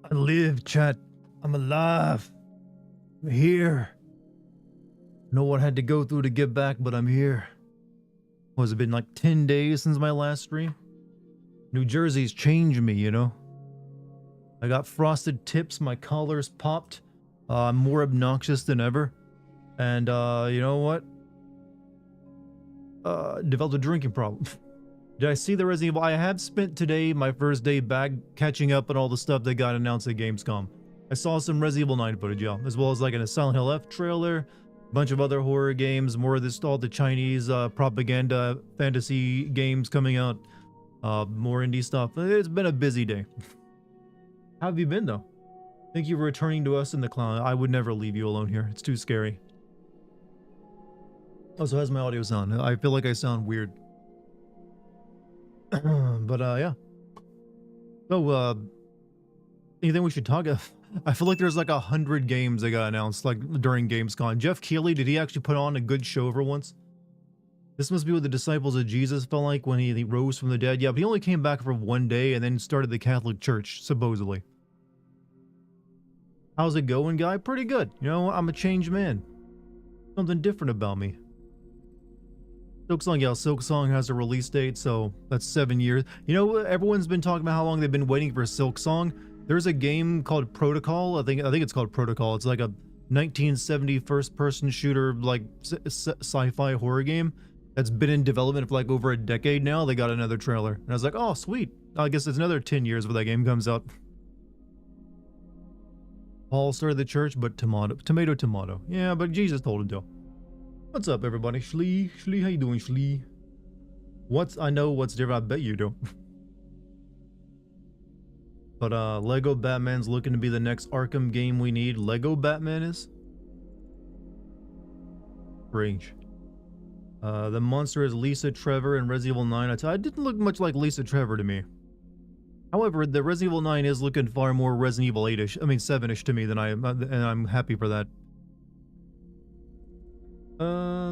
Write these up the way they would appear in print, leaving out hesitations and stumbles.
I live, chat. I'm alive. I'm here. Know what I had to go through to get back, but I'm here. Was it been like 10 days since my last stream? New Jersey's changed me, you know? I got frosted tips, my collar's popped. I'm more obnoxious than ever. And, you know what? Developed a drinking problem. Did I see the Resident Evil? I have spent today, my first day back, catching up on all the stuff that got announced at Gamescom. I saw some Resident Evil 9 footage, y'all, as well as like a Silent Hill F trailer, a bunch of other horror games, more of this, all the Chinese propaganda fantasy games coming out, more indie stuff. It's been a busy day. How have you been, though? Thank you for returning to us in the cloud. I would never leave you alone here. It's too scary. Oh, so how's my audio sound? I feel like I sound weird. But yeah. So anything we should talk of? I feel like there's like 100 games that got announced like during Gamescom. Jeff Keighley, did he actually put on a good show for once? This must be what the disciples of Jesus felt like when he rose from the dead. Yeah, but he only came back for one day and then started the Catholic Church, supposedly. How's it going, guy? Pretty good. You know, I'm a changed man. Something different about me. Silksong, yeah, Silksong has a release date, so that's 7 years. You know, everyone's been talking about how long they've been waiting for Silksong. There's a game called Protocol. I think it's called Protocol. It's like a 1970 first-person shooter, like sci-fi horror game that's been in development for like over a decade now. They got another trailer, and I was like, oh, sweet. I guess it's another 10 years before that game comes out. Paul started the church, but tomato. Yeah, but Jesus told him to. What's up, everybody? Shlee, how you doing, Shlee? I know what's different. I bet you do. But Lego Batman's looking to be the next Arkham game we need. Lego Batman is? Strange. The monster is Lisa Trevor in Resident Evil 9. I didn't look much like Lisa Trevor to me. However, the Resident Evil 9 is looking far more Resident Evil 8-ish. I mean 7-ish to me than I am, and I'm happy for that.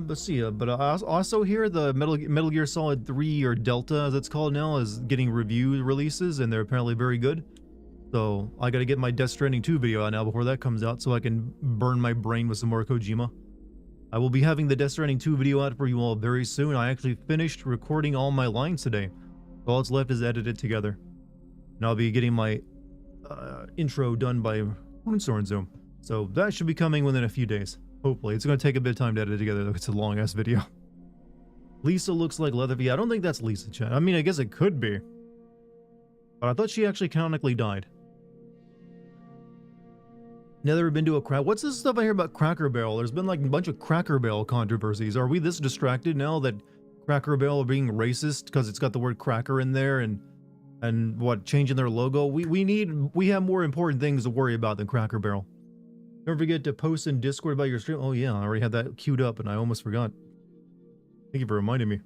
Let's see, but I also hear the Metal Gear Solid 3, or Delta as it's called now, is getting review releases, and they're apparently very good. So I gotta get my Death Stranding 2 video out now before that comes out so I can burn my brain with some more Kojima. I will be having the Death Stranding 2 video out for you all very soon. I actually finished recording all my lines today. All that's left is edit it together. And I'll be getting my intro done by Runestorm Zoom. So that should be coming within a few days. Hopefully. It's going to take a bit of time to edit it together, though. It's a long-ass video. Lisa looks like Leatherface. I don't think that's Lisa, chat. I mean, I guess it could be. But I thought she actually canonically died. Never been to a crack. What's this stuff I hear about Cracker Barrel? There's been like a bunch of Cracker Barrel controversies. Are we this distracted now that Cracker Barrel are being racist because it's got the word cracker in there and what, changing their logo? We have more important things to worry about than Cracker Barrel. Don't forget to post in Discord about your stream. Oh yeah, I already had that queued up and I almost forgot. Thank you for reminding me.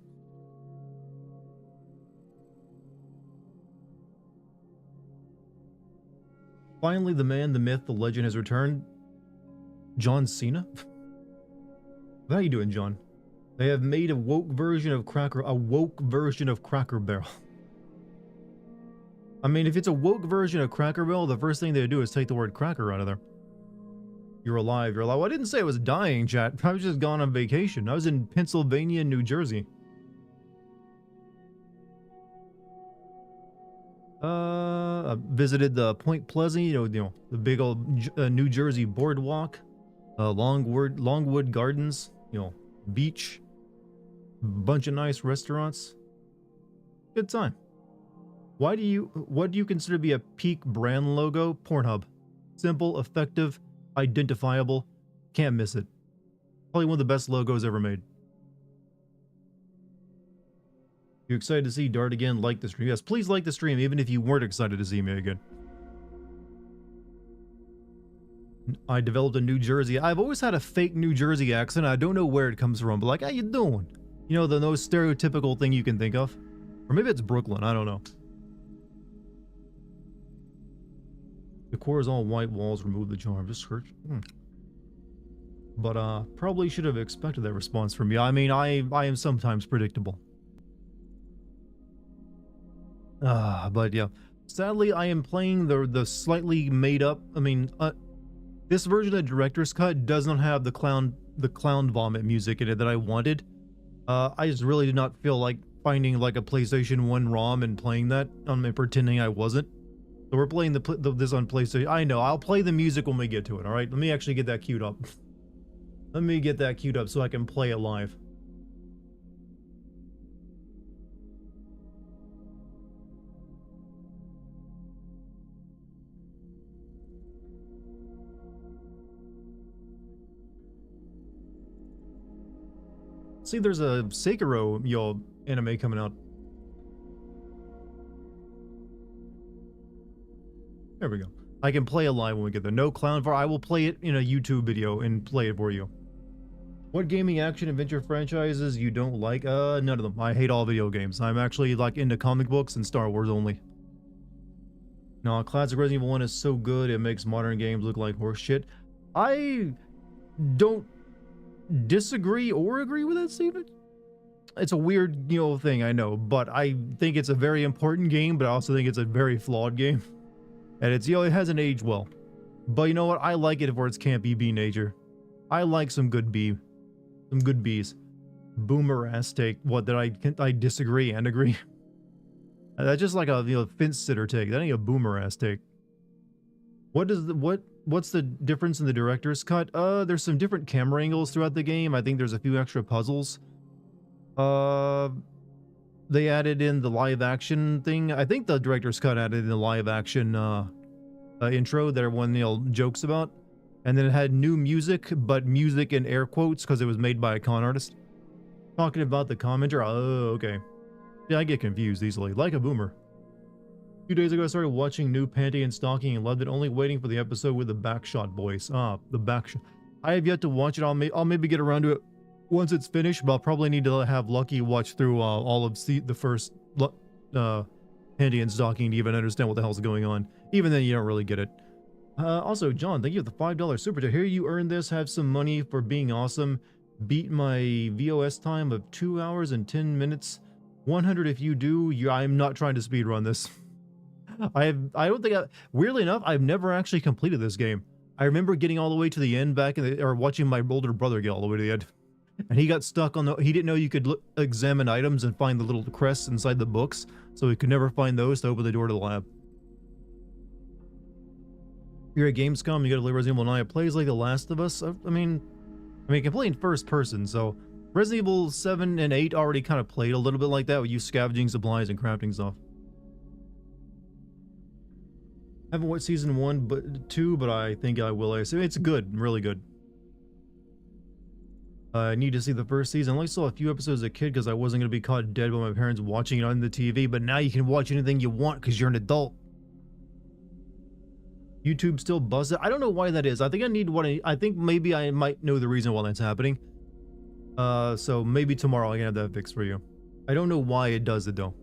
Finally, the man, the myth, the legend has returned. John Cena? How you doing, John? They have made a woke version of Cracker Barrel. I mean, if it's a woke version of Cracker Barrel, the first thing they do is take the word cracker out of there. You're alive. Well, I didn't say I was dying, chat. I was just gone on vacation. I was in Pennsylvania and New Jersey. I visited the Point Pleasant, you know, the big old New Jersey boardwalk, Longwood Gardens, you know, beach, bunch of nice restaurants. Good time. What do you consider to be a peak brand logo? Pornhub. Simple, effective, identifiable, can't miss it. Probably one of the best logos ever made. You excited to see Dartigan? Like the stream? Yes, please like the stream even if you weren't excited to see me again. I developed a New Jersey. I've always had a fake New Jersey accent. I don't know where it comes from, but like, how you doing? You know, the most stereotypical thing you can think of. Or maybe it's Brooklyn, I don't know. The core is all white walls, remove the charm. Just search. But probably should have expected that response from you. I mean, I am sometimes predictable. But yeah. Sadly, I am playing the slightly made up. I mean, this version of Director's Cut does not have the clown vomit music in it that I wanted. I just really did not feel like finding like a PlayStation 1 ROM and playing that and pretending I wasn't. So we're playing this on PlayStation. I know, I'll play the music when we get to it, all right? Let me actually get that queued up. Let me get that queued up so I can play it live. See, there's a Sekiro, anime coming out. There we go. I can play it live when we get there. No clown for. I will play it in a YouTube video and play it for you. What gaming action adventure franchises you don't like? None of them. I hate all video games. I'm actually like into comic books and Star Wars only. No, classic Resident Evil 1 is so good it makes modern games look like horse shit. I don't disagree or agree with that statement. It's a weird, thing, I know, but I think it's a very important game, but I also think it's a very flawed game. And it's, it hasn't aged well. But you know what? I like it for its campy B nature. I like some good B. Some good Bs. Boomer ass take. What, that I disagree and agree? That's just like a, fence sitter take. That ain't a boomer ass take. What's the difference in the director's cut? There's some different camera angles throughout the game. I think there's a few extra puzzles. They added in the live action thing. I think the director's cut added in the live action intro that everyone jokes about, and then it had new music, but music in air quotes because it was made by a con artist. Talking about the commenter. Oh, okay. Yeah, I get confused easily, like a boomer. A few days ago, I started watching New Panty and Stalking and loved it, only waiting for the episode with the backshot voice. The backshot. I have yet to watch it. I'll maybe get around to it once it's finished, but I'll probably need to have Lucky watch through all of the first Panty and Stalking to even understand what the hell's going on. Even then, you don't really get it. Also, John, thank you for the $5 super chat. Here, you earned this. Have some money for being awesome. Beat my VOS time of 2 hours and 10 minutes. 100 if you do. I'm not trying to speedrun this. I don't think weirdly enough, I've never actually completed this game. I remember getting all the way to the end or watching my older brother get all the way to the end. And he got stuck on he didn't know you could examine items and find the little crests inside the books, so he could never find those to open the door to the lab. You're at Gamescom, you gotta play Resident Evil 9. It plays like The Last of Us. I mean, it can play in first person, so Resident Evil 7 and 8 already kind of played a little bit like that with you scavenging supplies and crafting stuff. Haven't watched season 1 but 2, but I think I will. It's good, really good. I need to see the first season. I only saw a few episodes as a kid because I wasn't going to be caught dead by my parents watching it on the TV, but now you can watch anything you want because you're an adult. YouTube still buzzes. I don't know why that is. I think I think maybe I might know the reason why that's happening. So maybe tomorrow I can have that fixed for you. I don't know why it does it though.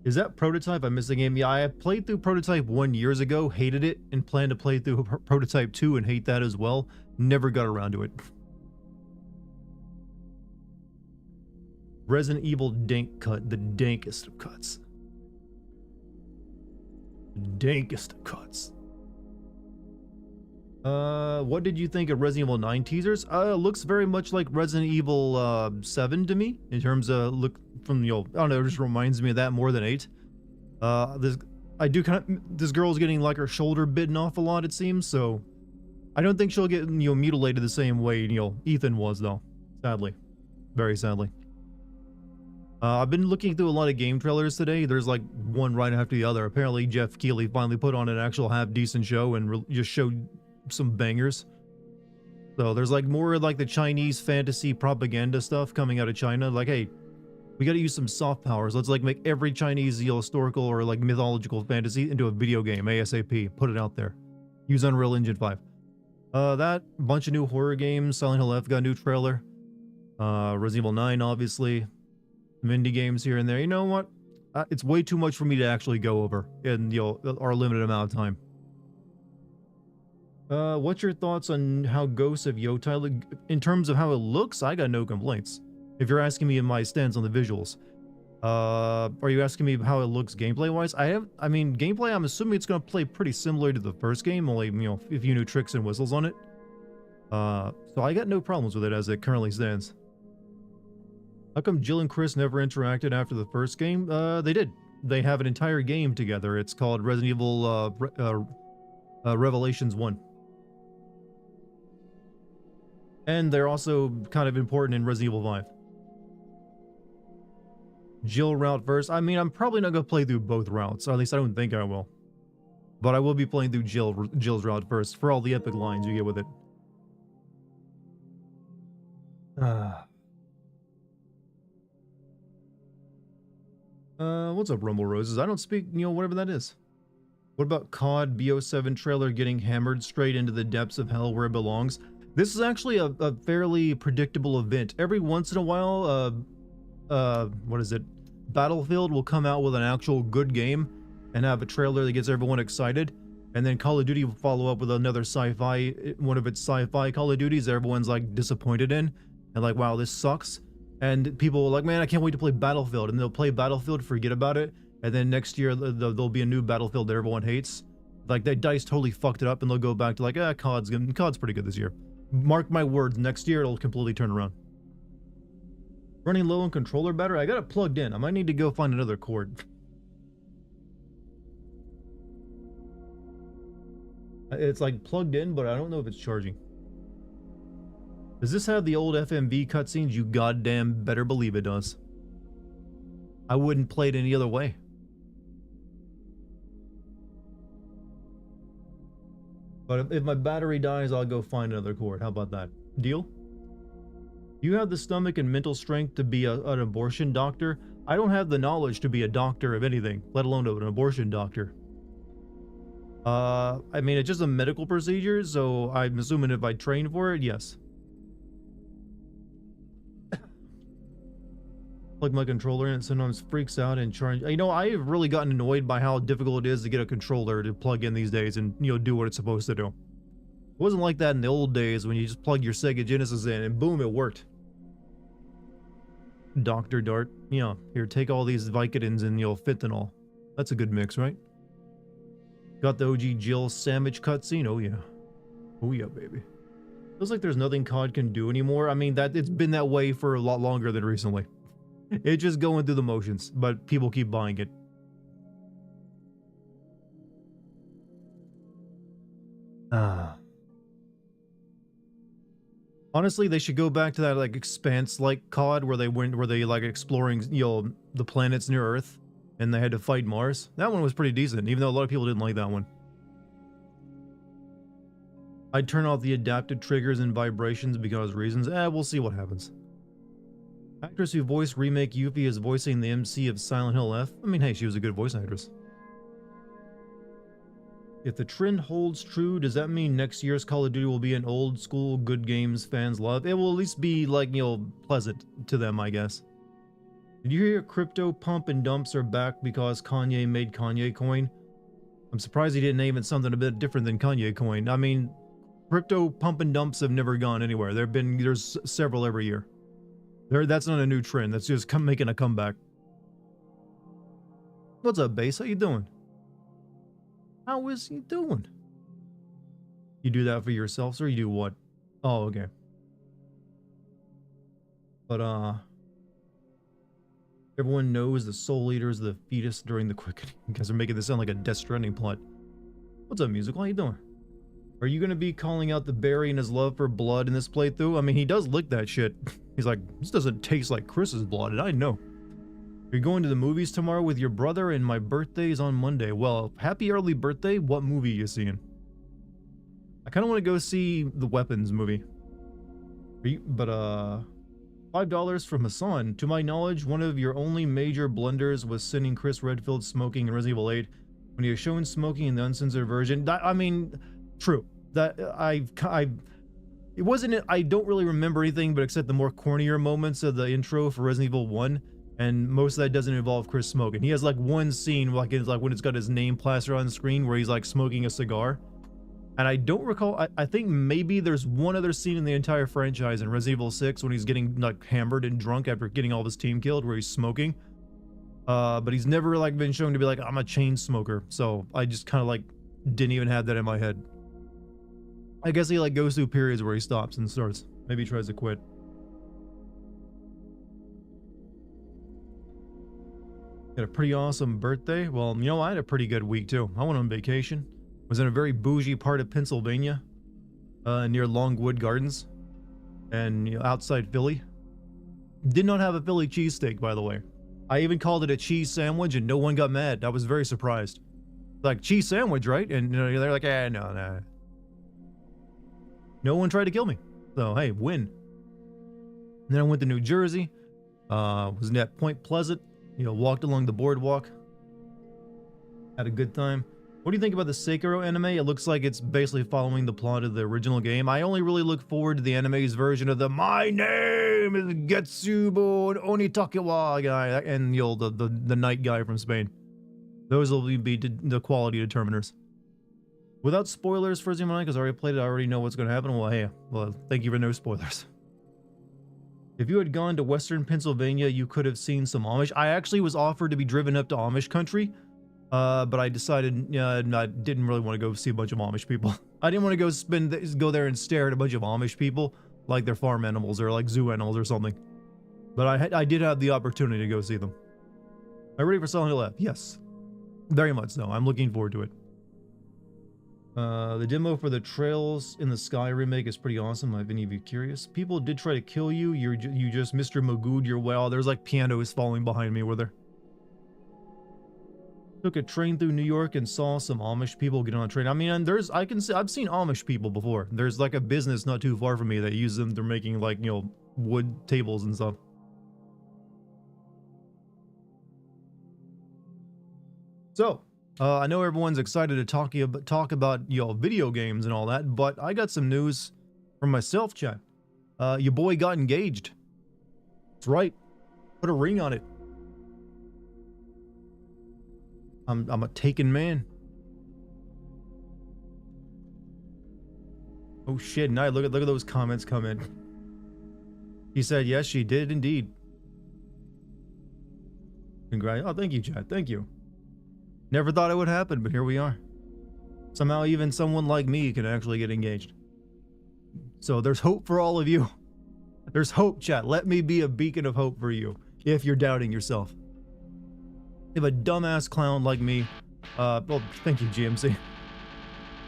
Is that Prototype? I missed the game. Yeah, I played through Prototype 1 years ago, hated it, and planned to play through Prototype 2 and hate that as well. Never got around to it. Resident Evil dank cut, the dankest of cuts. Dankest of cuts. What did you think of Resident Evil 9 teasers? Looks very much like Resident Evil 7 to me in terms of look from I don't know, it just reminds me of that more than 8. This girl's getting like her shoulder bitten off a lot, it seems, so I don't think she'll get mutilated the same way Ethan was though. Sadly, very sadly. I've been looking through a lot of game trailers today. There's like one right after the other. Apparently Jeff Keighley finally put on an actual half decent show and just showed some bangers. So there's like more like the Chinese fantasy propaganda stuff coming out of China. Like, hey, we got to use some soft powers. Let's like make every Chinese historical or like mythological fantasy into a video game ASAP. Put it out there. Use Unreal Engine 5. That bunch of new horror games. Silent Hill F got a new trailer. Resident Evil 9 obviously. Some indie games here and there. You know what? It's way too much for me to actually go over in our limited amount of time. What's your thoughts on how Ghosts of Yotei in terms of how it looks? I got no complaints. If you're asking me my stance on the visuals, Are you asking me how it looks gameplay-wise? I mean, gameplay, I'm assuming it's gonna play pretty similar to the first game, only, you know, a few new tricks and whistles on it. So I got no problems with it as it currently stands. How come Jill and Chris never interacted after the first game? They did. They have an entire game together. It's called Resident Evil, Revelations 1. And they're also kind of important in Resident Evil 5. Jill route first. I mean, I'm probably not going to play through both routes. Or at least I don't think I will. But I will be playing through Jill's route first for all the epic lines you get with it. What's up, Rumble Roses? I don't speak, you know, whatever that is. What about COD BO7 trailer getting hammered straight into the depths of hell where it belongs? This is actually a fairly predictable event. Every once in a while, what is it? Battlefield will come out with an actual good game and have a trailer that gets everyone excited. And then Call of Duty will follow up with another sci-fi, one of its sci-fi Call of Duties everyone's like disappointed in. And like, wow, this sucks. And people are like, man, I can't wait to play Battlefield. And they'll play Battlefield, forget about it. And then next year, there'll be a new Battlefield that everyone hates. Like, that DICE totally fucked it up, and they'll go back to like, COD's pretty good this year. Mark my words, next year it'll completely turn around. Running low on controller battery? I got it plugged in. I might need to go find another cord. It's like plugged in, but I don't know if it's charging. Does this have the old FMV cutscenes? You goddamn better believe it does. I wouldn't play it any other way. But if my battery dies, I'll go find another cord. How about that? Deal? You have the stomach and mental strength to be an abortion doctor. I don't have the knowledge to be a doctor of anything, let alone an abortion doctor. I mean, it's just a medical procedure, so I'm assuming if I train for it, yes. Plug my controller in, it sometimes freaks out and charge. You know, I have really gotten annoyed by how difficult it is to get a controller to plug in these days and, you know, do what it's supposed to do. It wasn't like that in the old days when you just plug your Sega Genesis in and boom, it worked. Dr. Dart, yeah, here, take all these Vicodins and you'll fentanyl. That's a good mix, right? Got the OG Jill sandwich cutscene. Oh yeah. Oh yeah, baby. Feels like there's nothing COD can do anymore. I mean, that it's been that way for a lot longer than recently. It's just going through the motions, but people keep buying it. Honestly, they should go back to that like Expanse-like COD where they like exploring, you know, the planets near Earth, and they had to fight Mars. That one was pretty decent, even though a lot of people didn't like that one. I'd turn off the adapted triggers and vibrations because reasons. We'll see what happens. Actress who voiced remake Yuffie is voicing the MC of Silent Hill F. I mean, hey, she was a good voice actress. If the trend holds true, does that mean next year's Call of Duty will be an old school, good games fans love? It will at least be, like, you know, pleasant to them, I guess. Did you hear crypto pump and dumps are back because Kanye made Kanye coin? I'm surprised he didn't name it something a bit different than Kanye coin. I mean, crypto pump and dumps have never gone anywhere. There's several every year. That's not a new trend. That's just making a comeback. What's up, Base? How you doing? How is he doing? You do that for yourselves, or you do what? Oh, okay. But, everyone knows the Soul Eater is the fetus during the quickening. You guys are making this sound like a Death Stranding plot. What's up, Musical? How you doing? Are you gonna be calling out the Barry and his love for blood in this playthrough? I mean, he does lick that shit. He's like, this doesn't taste like Chris's blood, and I know. You're going to the movies tomorrow with your brother, and my birthday's on Monday. Well, happy early birthday. What movie are you seeing? I kind of want to go see the Weapons movie. But, $5 from Hassan. To my knowledge, one of your only major blunders was sending Chris Redfield smoking in Resident Evil 8 when he was shown smoking in the uncensored version. I mean, true. That it wasn't. I don't really remember anything, but except the more cornier moments of the intro for Resident Evil 1, and most of that doesn't involve Chris smoking. He has like one scene, like it's like when it's got his name plastered on the screen, where he's like smoking a cigar. And I don't recall. I think maybe there's one other scene in the entire franchise in Resident Evil 6 when he's getting like hammered and drunk after getting all of his team killed, where he's smoking. But he's never like been shown to be like, I'm a chain smoker. So I just kind of like didn't even have that in my head. I guess he like goes through periods where he stops and starts. Maybe he tries to quit. Had a pretty awesome birthday. Well, you know, I had a pretty good week too. I went on vacation. Was in a very bougie part of Pennsylvania, near Longwood Gardens, and you know, outside Philly. Did not have a Philly cheesesteak, by the way. I even called it a cheese sandwich, and no one got mad. I was very surprised. Like, cheese sandwich, right? And you know, they're like, no. No one tried to kill me. So hey, win. And then I went to New Jersey. Was at Point Pleasant. You know, walked along the boardwalk. Had a good time. What do you think about the Sekiro anime? It looks like it's basically following the plot of the original game. I only really look forward to the anime's version of the "My name is Getsubo Onitakewa" guy and you know, the knight guy from Spain. Those will be the quality determiners. Without spoilers for Zero because I already played it, I already know what's going to happen. Well, hey, well, thank you for no spoilers. If you had gone to Western Pennsylvania, you could have seen some Amish. I actually was offered to be driven up to Amish country. But I decided I didn't really want to go see a bunch of Amish people. I didn't want to go there and stare at a bunch of Amish people like they're farm animals or like zoo animals or something. But I did have the opportunity to go see them. Am I ready for Silent Hill F? Yes, very much so. I'm looking forward to it. The demo for the Trails in the Sky remake is pretty awesome. If any of you curious, people did try to kill you. You just Mr. Magooed your way. There's like pianos falling behind me. Were there? Took a train through New York and saw some Amish people get on a train. I mean, and I've seen Amish people before. There's like a business not too far from me that uses them. They're making like, you know, wood tables and stuff. So, I know everyone's excited to talk about, you know, video games and all that, but I got some news from myself, chat. Your boy got engaged. That's right. Put a ring on it. I'm a taken man. Oh shit, now look at those comments come in. He said, yes, she did indeed. Congrats. Oh, thank you, Chad. Thank you. Never thought it would happen, but here we are. Somehow even someone like me can actually get engaged. So there's hope for all of you. There's hope, chat. Let me be a beacon of hope for you if you're doubting yourself. If a dumbass clown like me, well, thank you, GMC.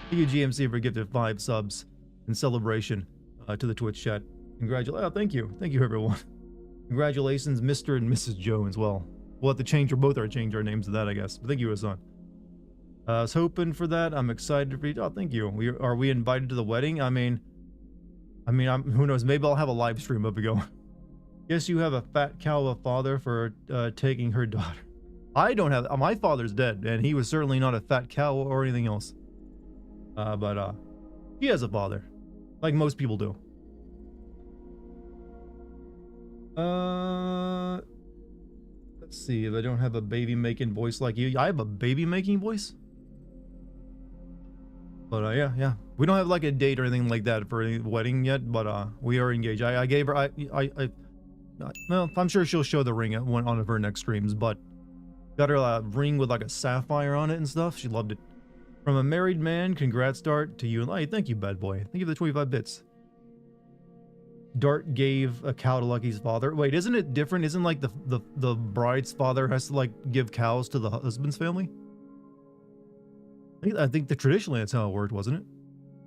Thank you, GMC, for gifted 5 subs in celebration to the Twitch chat. Congratulations. Oh, thank you. Thank you, everyone. Congratulations, Mr. and Mrs. Joe as well. We'll have to change, or both change our names to that, I guess. But thank you, Hassan. I was hoping for that. I'm excited for you. Oh, thank you. Are we invited to the wedding? I mean, who knows? Maybe I'll have a live stream up and go. Guess you have a fat cow of a father for taking her daughter. I don't have. My father's dead, and he was certainly not a fat cow or anything else. But he has a father, like most people do. Let's see if I don't have a baby making voice like you. I have a baby making voice. But yeah. We don't have like a date or anything like that for any wedding yet, but we are engaged. I gave her. Well, I'm sure she'll show the ring at one of her next streams, but. Got her a ring with like a sapphire on it and stuff. She loved it. From a married man, congrats, Dart, to you and hey, thank you, bad boy. Thank you for the 25 bits. Dart gave a cow to Lucky's father. Wait, isn't it different? Isn't like the bride's father has to like give cows to the husband's family? I think that traditionally that's how it worked, wasn't it?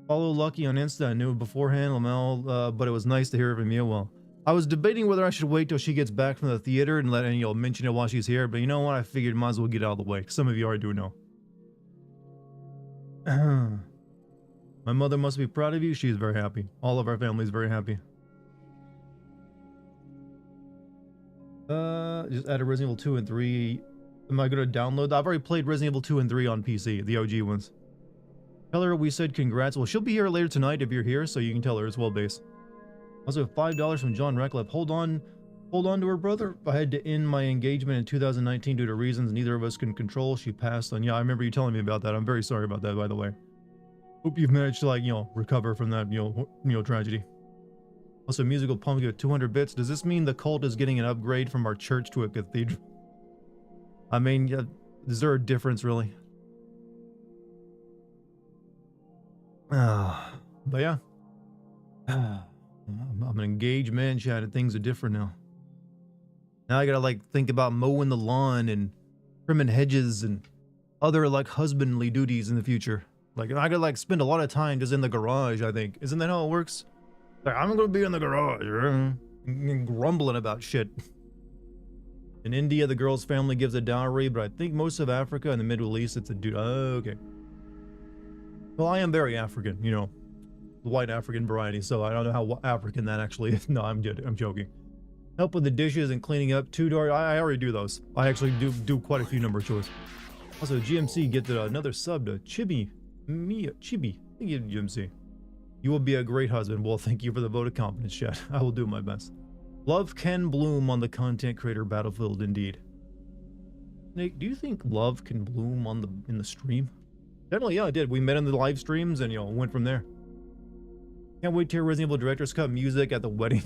Follow Lucky on Insta. I knew it beforehand, Lamel, but it was nice to hear from you. Well, I was debating whether I should wait till she gets back from the theater and let you know, mention it while she's here, but you know what? I figured might as well get out of the way. Some of you already do know. My mother must be proud of you. She's very happy. All of our family is very happy. Just added Resident Evil 2 and 3. Am I going to download? I've already played Resident Evil 2 and 3 on PC, the OG ones. Tell her we said congrats. Well, she'll be here later tonight if you're here, so you can tell her as well, base. Also, $5 from John Reckliff. Hold on to her, brother. I had to end my engagement in 2019 due to reasons neither of us can control. She passed on. Yeah, I remember you telling me about that. I'm very sorry about that, by the way. Hope you've managed to, like, you know, recover from that, you know, tragedy. Also, Musical Pumpkin with 200 bits. Does this mean the cult is getting an upgrade from our church to a cathedral? I mean, yeah, is there a difference really? But yeah. I'm an engaged man, Chad, and things are different now. Now I gotta like think about mowing the lawn and trimming hedges and other like husbandly duties in the future. Like I gotta like spend a lot of time just in the garage, I think. Isn't that how it works? Like I'm gonna be in the garage, grumbling about shit. In India, the girl's family gives a dowry, but I think most of Africa and the Middle East, it's a dude. Oh, okay. Well, I am very African, you know, the white African variety, so I don't know how African that actually is. No, I'm joking. Help with the dishes and cleaning up too, Dar. I already do those. I actually do quite a few number of chores. Also, GMC get another sub to Chibi. Thank you, GMC. You will be a great husband. Well, thank you for the vote of confidence, chat. I will do my best. Love can bloom on the content creator battlefield, indeed. Nate, do you think love can bloom on in the stream? Definitely, yeah, I did. We met in the live streams and, you know, went from there. Can't wait to hear Resident Evil Director's Cut music at the wedding.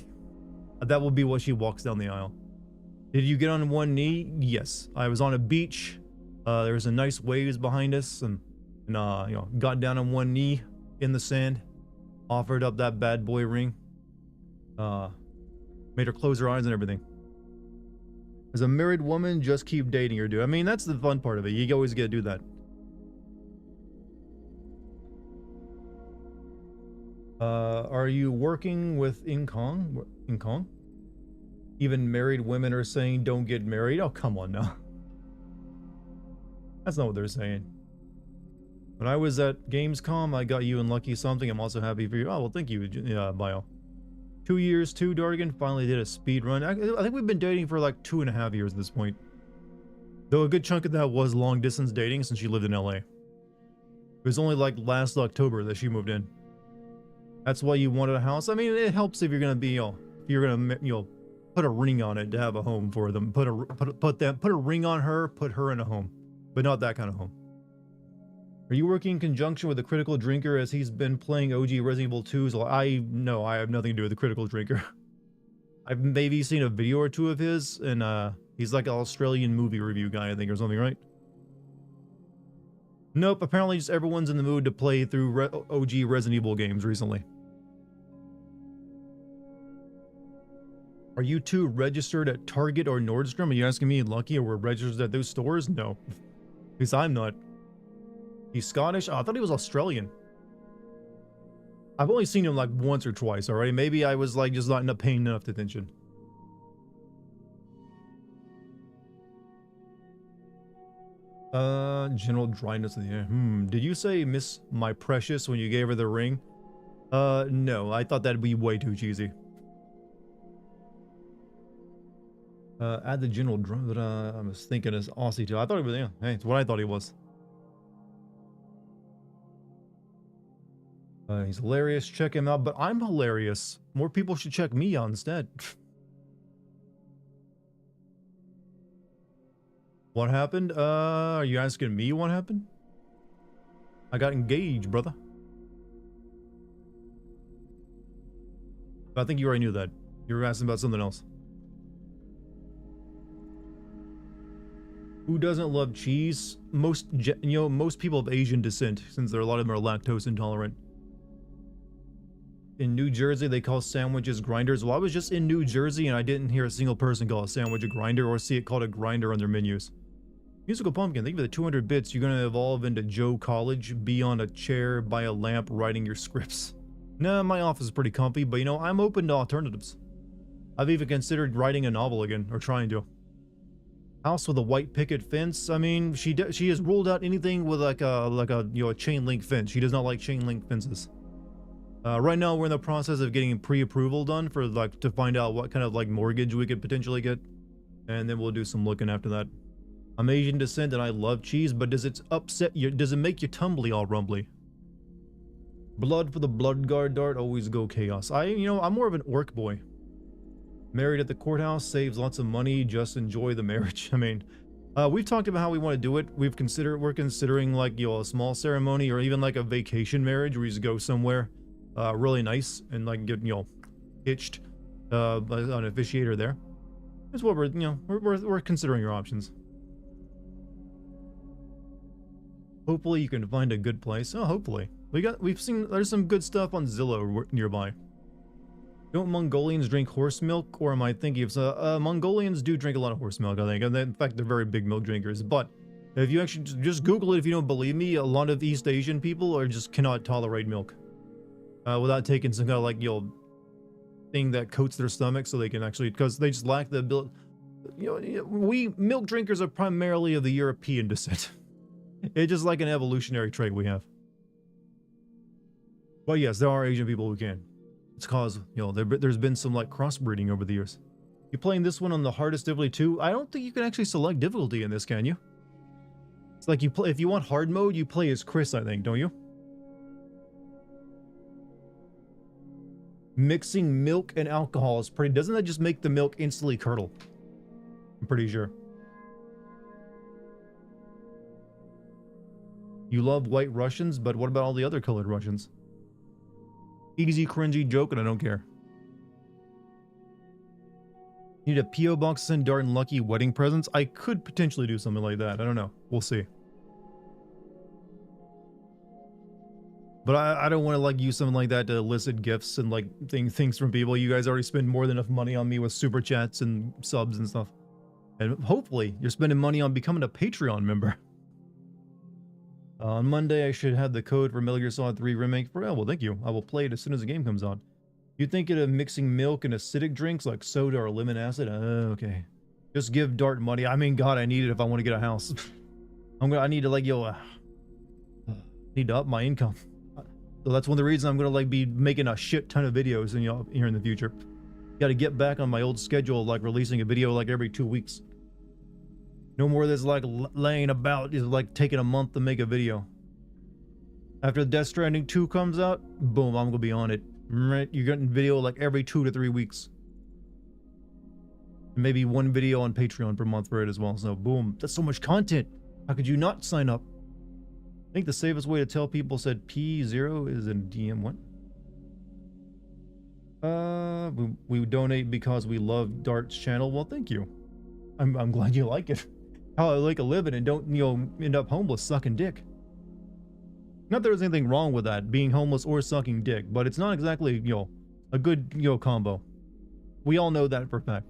That will be what she walks down the aisle. Did you get on one knee? Yes. I was on a beach. There was a nice waves behind us and you know, got down on one knee in the sand. Offered up that bad boy ring. Made her close her eyes and everything. As a married woman, just keep dating her, dude. I mean, that's the fun part of it. You always get to do that. Are you working with Kong? Even married women are saying don't get married. Oh, come on now. That's not what they're saying. When I was at Gamescom, I got you and Lucky something. I'm also happy for you. Oh, well, thank you, Bio. 2 years too, Dartigan. Finally did a speed run. I think we've been dating for like 2.5 years at this point. Though a good chunk of that was long distance dating since she lived in LA. It was only like last October that she moved in. That's why you wanted a house. I mean, it helps if you're gonna be, you know, if you're gonna, you know, put a ring on it to have a home for them. Put a ring on her, put her in a home, but not that kind of home. Are you working in conjunction with the Critical Drinker as he's been playing OG Resident Evil 2? So I have nothing to do with the Critical Drinker. I've maybe seen a video or two of his, and he's like an Australian movie review guy, I think, or something, right? Nope, apparently just everyone's in the mood to play through OG Resident Evil games recently. Are you two registered at Target or Nordstrom? Are you asking me, Lucky, or we're registered at those stores? No. At least I'm not. He's Scottish? Oh, I thought he was Australian. I've only seen him like once or twice, alright? Maybe I was like just not paying enough attention. General dryness of the air. Did you say Miss My Precious when you gave her the ring? No, I thought that'd be way too cheesy. Add the general drum, but I was thinking as Aussie too. I thought he was, yeah, hey, it's what I thought he was. He's hilarious. Check him out, but I'm hilarious. More people should check me out instead. What happened? Are you asking me what happened? I got engaged, brother. I think you already knew that. You were asking about something else. Who doesn't love cheese? Most people of Asian descent, since a lot of them are lactose intolerant. In New Jersey, they call sandwiches grinders. Well, I was just in New Jersey and I didn't hear a single person call a sandwich a grinder or see it called a grinder on their menus. Musical Pumpkin, thank you for the 200 bits. You're gonna evolve into Joe College, be on a chair by a lamp writing your scripts. Nah, my office is pretty comfy, but you know, I'm open to alternatives. I've even considered writing a novel again, or trying to. House with a white picket fence. I mean, she has ruled out anything with like a chain link fence. She does not like chain link fences. Right now we're in the process of getting pre-approval done for like to find out what kind of like mortgage we could potentially get, and then we'll do some looking after that. I'm Asian descent and I love cheese, but does it upset you? Does it make you tumbly all rumbly? Blood for the blood guard, Dart. Always go chaos. I'm more of an orc boy. Married at the courthouse, saves lots of money. Just enjoy the marriage. I mean, we've talked about how we want to do it. We're considering like a small ceremony or even like a vacation marriage where you just go somewhere really nice and like get hitched an officiator there. That's what we're considering our options. Hopefully you can find a good place. Oh, hopefully. We've seen, there's some good stuff on Zillow nearby. Don't Mongolians drink horse milk, or am I thinking of Mongolians do drink a lot of horse milk, I think, and in fact they're very big milk drinkers. But if you actually just Google it, if you don't believe me, a lot of East Asian people are just cannot tolerate milk without taking some kind of like thing that coats their stomach, so they can actually, because they just lack the ability. We milk drinkers are primarily of the European descent. It's just like an evolutionary trait we have. But yes, there are Asian people who can. It's cause, there's been some like crossbreeding over the years. You playing this one on the hardest difficulty too? I don't think you can actually select difficulty in this, can you? It's like you play, if you want hard mode, you play as Chris, I think, don't you? Mixing milk and alcohol is pretty, doesn't that just make the milk instantly curdle? I'm pretty sure. You love white Russians, but what about all the other colored Russians? Easy, cringy joke, and I don't care. Need a P.O. box to send Dart and Lucky wedding presents? I could potentially do something like that. I don't know. We'll see. But I don't want to like use something like that to elicit gifts and like things from people. You guys already spend more than enough money on me with super chats and subs and stuff. And hopefully you're spending money on becoming a Patreon member. On Monday, I should have the code for Metal Gear Solid 3 Remake. Well, thank you. I will play it as soon as the game comes on. You thinking of mixing milk and acidic drinks like soda or lemon acid? Okay. Just give Dart money. I mean, God, I need it if I want to get a house. I need to like, need to up my income. So that's one of the reasons I'm going to like be making a shit ton of videos here in the future. Got to get back on my old schedule, like releasing a video like every 2 weeks. No more of this like laying about, is like taking a month to make a video. After Death Stranding 2 comes out, boom, I'm gonna be on it. Right? You're getting video like every 2 to 3 weeks. Maybe one video on Patreon per month for it as well. So boom, that's so much content. How could you not sign up? I think the safest way to tell people said P0 is in DM1. We donate because we love Dart's channel. Well, thank you. I'm glad you like it. How I like a living and don't, end up homeless sucking dick. Not that there's anything wrong with that, being homeless or sucking dick, but it's not exactly, a good, combo. We all know that for a fact.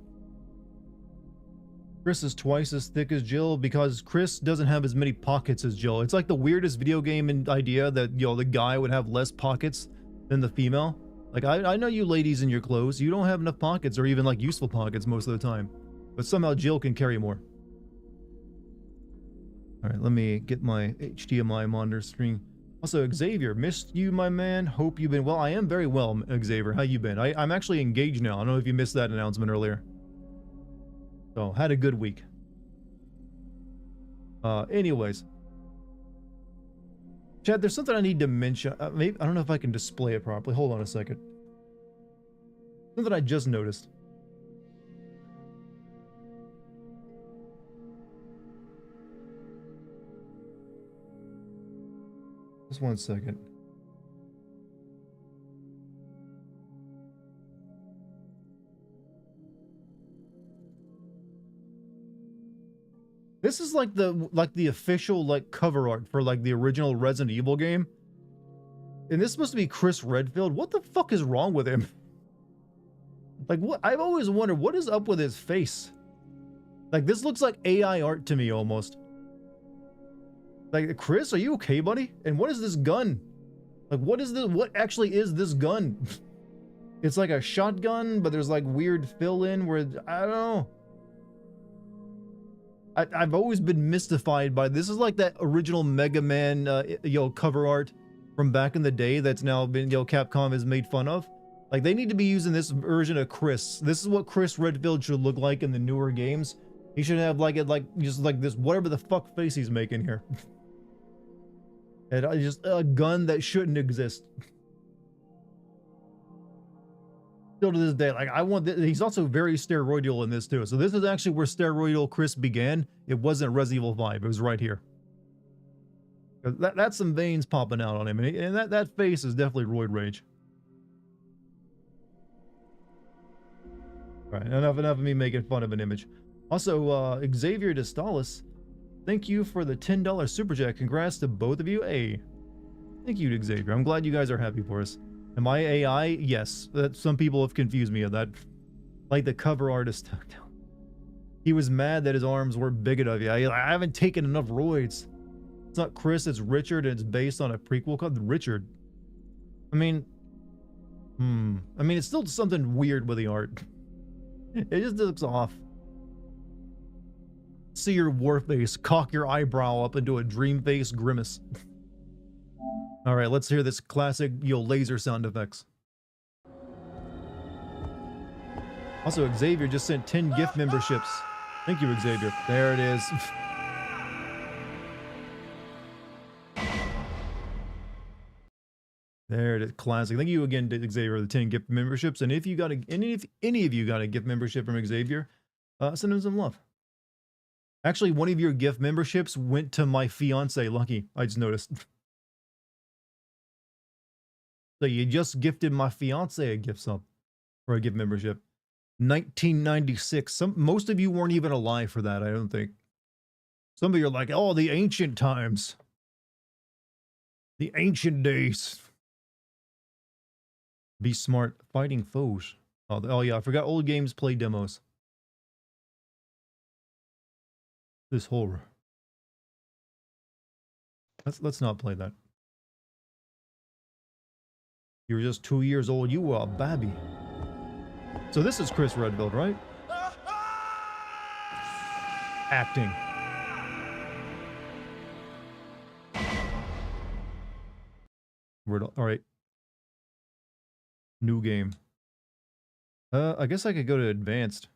Chris is twice as thick as Jill because Chris doesn't have as many pockets as Jill. It's like the weirdest video game idea that, the guy would have less pockets than the female. Like, I know you ladies in your clothes, you don't have enough pockets or even like useful pockets most of the time. But somehow Jill can carry more. Alright, let me get my HDMI monitor screen. Also, Xavier, missed you, my man. Hope you've been well. I am very well, Xavier. How you been? I'm actually engaged now. I don't know if you missed that announcement earlier. So, had a good week. Anyways. Chad, there's something I need to mention. Maybe, I don't know if I can display it properly. Hold on a second. Something I just noticed. Just one second. This is like the official like cover art for like the original Resident Evil game. And this is supposed to be Chris Redfield. What the fuck is wrong with him? Like, what? I've always wondered what is up with his face. Like, this looks like AI art to me almost. Like, Chris, are you okay, buddy? And what is this gun? Like, what is this? What actually is this gun? It's like a shotgun, but there's like weird fill-in where, I don't know. I've always been mystified by this. Is like that original Mega Man, cover art from back in the day that's now been, Capcom has made fun of. Like, they need to be using this version of Chris. This is what Chris Redfield should look like in the newer games. He should have like just like this whatever the fuck face he's making here. And just a gun that shouldn't exist. Still to this day, like, I want he's also very steroidal in this too. So this is actually where steroidal Chris began. It wasn't Resident Evil 5. It was right here. That's some veins popping out on him, and that face is definitely roid rage. All right, enough of me making fun of an image. Also, Xavier Destalis, Thank you for the $10 super chat. Congrats to both of you. Hey, thank you to Xavier. I'm glad you guys are happy for us. Am I AI? Yes. That some people have confused me of that. Like the cover artist. He was mad that his arms were big enough. Yeah, I haven't taken enough roids. It's not Chris, it's Richard, and it's based on a prequel called Richard. I mean, it's still something weird with the art. It just looks off. See your war face, cock your eyebrow up into a dream face grimace. All right, let's hear this classic, laser sound effects. Also, Xavier just sent 10 gift memberships. Thank you, Xavier. There it is. There it is, classic. Thank you again to Xavier for the 10 gift memberships. And if you got if any of you got a gift membership from Xavier, send him some love. Actually, one of your gift memberships went to my fiance, Lucky. I just noticed. So you just gifted my fiance a gift sub or a gift membership. 1996. Most of you weren't even alive for that, I don't think. Some of you are like, oh, the ancient times. The ancient days. Be smart. Fighting foes. Oh yeah, I forgot old games play demos. This horror. Let's not play that. You were just 2 years old. You were a baby. So this is Chris Redfield, right? Acting. All right. New game. I guess I could go to advanced.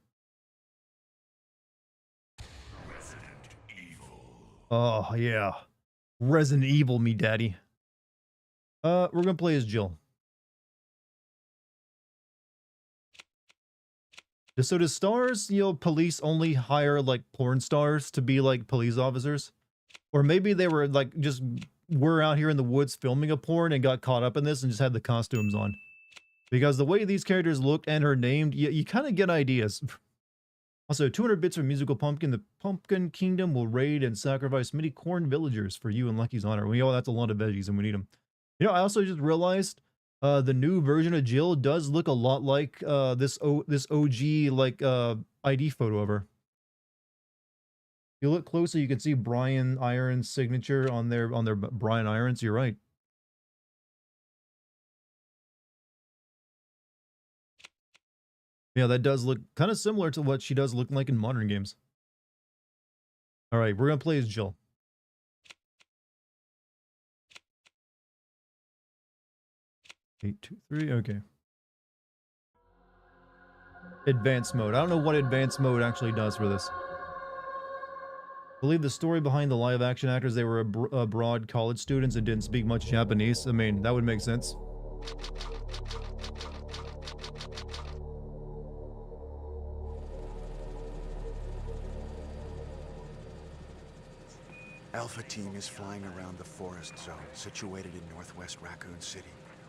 Oh, yeah. Resident Evil me, daddy. We're gonna play as Jill. So does stars, police only hire, like, porn stars to be, like, police officers? Or maybe they were, like, were out here in the woods filming a porn and got caught up in this and just had the costumes on. Because the way these characters look and are named, you kind of get ideas. Also, 200 bits from Musical Pumpkin. The Pumpkin Kingdom will raid and sacrifice many corn villagers for you and Lucky's honor. That's a lot of veggies and we need them. I also just realized the new version of Jill does look a lot like this OG like ID photo of her. If you look closer, you can see Brian Irons' signature on their Brian Irons. You're right. Yeah, that does look kind of similar to what she does look like in modern games. All right, we're gonna play as Jill. 8, 2, 3. Okay. Advanced mode. I don't know what advanced mode actually does for this. I believe the story behind the live action actors, they were abroad college students and didn't speak much Japanese. I mean, that would make sense. Alpha Team is flying around the forest zone situated in northwest Raccoon City,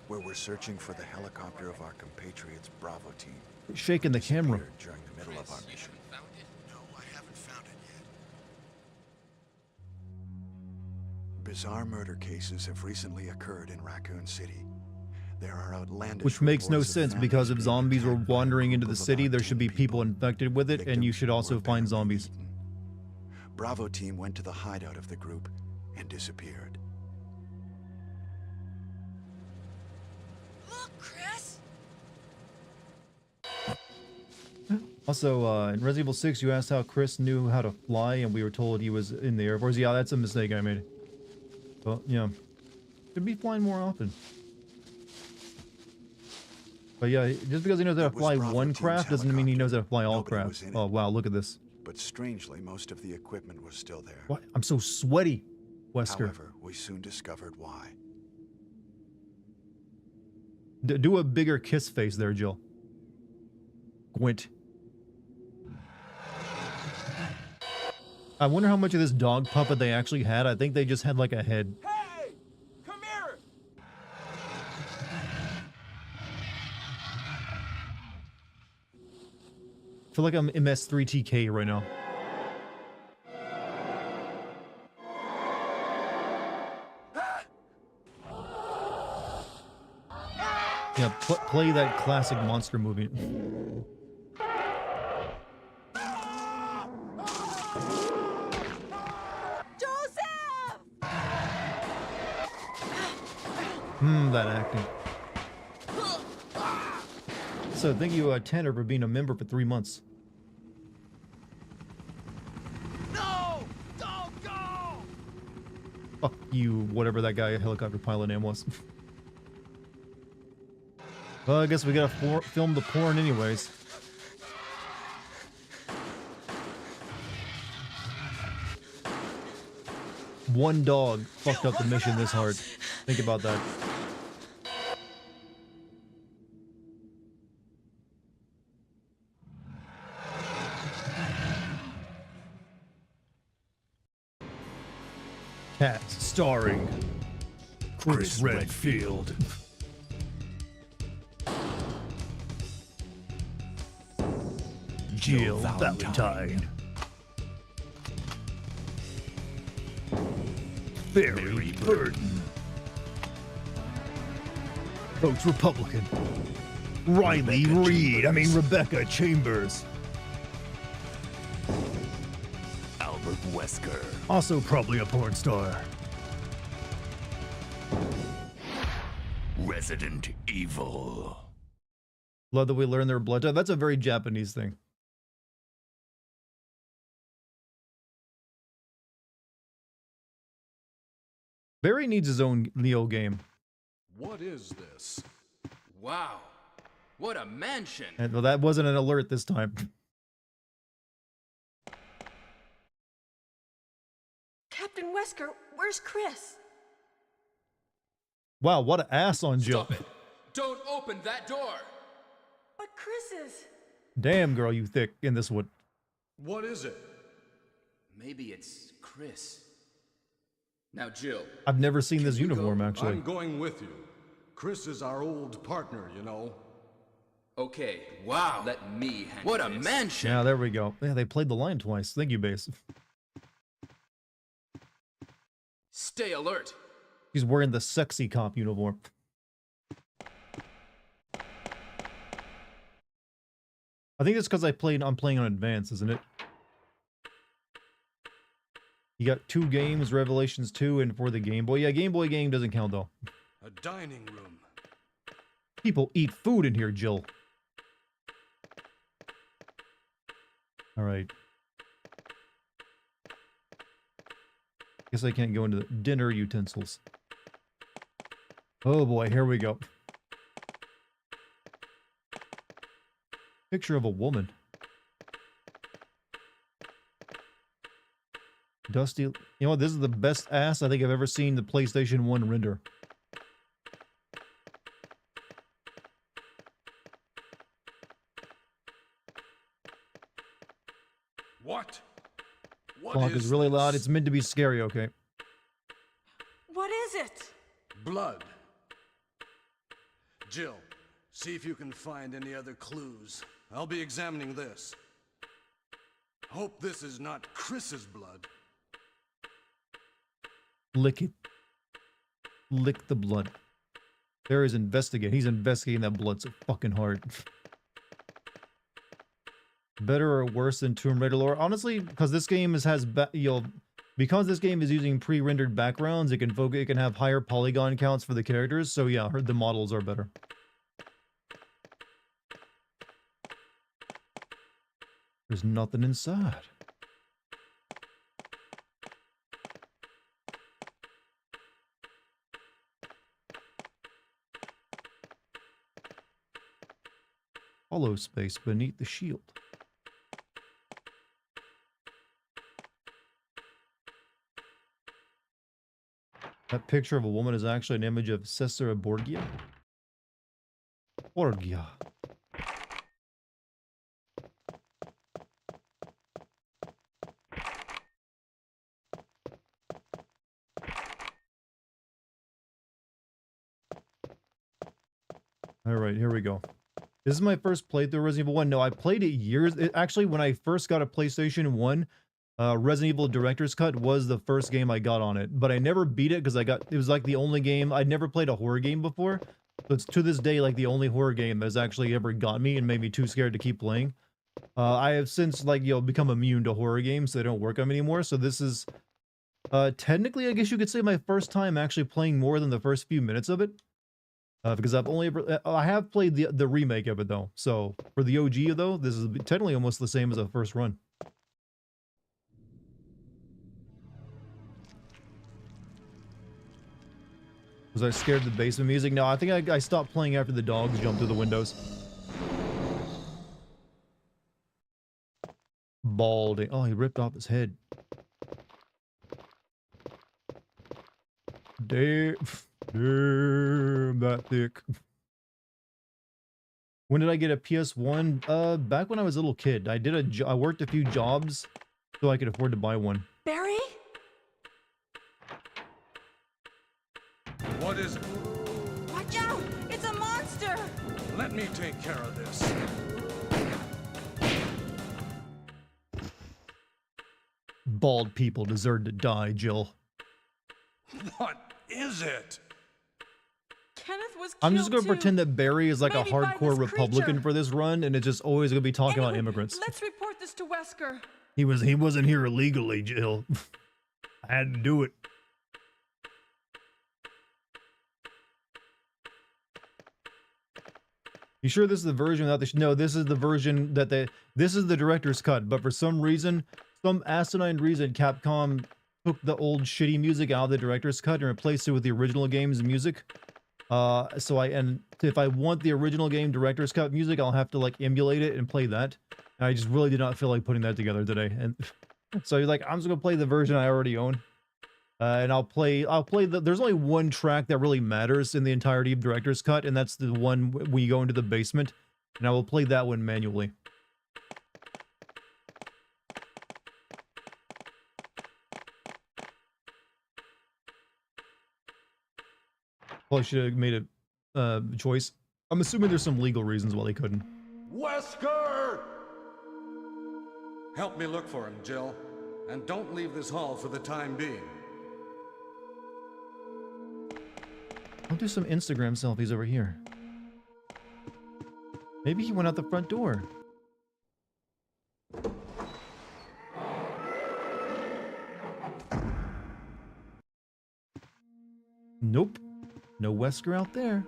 where we're searching for the helicopter of our compatriots Bravo Team. Shaking the camera. During the middle of our mission. No, I haven't found it yet. Bizarre murder cases have recently occurred in Raccoon City. There are outlandish. Which makes no sense because if zombies were wandering into the city, there should be people infected with it, and you should also find zombies. Bravo Team went to the hideout of the group and disappeared. Look, Chris! Also, in Resident Evil 6, you asked how Chris knew how to fly, and we were told he was in the Air Force. Yeah, that's a mistake I made. Well, yeah. Should be flying more often. But yeah, just because he knows how to fly one craft doesn't mean he knows how to fly all crafts. Oh, wow, look at this. But strangely, most of the equipment was still there. What? I'm so sweaty, Wesker. However, we soon discovered why. Do a bigger kiss face there, Jill. Gwent. I wonder how much of this dog puppet they actually had. I think they just had like a head. Hey! Come here! I feel like I'm MS3TK right now. Yeah, play that classic monster movie. Joseph! That acting. So thank you, Tanner, for being a member for 3 months. No! Don't go! Fuck you, whatever that guy helicopter pilot name was. Well, I guess we gotta film the porn anyways. One dog fucked up the mission this hard. Think about that. Cats starring Chris Redfield. Jill Valentine. Barry Burton. Votes Republican. Riley Reid. Rebecca Chambers. Albert Wesker. Also probably a porn star. Resident Evil. Love that we learn their blood type. That's a very Japanese thing. Barry needs his own Neo game. What is this? Wow. What a mansion. And well, that wasn't an alert this time. Captain Wesker, where's Chris? Wow, what an ass on Jill. Stop it. Don't open that door. But Chris is... Damn, girl, you thick in this one. What is it? Maybe it's Chris. Now, Jill. I've never seen this You uniform, go. actually. I'm going with you. Chris is our old partner, you know. Okay. Wow. Let me handle What a this. mansion. Yeah, there we go. Yeah, they played the line twice. Thank you, Base. Stay alert. He's wearing the sexy cop uniform. I think it's because I'm playing on advance, isn't it? You got 2 games, Revelations 2 and for the Game Boy. Yeah, Game Boy game doesn't count though. A dining room. People eat food in here, Jill. All right. Guess I can't go into the dinner utensils. Oh boy, here we go. Picture of a woman. Dusty. You know what? This is the best ass I think I've ever seen the PlayStation 1 render. What? What Clock is really loud. this? It's meant to be scary, okay? What is it? Blood. Jill, see if you can find any other clues. I'll be examining this. Hope this is not Chris's blood. Lick it. Lick the blood. There is investigating. He's investigating that blood so fucking hard. Better or worse than Tomb Raider lore? Honestly, because this game because this game is using pre-rendered backgrounds, it can have higher polygon counts for the characters. So yeah, the models are better. There's nothing inside. Hollow space beneath the shield. That picture of a woman is actually an image of Cesare Borgia. Borgia. Alright, here we go. This is my first playthrough of Resident Evil 1. No, I played it years... Actually, when I first got a PlayStation 1, Resident Evil Director's Cut was the first game I got on it. But I never beat it because it was like the only game... I'd never played a horror game before. So it's to this day like the only horror game that's actually ever got me and made me too scared to keep playing. I have since like become immune to horror games, so they don't work on me anymore. So this is technically, I guess you could say, my first time actually playing more than the first few minutes of it. Because I've only ever, I have played the remake of it though. So for the OG though, this is technically almost the same as a first run. Was I scared of the basement music? No, I think I stopped playing after the dogs jumped through the windows. Balding. Oh, he ripped off his head. Damn, damn, that thick. When did I get a PS1? Back when I was a little kid. I worked a few jobs so I could afford to buy one. Barry? What is it? Watch out! It's a monster! Let me take care of this. Bald people deserve to die, Jill. What is it? Kenneth was killed I'm just gonna too. pretend that Barry is like Maybe a by hardcore this Republican creature. for this run, and it's just always gonna be talking about Anyway, immigrants. Let's report this to Wesker. He wasn't here illegally, Jill. I had to do it. You sure this is the version that no, this is the version that this is the director's cut, but for some reason, some asinine reason, Capcom took the old shitty music out of the director's cut and replaced it with the original game's music. And if I want the original game director's cut music, I'll have to like emulate it and play that. And I just really did not feel like putting that together today. And so you're like, I'm just gonna play the version I already own. And I'll play there's only one track that really matters in the entirety of director's cut, and that's the one when you go into the basement. And I will play that one manually. Probably should have made a choice. I'm assuming there's some legal reasons why they couldn't. Wesker! Help me look for him, Jill. And don't leave this hall for the time being. I'll do some Instagram selfies over here. Maybe he went out the front door. Nope. No Wesker out there.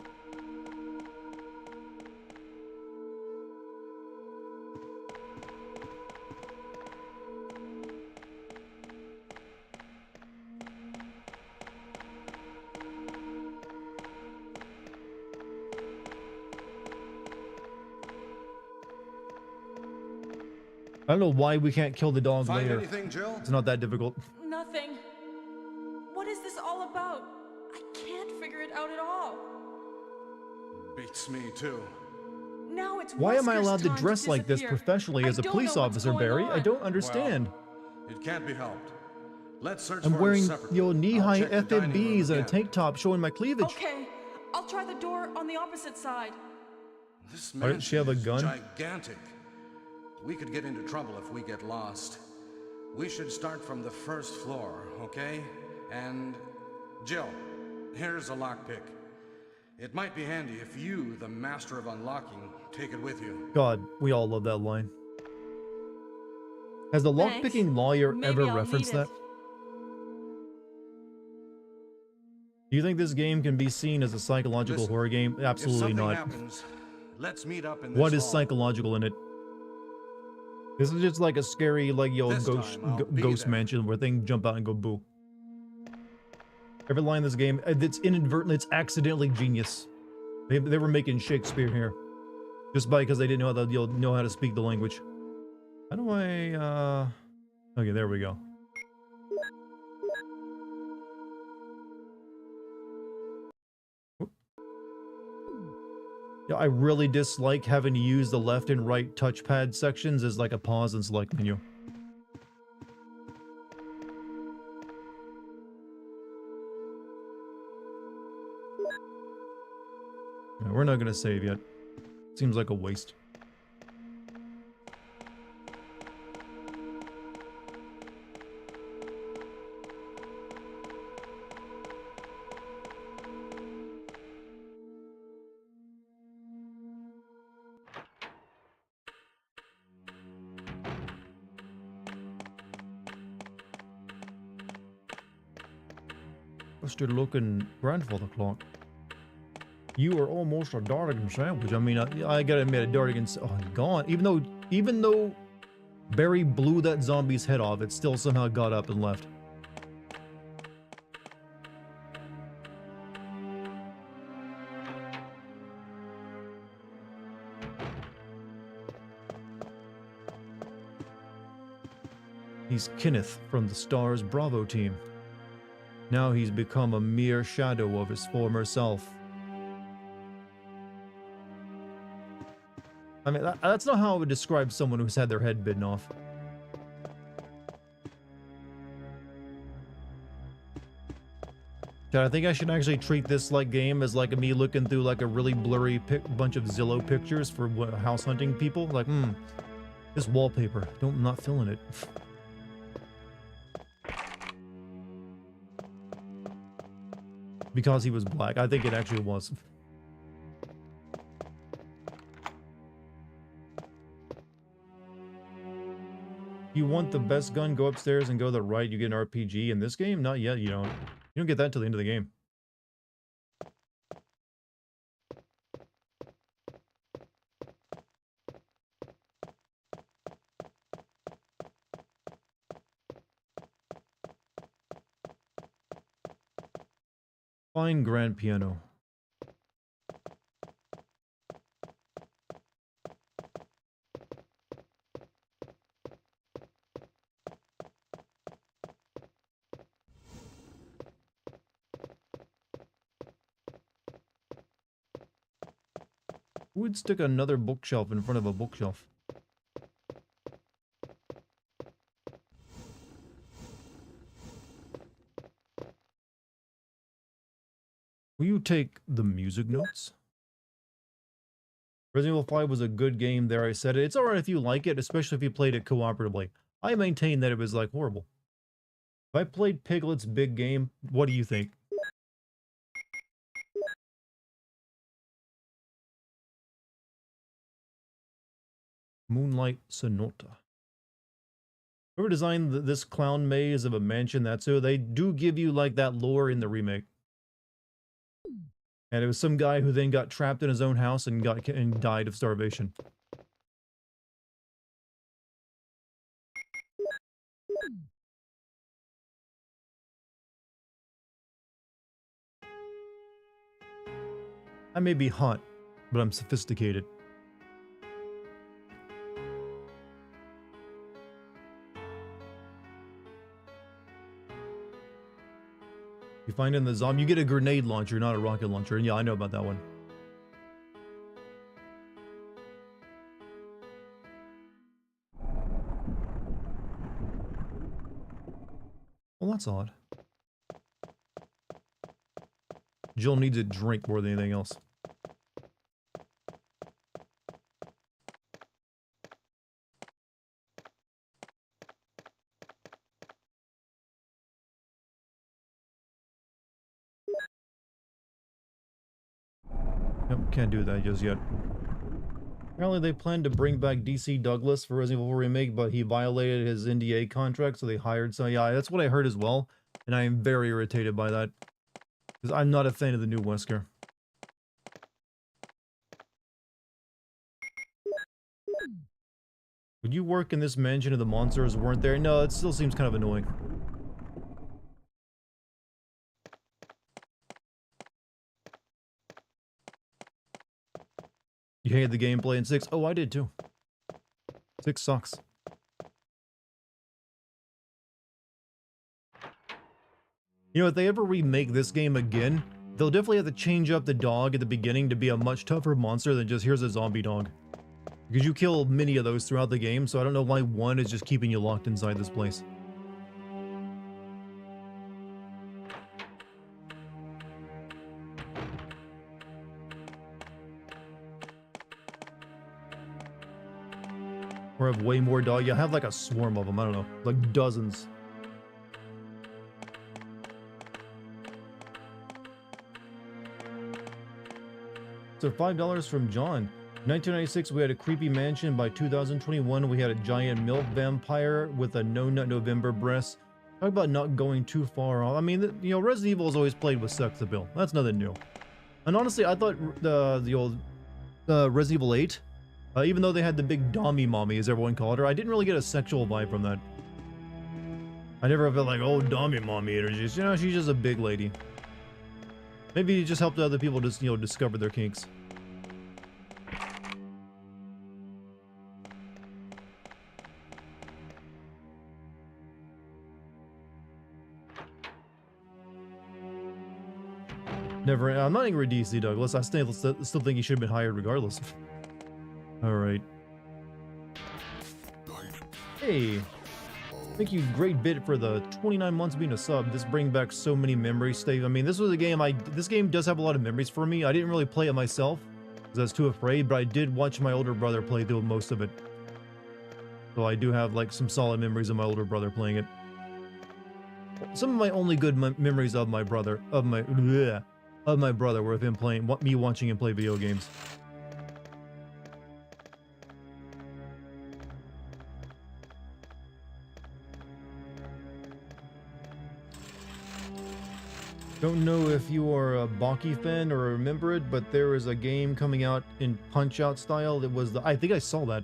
I don't know why we can't kill the dog Find later. anything, Jill? It's not that difficult. Nothing. What is this all about? I can't figure it out at all. Beats me too. Now it's Why am I Wesker's allowed to time dress like this disappear. professionally I as a don't police know what's officer, going Barry? I on. don't understand. It can't be helped. Let's search I'm for wearing him separately. your knee-high I'll check the dining room FFBs and a again. tank top showing my cleavage. Okay, I'll try the door on the opposite side. This Why didn't she have a mansion is gun? gigantic. We could get into trouble if we get lost. We should start from the first floor, okay? And Jill, here's a lockpick. It might be handy if you, the master of unlocking, take it with you. God, we all love that line. Has the Thanks. lockpicking lawyer Maybe ever I'll referenced need that? Do you think this game can be seen as a psychological Listen, horror game? If Absolutely something not. happens, let's meet up in this What is hall. psychological in it? This is just like a scary, like, This ghost, time I'll be ghost there. mansion where things jump out and go boo. Every line in this game, it's inadvertent, it's accidentally genius. They were making Shakespeare here. Just because they didn't know how to speak the language. How do I, okay, there we go. Yeah, I really dislike having to use the left and right touchpad sections as like a pause and select menu. Yeah, we're not gonna save yet. Seems like a waste. rusted-looking grandfather clock. You are almost a Dartigan sandwich. I mean, I gotta admit, a Dartigan. Oh, gone. Even though Barry blew that zombie's head off, it still somehow got up and left. He's Kenneth from the Stars Bravo team. Now he's become a mere shadow of his former self. I mean, that's not how I would describe someone who's had their head bitten off. I think I should actually treat this like game as like me looking through like a really blurry bunch of Zillow pictures for house hunting people. Like, this wallpaper, I'm not feeling it. Because he was black. I think it actually was. You want the best gun, go upstairs and go to the right, you get an RPG. In this game, not yet, you don't. You don't get that until the end of the game. Fine grand piano. Who would stick another bookshelf in front of a bookshelf? Will you take the music notes? Resident Evil 5 was a good game there, I said it. It's alright if you like it, especially if you played it cooperatively. I maintain that it was like horrible. If I played Piglet's big game, what do you think? Moonlight Sonata. Whoever designed this clown maze of a mansion, that's who. They do give you like that lore in the remake. And it was some guy who then got trapped in his own house and died of starvation. I may be hot, but I'm sophisticated. You find in the zombie, you get a grenade launcher, not a rocket launcher. And yeah, I know about that one. Well, that's odd. Jill needs a drink more than anything else. Nope, can't do that just yet. Apparently they plan to bring back DC Douglas for Resident Evil Remake, but he violated his NDA contract, so they hired some. Yeah, that's what I heard as well, and I am very irritated by that. Because I'm not a fan of the new Wesker. Would you work in this mansion if the monsters weren't there? No, it still seems kind of annoying. You hated the gameplay in 6? Oh, I did too. 6 sucks. You know, if they ever remake this game again, they'll definitely have to change up the dog at the beginning to be a much tougher monster than just here's a zombie dog. Because you kill many of those throughout the game, so I don't know why one is just keeping you locked inside this place. Or have way more dog. Yeah, have like a swarm of them. I don't know. Like dozens. So $5 from John. 1996, we had a creepy mansion. By 2021, we had a giant milk vampire with a no-nut November breast. Talk about not going too far off. I mean, you know, Resident Evil has always played with sex appeal. That's nothing new. And honestly, I thought the old Resident Evil 8, even though they had the big Dommy Mommy, as everyone called her, I didn't really get a sexual vibe from that. I never felt like, oh, Dommy Mommy energies. You know, she's just a big lady. Maybe it just helped other people just, you know, discover their kinks. Never. I'm not angry with DC Douglas. I still think he should have been hired regardless. All right. Hey, thank you, great bit for the 29 months being a sub. This brings back so many memories, Steve. I mean, this was a game this game does have a lot of memories for me. I didn't really play it myself because I was too afraid, but I did watch my older brother play through most of it. So I do have like some solid memories of my older brother playing it. Some of my only good memories of my brother, of my brother, were of him playing, me watching him play video games. Don't know if you are a Baki fan or remember it, but there is a game coming out in Punch-Out style. It was I think I saw that.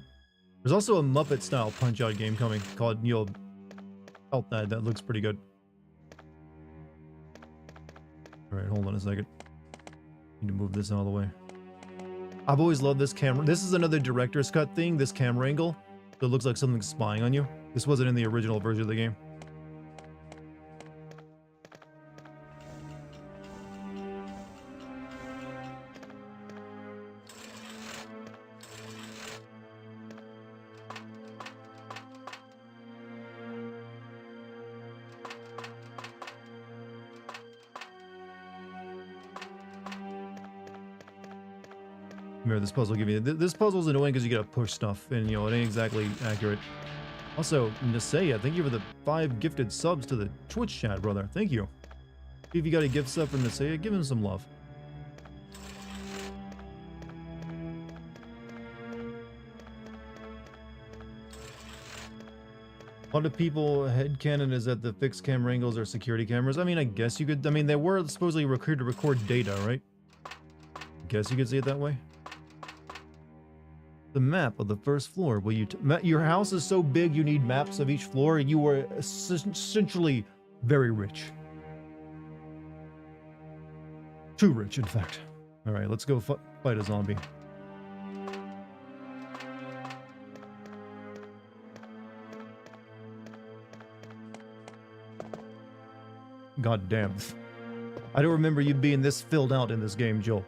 There's also a Muppet style Punch-Out game coming called, you know, felt that looks pretty good. Alright, hold on a second. Need to move this out of the way. I've always loved this camera. This is another director's cut thing, this camera angle. So it looks like something's spying on you. This wasn't in the original version of the game. Remember, this puzzle give you this puzzle's annoying because you gotta push stuff and, you know, it ain't exactly accurate. Also, Nasea, thank you for the 5 gifted subs to the Twitch chat, brother. Thank you. If you got a gift sub from Nasea, give him some love. A lot of people headcanon is that the fixed camera angles are security cameras. I mean, I guess you could. I mean, they were supposedly recorded to record data, right? Guess you could see it that way. The map of the first floor. Will you? Your house is so big you need maps of each floor. You were essentially very rich. Too rich, in fact. All right, let's go fight a zombie. God damn. I don't remember you being this filled out in this game, Joel.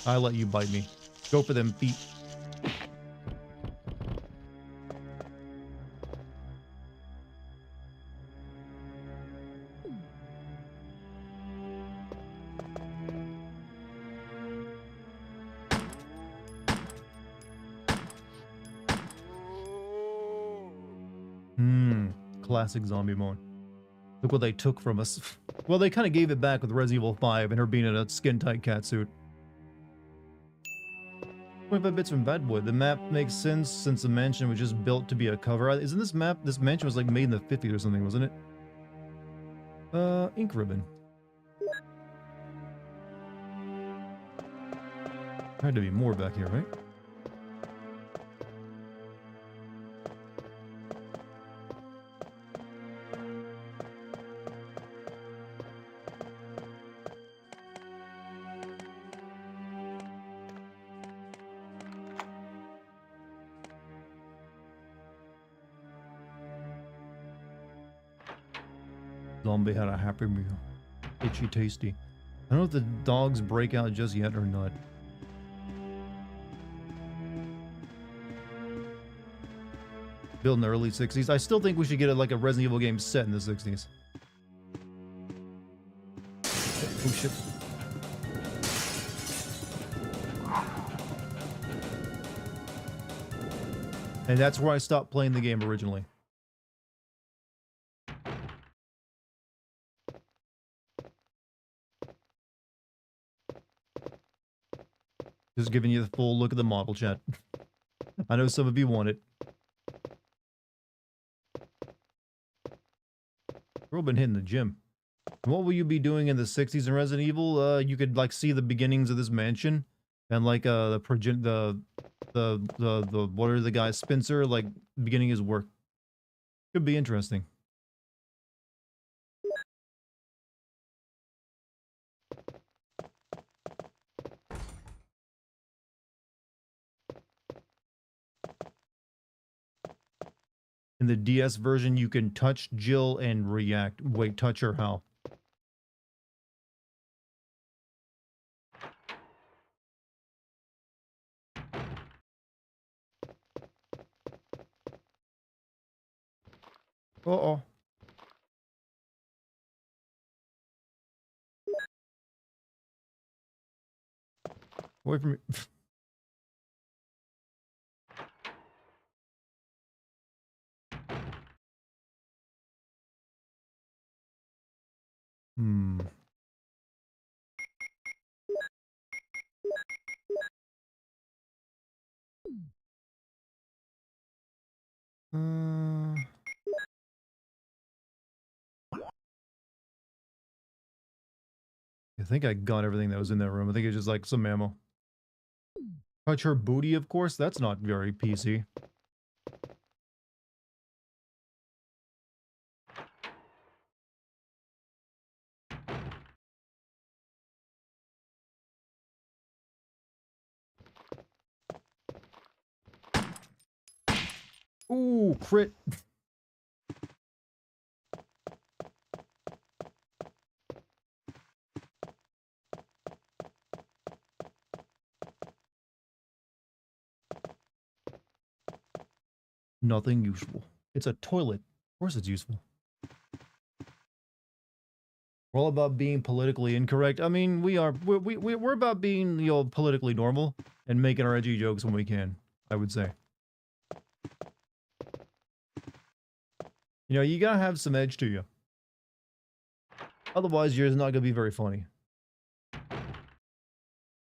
I let you bite me. Go for them feet. Classic zombie mode. Look what they took from us. Well, they kind of gave it back with Resident Evil 5 and her being in a skin-tight catsuit. 25 bits from Badwood. The map makes sense since the mansion was just built to be a cover. Isn't this mansion was like made in the 50s or something, wasn't it? Ink ribbon. Had to be more back here, right? Zombie had a happy meal. Itchy tasty. I don't know if the dogs break out just yet or not. Built in the early 60s. I still think we should get like a Resident Evil game set in the 60s. Oh shit. And that's where I stopped playing the game originally. Just giving you the full look at the model, chat. I know some of you want it. We've all been hitting the gym. What will you be doing in the 60s in Resident Evil? You could like see the beginnings of this mansion and like the what are the guys, Spencer, like beginning his work. Could be interesting. In the DS version, you can touch Jill and react. Wait, touch her how? Uh-oh. Wait for me. Hmm. I think I got everything that was in that room. I think it's just like some ammo. Touch her booty, of course. That's not very PC. Ooh, crit. Nothing useful. It's a toilet. Of course it's useful. We're all about being politically incorrect. I mean, we're about being, you know, politically normal and making our edgy jokes when we can, I would say. You know, you gotta have some edge to you. Otherwise, yours is not gonna be very funny.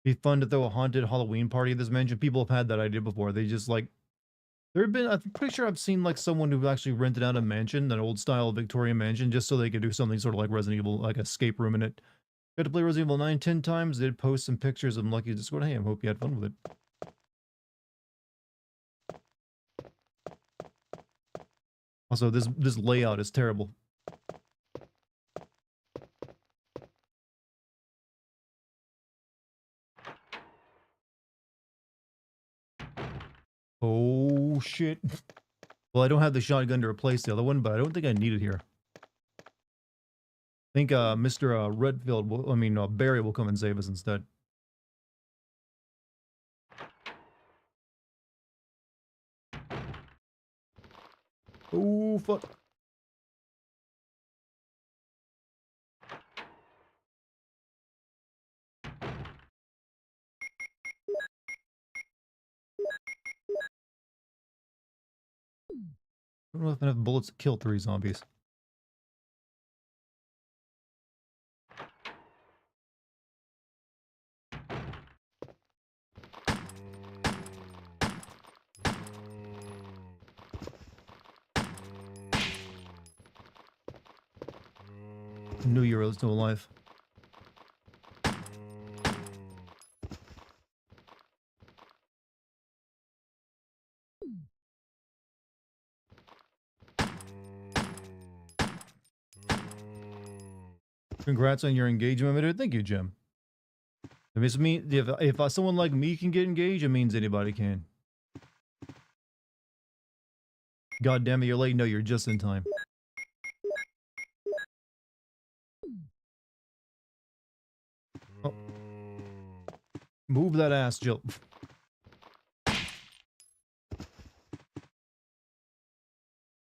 Be fun to throw a haunted Halloween party at this mansion. People have had that idea before. They just like, I'm pretty sure I've seen like someone who actually rented out a mansion, an old style Victorian mansion, just so they could do something sort of like Resident Evil, like escape room in it. Got to play Resident Evil 9 10 times. They'd post some pictures of Lucky Discord. Hey, I hope you had fun with it. Also, this layout is terrible. Oh shit. Well, I don't have the shotgun to replace the other one, but I don't think I need it here. I think Mr. Redfield will, Barry will come and save us instead. Oh fuck. I don't know if I have bullets to kill 3 zombies. Knew you were still alive. Congrats on your engagement, Matter. Thank you, Jim. It means me if someone like me can get engaged, it means anybody can. God damn it, you're late. No, you're just in time. Oh. Move that ass, Jill.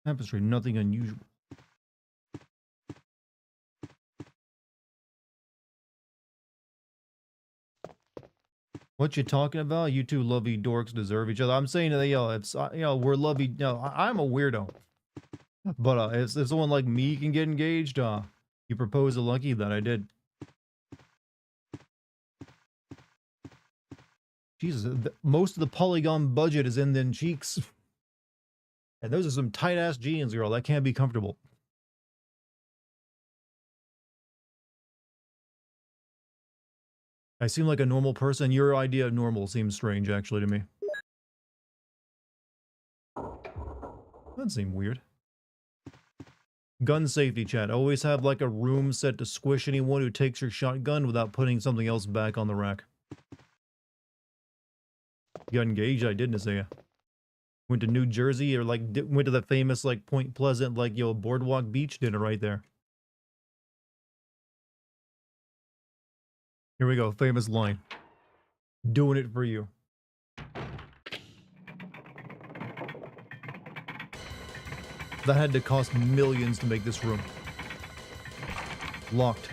Tapestry, nothing unusual. What you talking about? You two lovey dorks deserve each other. I'm saying that, yo, if we're lovey. No, I'm a weirdo. But if someone like me can get engaged, you propose a Lucky that I did. Jesus, most of the polygon budget is in them cheeks. And those are some tight ass jeans, girl. That can't be comfortable. I seem like a normal person. Your idea of normal seems strange, actually, to me. That seemed weird. Gun safety chat. Always have like a room set to squish anyone who takes your shotgun without putting something else back on the rack. You got engaged? I didn't say. Went to New Jersey, or like went to the famous like Point Pleasant like boardwalk beach dinner right there. Here we go, famous line. Doing it for you. That had to cost millions to make this room. Locked.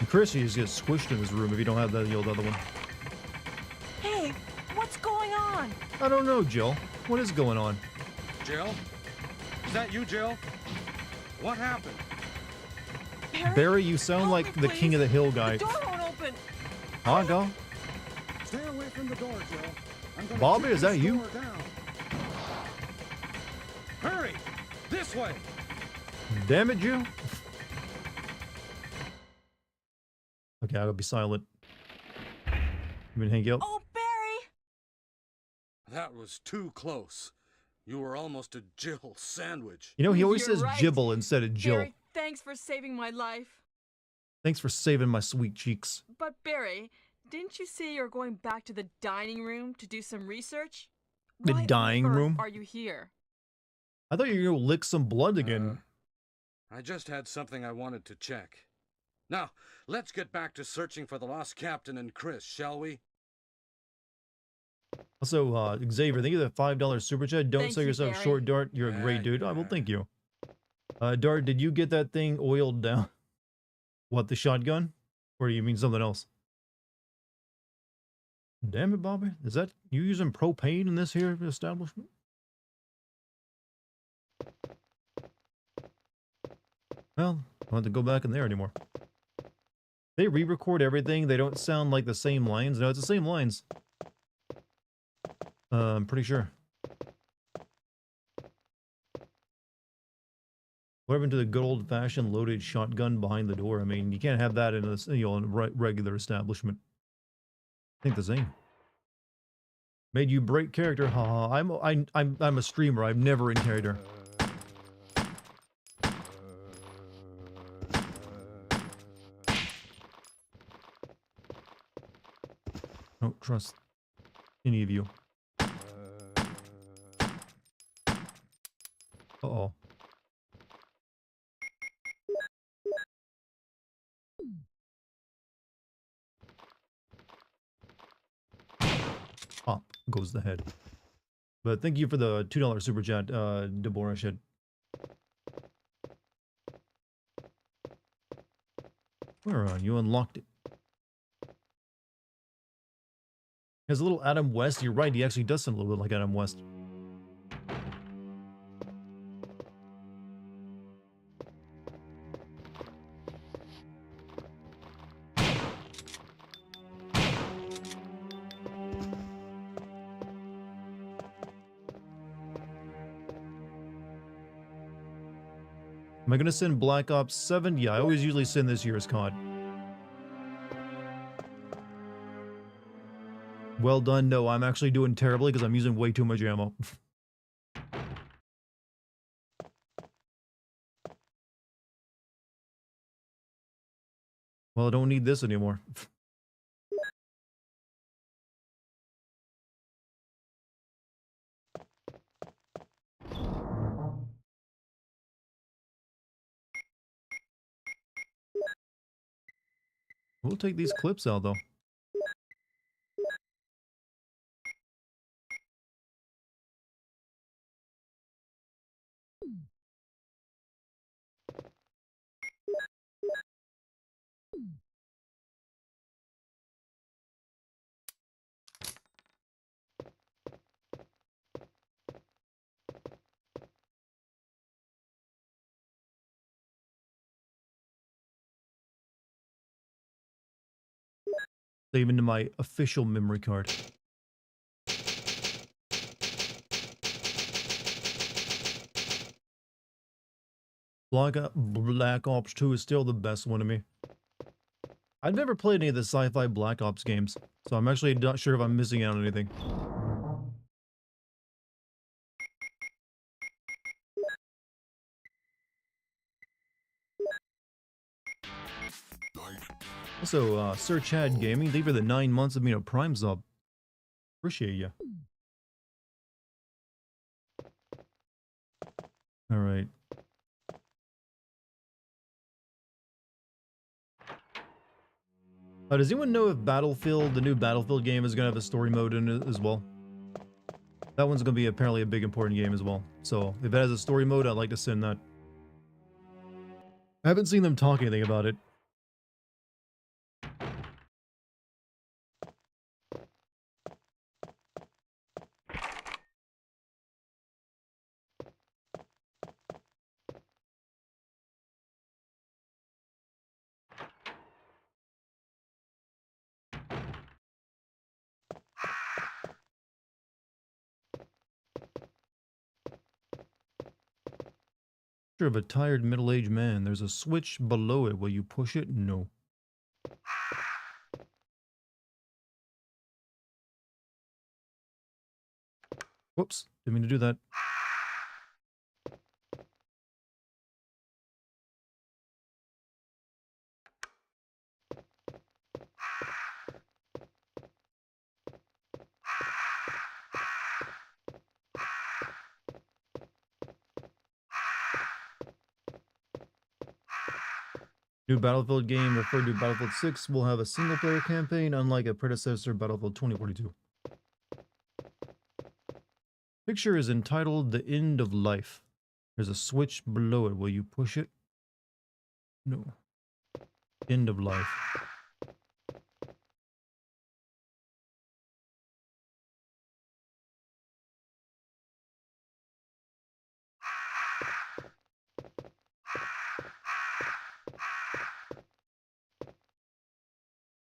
Chris, you just get squished in this room if you don't have that the other one. Hey, what's going on? I don't know, Jill. What is going on? Jill? Is that you, Jill? What happened? Barry, you sound Help like me, the please. King of the Hill guy. The door won't open. Huh, go? Stay away from the door, Jill. I'm gonna Bobby, kick is that this you? door down. Hurry! This way! Damn it, Jill. Okay, I gotta be silent. You been hanging out? Oh, Barry! That was too close. You were almost a Jill sandwich. You know, he always You're says right. Jibble instead of Jill. Barry, thanks for saving my life. Thanks for saving my sweet cheeks. But Barry, didn't you say you're going back to the dining room to do some research? The Why on dining earth room? are you here? I thought you were gonna lick some blood again. I just had something I wanted to check. Now, let's get back to searching for the lost captain and Chris, shall we? Also, Xavier, thank you for the $5 super chat. Don't Thank sell you, yourself Barry. short, Dart. You're a great dude. I will thank you. Dart, did you get that thing oiled down? What, the shotgun? Or do you mean something else? Damn it, Bobby. Is that you using propane in this here establishment? Well, I don't have to go back in there anymore. They re-record everything. They don't sound like the same lines. No, it's the same lines. I'm pretty sure. What happened to the good old-fashioned loaded shotgun behind the door? I mean, you can't have that in a in a regular establishment. I think the same. Made you break character, haha. I'm a streamer. I'm never in character. Don't trust any of you. Uh-oh. Pop goes the head. But thank you for the $2 super chat, Deborah Shed. Where are you? Unlocked it. Has a little Adam West. You're right, he actually does sound a little bit like Adam West. Am I gonna send Black Ops 7? Yeah, I always usually send this year's COD. Well done. No, I'm actually doing terribly because I'm using way too much ammo. Well, I don't need this anymore. We'll take these clips out, though. Save into my official memory card. Black Ops 2 is still the best one to me. I've never played any of the sci-fi Black Ops games, so I'm actually not sure if I'm missing out on anything. Also, Sir Chad Gaming, thank you for the 9 months of being a Prime sub. Appreciate you. Alright. Does anyone know if Battlefield, the new Battlefield game, is going to have a story mode in it as well? That one's going to be apparently a big important game as well. So, if it has a story mode, I'd like to send that. I haven't seen them talk anything about it. Picture of a tired middle-aged man. There's a switch below it. Will you push it? No. Whoops. Didn't mean to do that. New Battlefield game referred to Battlefield 6 will have a single-player campaign, unlike a predecessor Battlefield 2042. Picture is entitled The End of Life. There's a switch below it. Will you push it? No. End of life.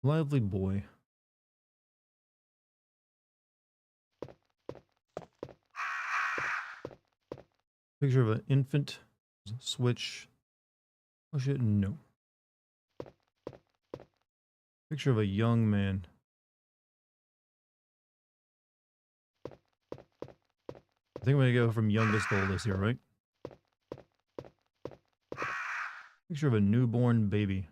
Lively boy. Picture of an infant. Switch. Push it. No. Picture of a young man. I think I'm gonna go from youngest to oldest here, right? Picture of a newborn baby.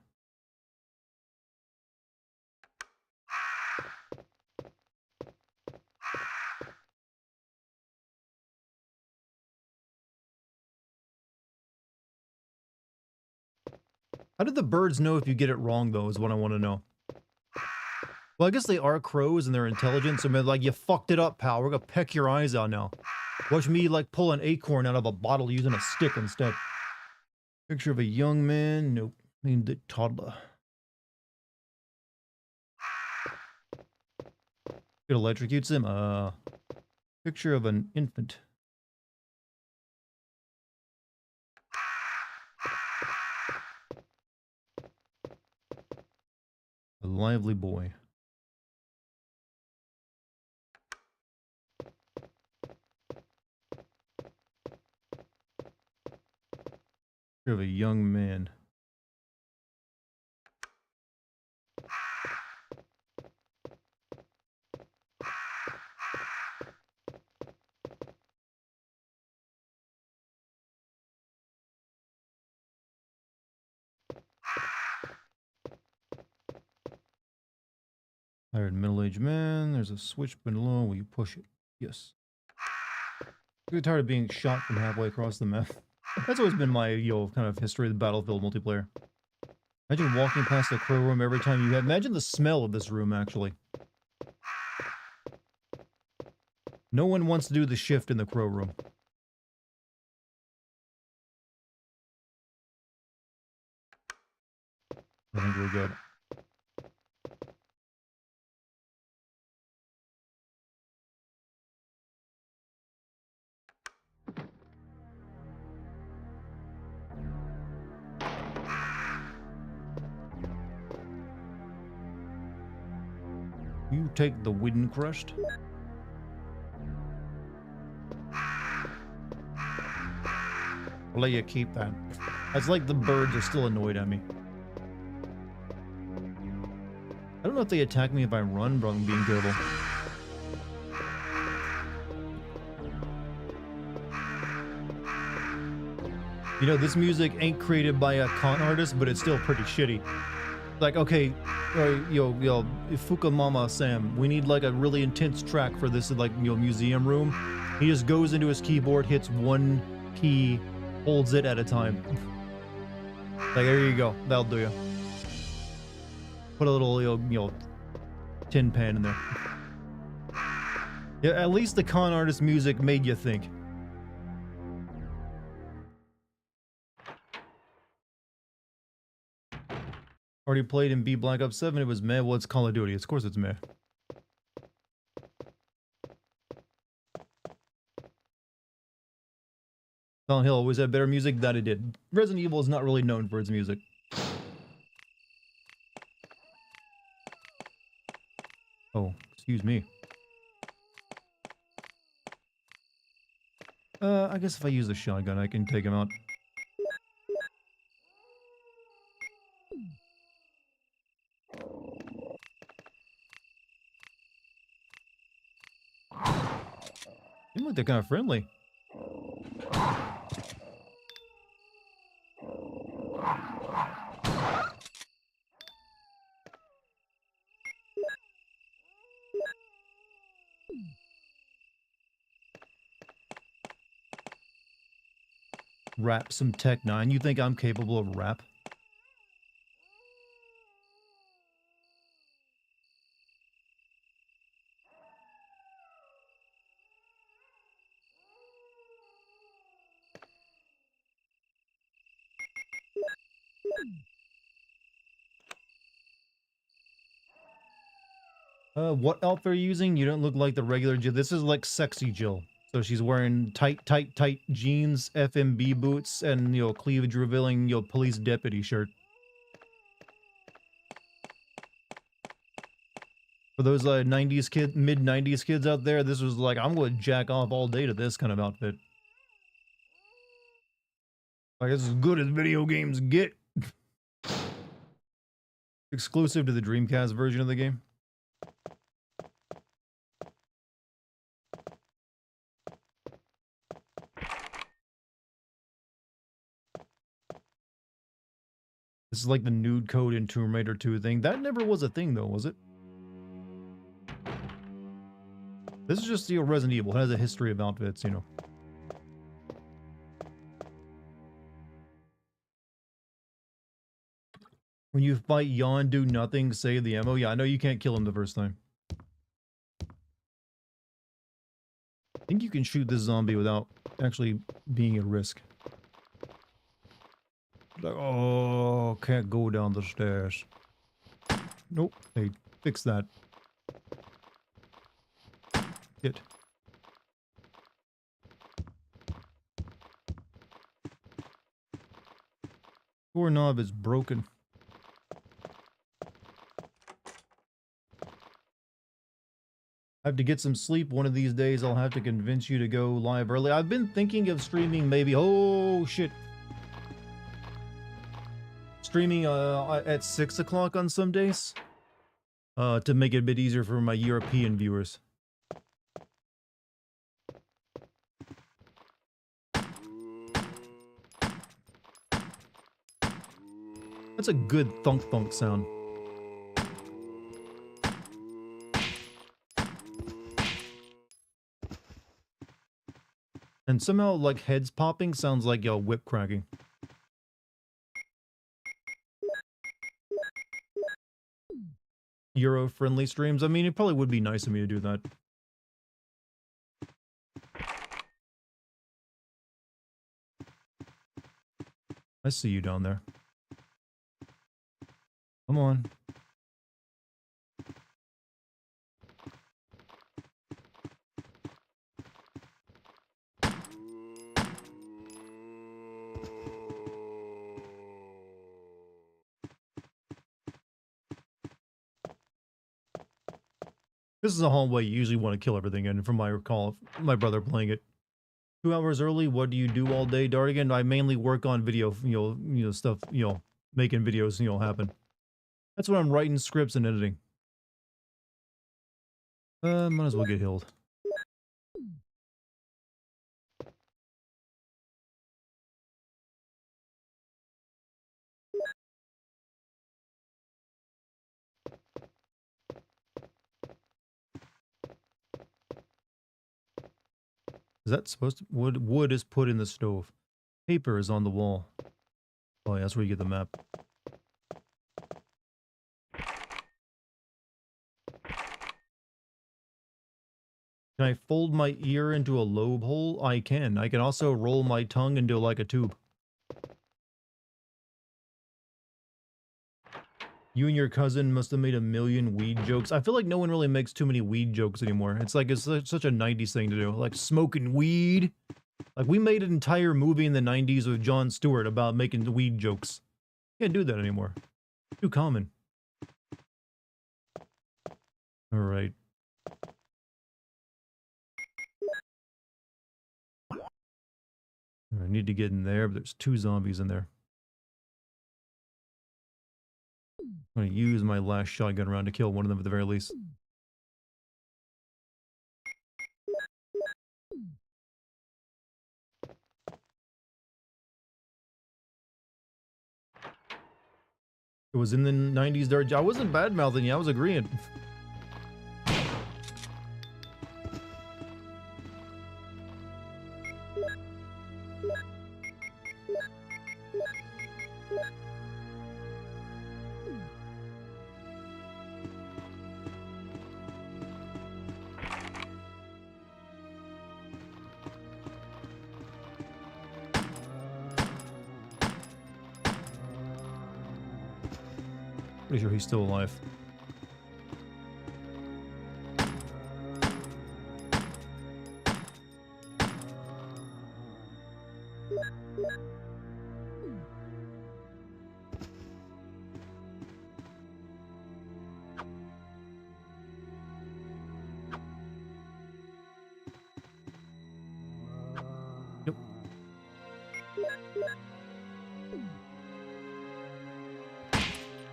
How did the birds know if you get it wrong, though, is what I want to know. Well, I guess they are crows and they're intelligent, so they're like, you fucked it up, pal. We're gonna peck your eyes out now. Watch me, like, pull an acorn out of a bottle using a stick instead. Picture of a young man. Nope. Named the toddler. It electrocutes him. Picture of an infant. A lively boy. Picture of a young man. Tired middle-aged man. There's a switch below. Will you push it? Yes. I'm tired of being shot from halfway across the map. That's always been my, kind of history of the Battlefield multiplayer. Imagine walking past the crow room every time you have. Imagine the smell of this room, actually. No one wants to do the shift in the crow room. I think we're good. You take the Wind Crushed. I'll let you keep that. It's like the birds are still annoyed at me. I don't know if they attack me if I run, but I'm being careful. You know, this music ain't created by a con artist, but it's still pretty shitty. Like, okay, yo, Fukamama Sam, we need like a really intense track for this, like, you know, museum room. He just goes into his keyboard, hits one key, holds it at a time. Like, there you go. That'll do you. Put a little, you know, tin pan in there. Yeah, at least the con artist music made you think. Already played in B Black Ops 7. It was meh. Well, it's Call of Duty. Of course it's meh. Silent Hill always had better music. That it did. Resident Evil is not really known for its music. Oh, excuse me. I guess if I use the shotgun, I can take him out. Seem like they're kind of friendly. Rap some Tech 9. You think I'm capable of rap? What outfit are you using? You don't look like the regular Jill. This is like sexy Jill. So she's wearing tight jeans, FMB boots, and, you know, cleavage revealing, you know, police deputy shirt. For those 90s kid, mid 90s kids out there, this was like, I'm going to jack off all day to this kind of outfit. Like, it's as good as video games get. Exclusive to the Dreamcast version of the game. This is like the nude code in Tomb Raider 2 thing. That never was a thing though, was it? This is just, you know, Resident Evil. It has a history of outfits, you know. When you fight Yawn, do nothing, save the ammo. Yeah, I know you can't kill him the first time. I think you can shoot this zombie without actually being at risk. Like, oh, can't go down the stairs. Nope, hey, fix that. Hit. Doorknob is broken. I have to get some sleep. One of these days I'll have to convince you to go live early. I've been thinking of streaming maybe... Oh, shit. Streaming at 6 o'clock on some days. To make it a bit easier for my European viewers. That's a good thunk sound. And somehow, like, heads popping sounds like, yo, whip cracking. Euro-friendly streams? I mean, it probably would be nice of me to do that. I see you down there. Come on. This is a hallway you usually want to kill everything in, from my recall, my brother playing it. 2 hours early, what do you do all day, Dartigan? I mainly work on video, stuff, making videos, happen. That's what I'm writing scripts and editing. Might as well get healed. Is that supposed to... Wood is put in the stove. Paper is on the wall. Oh, yeah, that's where you get the map. Can I fold my ear into a lobe hole? I can. I can also roll my tongue into like a tube. You and your cousin must have made a million weed jokes. I feel like no one really makes too many weed jokes anymore. It's like, it's such a 90s thing to do. Like, smoking weed. Like, we made an entire movie in the 90s with Jon Stewart about making weed jokes. Can't do that anymore. Too common. Alright. I need to get in there, but there's 2 zombies in there. I'm gonna use my last shotgun round to kill one of them at the very least. It was in the 90s, Dart. I wasn't bad-mouthing you, I was agreeing. Pretty sure he's still alive. Yep.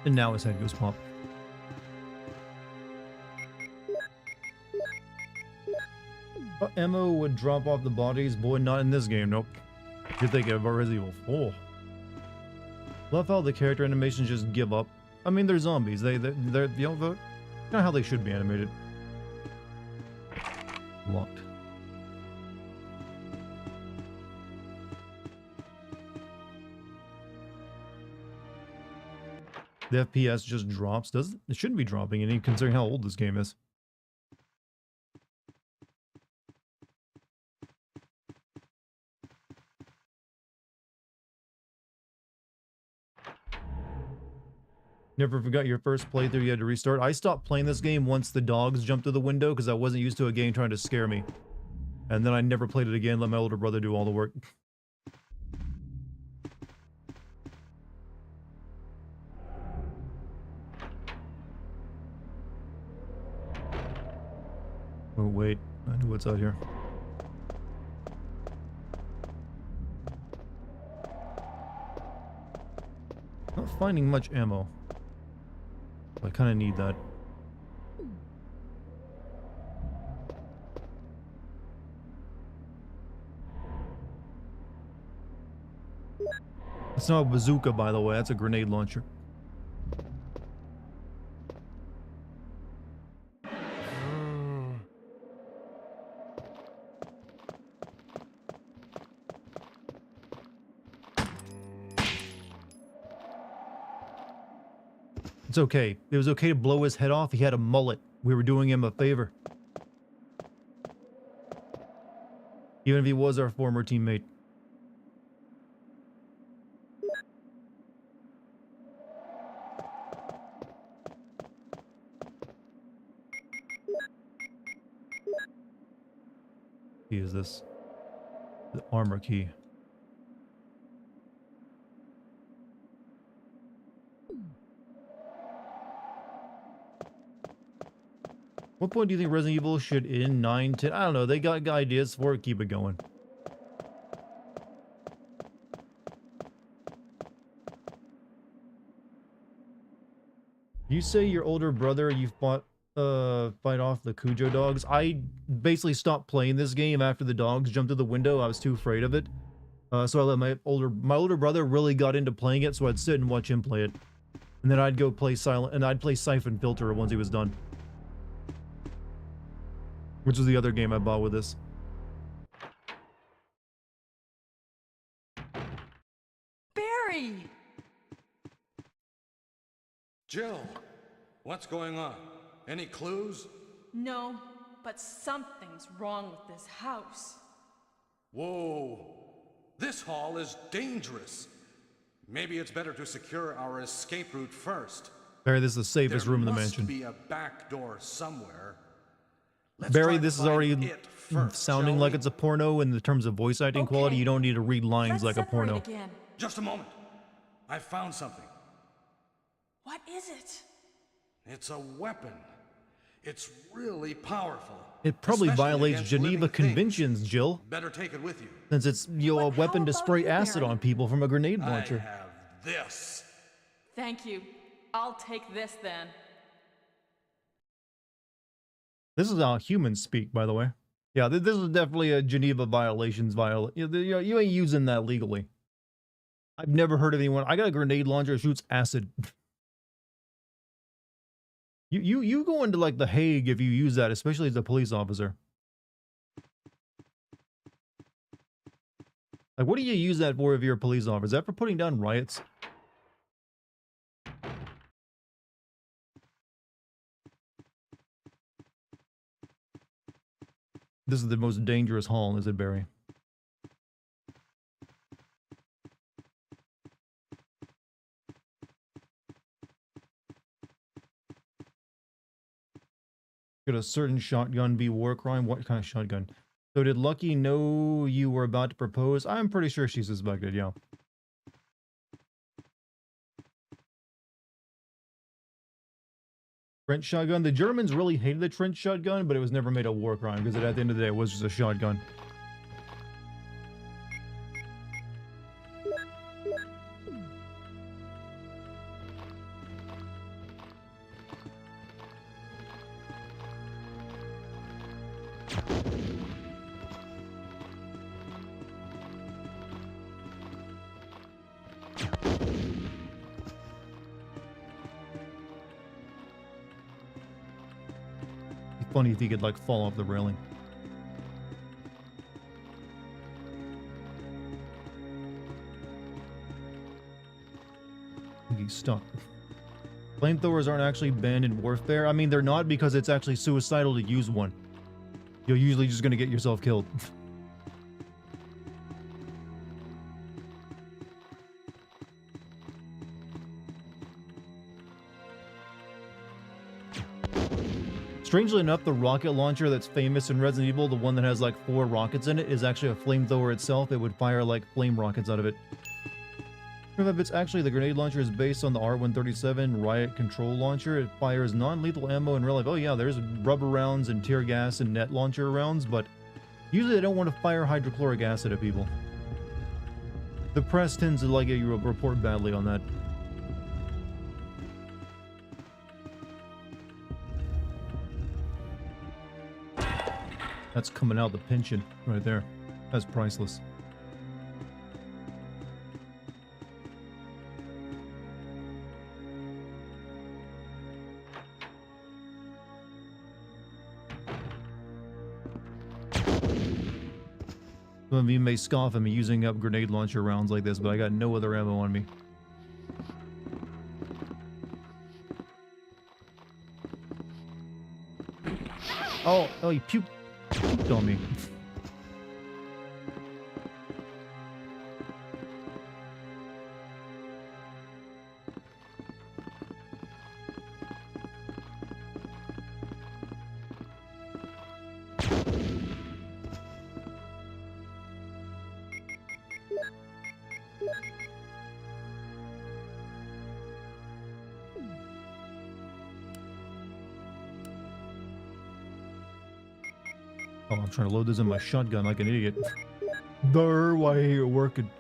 And now his head goes pop. Ammo would drop off the bodies. Boy, not in this game, nope. You're thinking of Resident Evil 4. Love how the character animations just give up. I mean, they're zombies. They're kind of how they should be animated. Locked. The FPS just drops. It shouldn't be dropping any considering how old this game is. Never forgot your first playthrough you had to restart. I stopped playing this game once the dogs jumped through the window because I wasn't used to a game trying to scare me. And then I never played it again, let my older brother do all the work. Oh wait, I know what's out here. Not finding much ammo. I kind of need that. It's not a bazooka, by the way. That's a grenade launcher. It's okay. It was okay to blow his head off. He had a mullet. We were doing him a favor. Even if he was our former teammate. Key is this? The armor key. What point do you think Resident Evil should end? 9, 10? I don't know. They got ideas for it. Keep it going. You say your older brother, you fight off the Cujo dogs. I basically stopped playing this game after the dogs jumped through the window. I was too afraid of it. So I let my older brother really got into playing it, so I'd sit and watch him play it. And then I'd go play I'd play Siphon Filter once he was done. Which was the other game I bought with this. Barry! Jill, what's going on? Any clues? No, but something's wrong with this house. Whoa, this hall is dangerous. Maybe it's better to secure our escape route first. Barry, this is the safest room in the mansion. There must be a back door somewhere. Let's Barry, try to this is find already it first, sounding shall like we? it's a porno in the terms of voice acting quality. You don't need to read lines Let's like a porno. separate again. Just a moment. I found something. What is it? It's a weapon. It's really powerful. It probably especially violates against Geneva living Conventions, things. Jill, Better take it with you. since it's a But weapon how to about spray you, acid Barry? on people from a grenade I launcher. have this. Thank you. I'll take this then. This is how humans speak, by the way. Yeah, this is definitely a Geneva violations you ain't using that legally. I've never heard of anyone. I got a grenade launcher that shoots acid. You go into like The Hague if you use that, especially as a police officer. Like, what do you use that for if you're a police officer? Is that for putting down riots? This is the most dangerous hall, is it, Barry? Could a certain shotgun be war crime? What kind of shotgun? So did Lucky know you were about to propose? I'm pretty sure she suspected, yeah. Trench shotgun. The Germans really hated the trench shotgun, but it was never made a war crime because at the end of the day, it was just a shotgun. Funny if he could like fall off the railing. He's stuck. Flamethrowers aren't actually banned in warfare. I mean, they're not because it's actually suicidal to use one. You're usually just gonna get yourself killed. Strangely enough, the rocket launcher that's famous in Resident Evil, the one that has like 4 rockets in it, is actually a flamethrower itself. It would fire like flame rockets out of it. If it's actually the grenade launcher is based on the R137 riot control launcher. It fires non-lethal ammo in real life. Oh yeah, there's rubber rounds and tear gas and net launcher rounds, but usually they don't want to fire hydrochloric acid at people. The press tends to like you report badly on that. That's coming out the pension right there. That's priceless. Some of you may scoff at me using up grenade launcher rounds like this, but I got no other ammo on me. Oh, he puked on me. Oh, I'm trying to load this in my shotgun like an idiot. There, why you're working.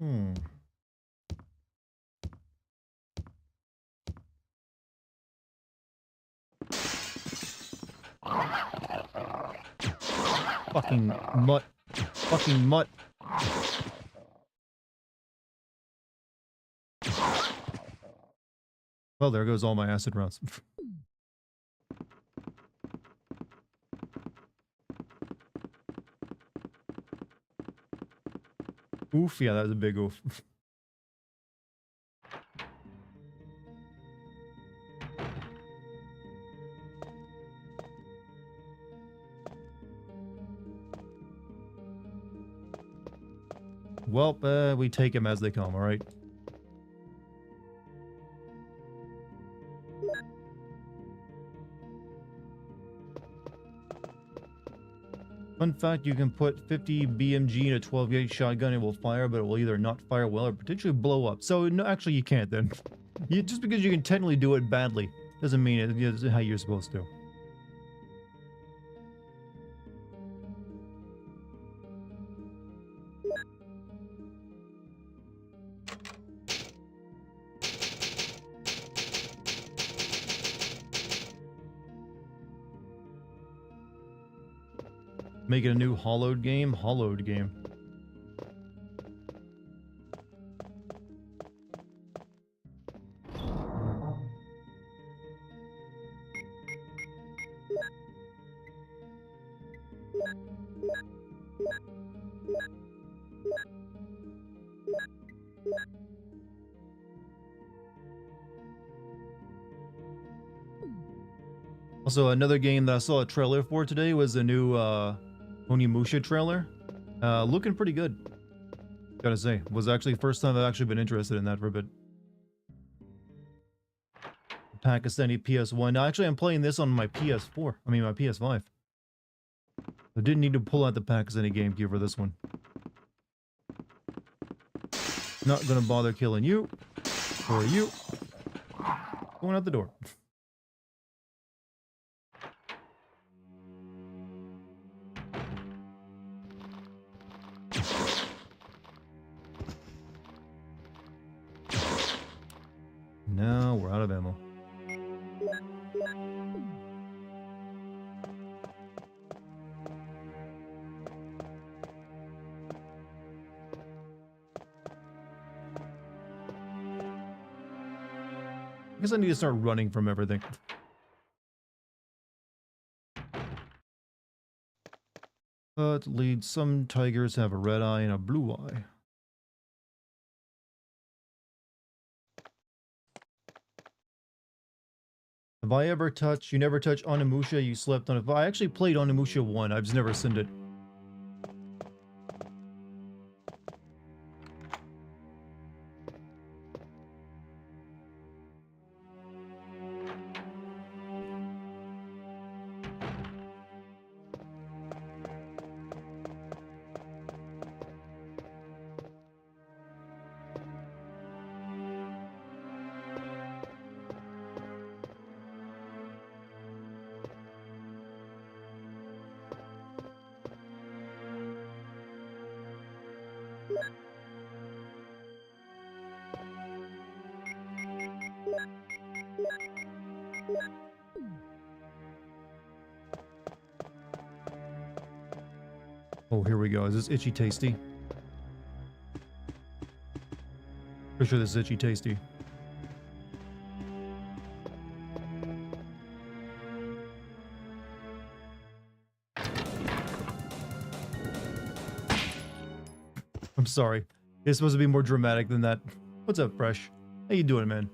Hmm. Fucking mutt. Fucking mutt. Well, there goes all my acid rounds. Oof, yeah, that was a big oof. Well, we take them as they come, alright? Fun fact, you can put 50 BMG in a 12-gauge shotgun, it will fire, but it will either not fire well or potentially blow up. So, no, actually you can't then. Just because you can technically do it badly, doesn't mean it's how you're supposed to. Make it a new hollowed game? Hollowed game. Also, another game that I saw a trailer for today was the new Onimusha trailer. Looking pretty good. Gotta say, was actually the first time I've actually been interested in that for a bit. Pakistani PS1. Now, actually, I'm playing this on my PS4. I mean, my PS5. I didn't need to pull out the Pakistani GameCube for this one. Not gonna bother killing you. Or you. Going out the door. Now we're out of ammo. I guess I need to start running from everything. But lead, some tigers have a red eye and a blue eye. Have I ever touched? You never touched Onimusha, you slept on it. I actually played Onimusha 1, I've just never seen it. Oh, here we go. Is this itchy tasty? For sure this is itchy tasty. I'm sorry. It's supposed to be more dramatic than that. What's up, Fresh? How you doing, man?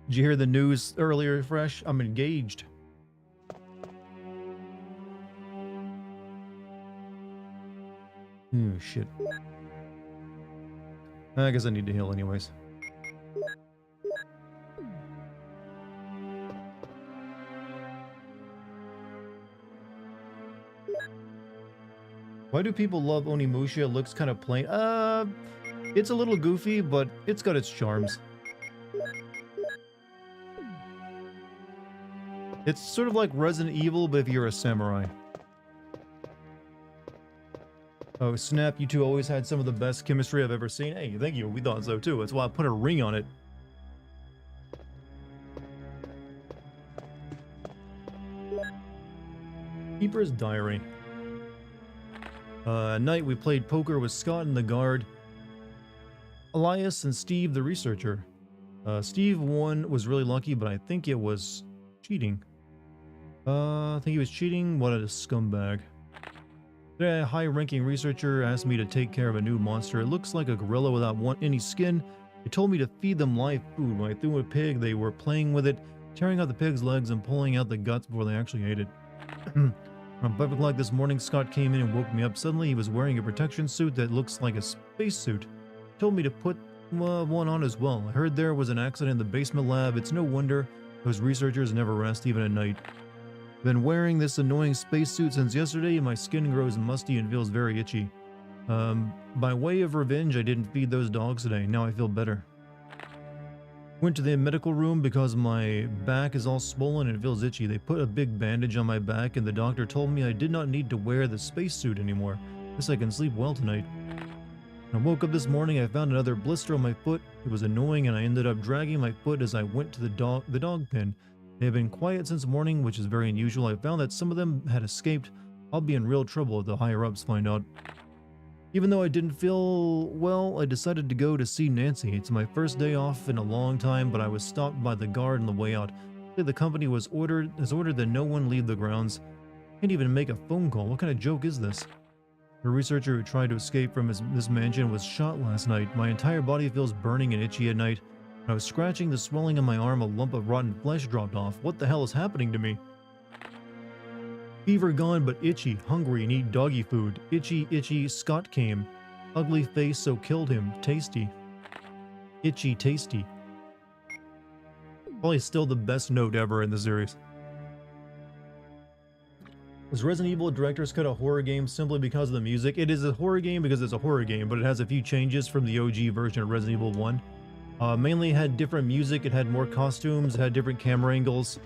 Did you hear the news earlier, Fresh? I'm engaged. Oh, shit. I guess I need to heal anyways. Why do people love Onimusha? It looks kind of plain. It's a little goofy, but it's got its charms. It's sort of like Resident Evil, but if you're a samurai. Oh, snap, you two always had some of the best chemistry I've ever seen. Hey, thank you, we thought so too. That's why I put a ring on it. Keeper's Diary. At night we played poker with Scott in the guard, Elias and Steve the researcher. Steve won, was really lucky, but I think it was cheating. I think he was cheating. What a scumbag. Today, a high-ranking researcher asked me to take care of a new monster. It looks like a gorilla without any skin. He told me to feed them live food. When I threw a pig, they were playing with it, tearing out the pig's legs and pulling out the guts before they actually ate it. Around 5 o'clock this morning, Scott came in and woke me up. Suddenly, he was wearing a protection suit that looks like a spacesuit. He told me to put one on as well. I heard there was an accident in the basement lab. It's no wonder those researchers never rest, even at night. I've been wearing this annoying spacesuit since yesterday, and my skin grows musty and feels very itchy. By way of revenge, I didn't feed those dogs today. Now I feel better. Went to the medical room because my back is all swollen and it feels itchy. They put a big bandage on my back, and the doctor told me I did not need to wear the spacesuit anymore. Guess I can sleep well tonight. When I woke up this morning, I found another blister on my foot. It was annoying, and I ended up dragging my foot as I went to the dog pen. They have been quiet since morning, which is very unusual. I found that some of them had escaped. I'll be in real trouble if the higher-ups find out. Even though I didn't feel well, I decided to go to see Nancy. It's my first day off in a long time, but I was stopped by the guard on the way out. The company has ordered that no one leave the grounds. Can't even make a phone call. What kind of joke is this? The researcher who tried to escape from this mansion was shot last night. My entire body feels burning and itchy at night. When I was scratching the swelling on my arm, a lump of rotten flesh dropped off. What the hell is happening to me? Fever gone, but itchy, hungry, and eat doggy food. Itchy, itchy, Scott came. Ugly face, so killed him. Tasty. Itchy, tasty. Probably still the best note ever in the series. Was Resident Evil Director's Cut a horror game simply because of the music? It is a horror game because it's a horror game, but it has a few changes from the OG version of Resident Evil 1. Mainly it had different music, it had more costumes, it had different camera angles.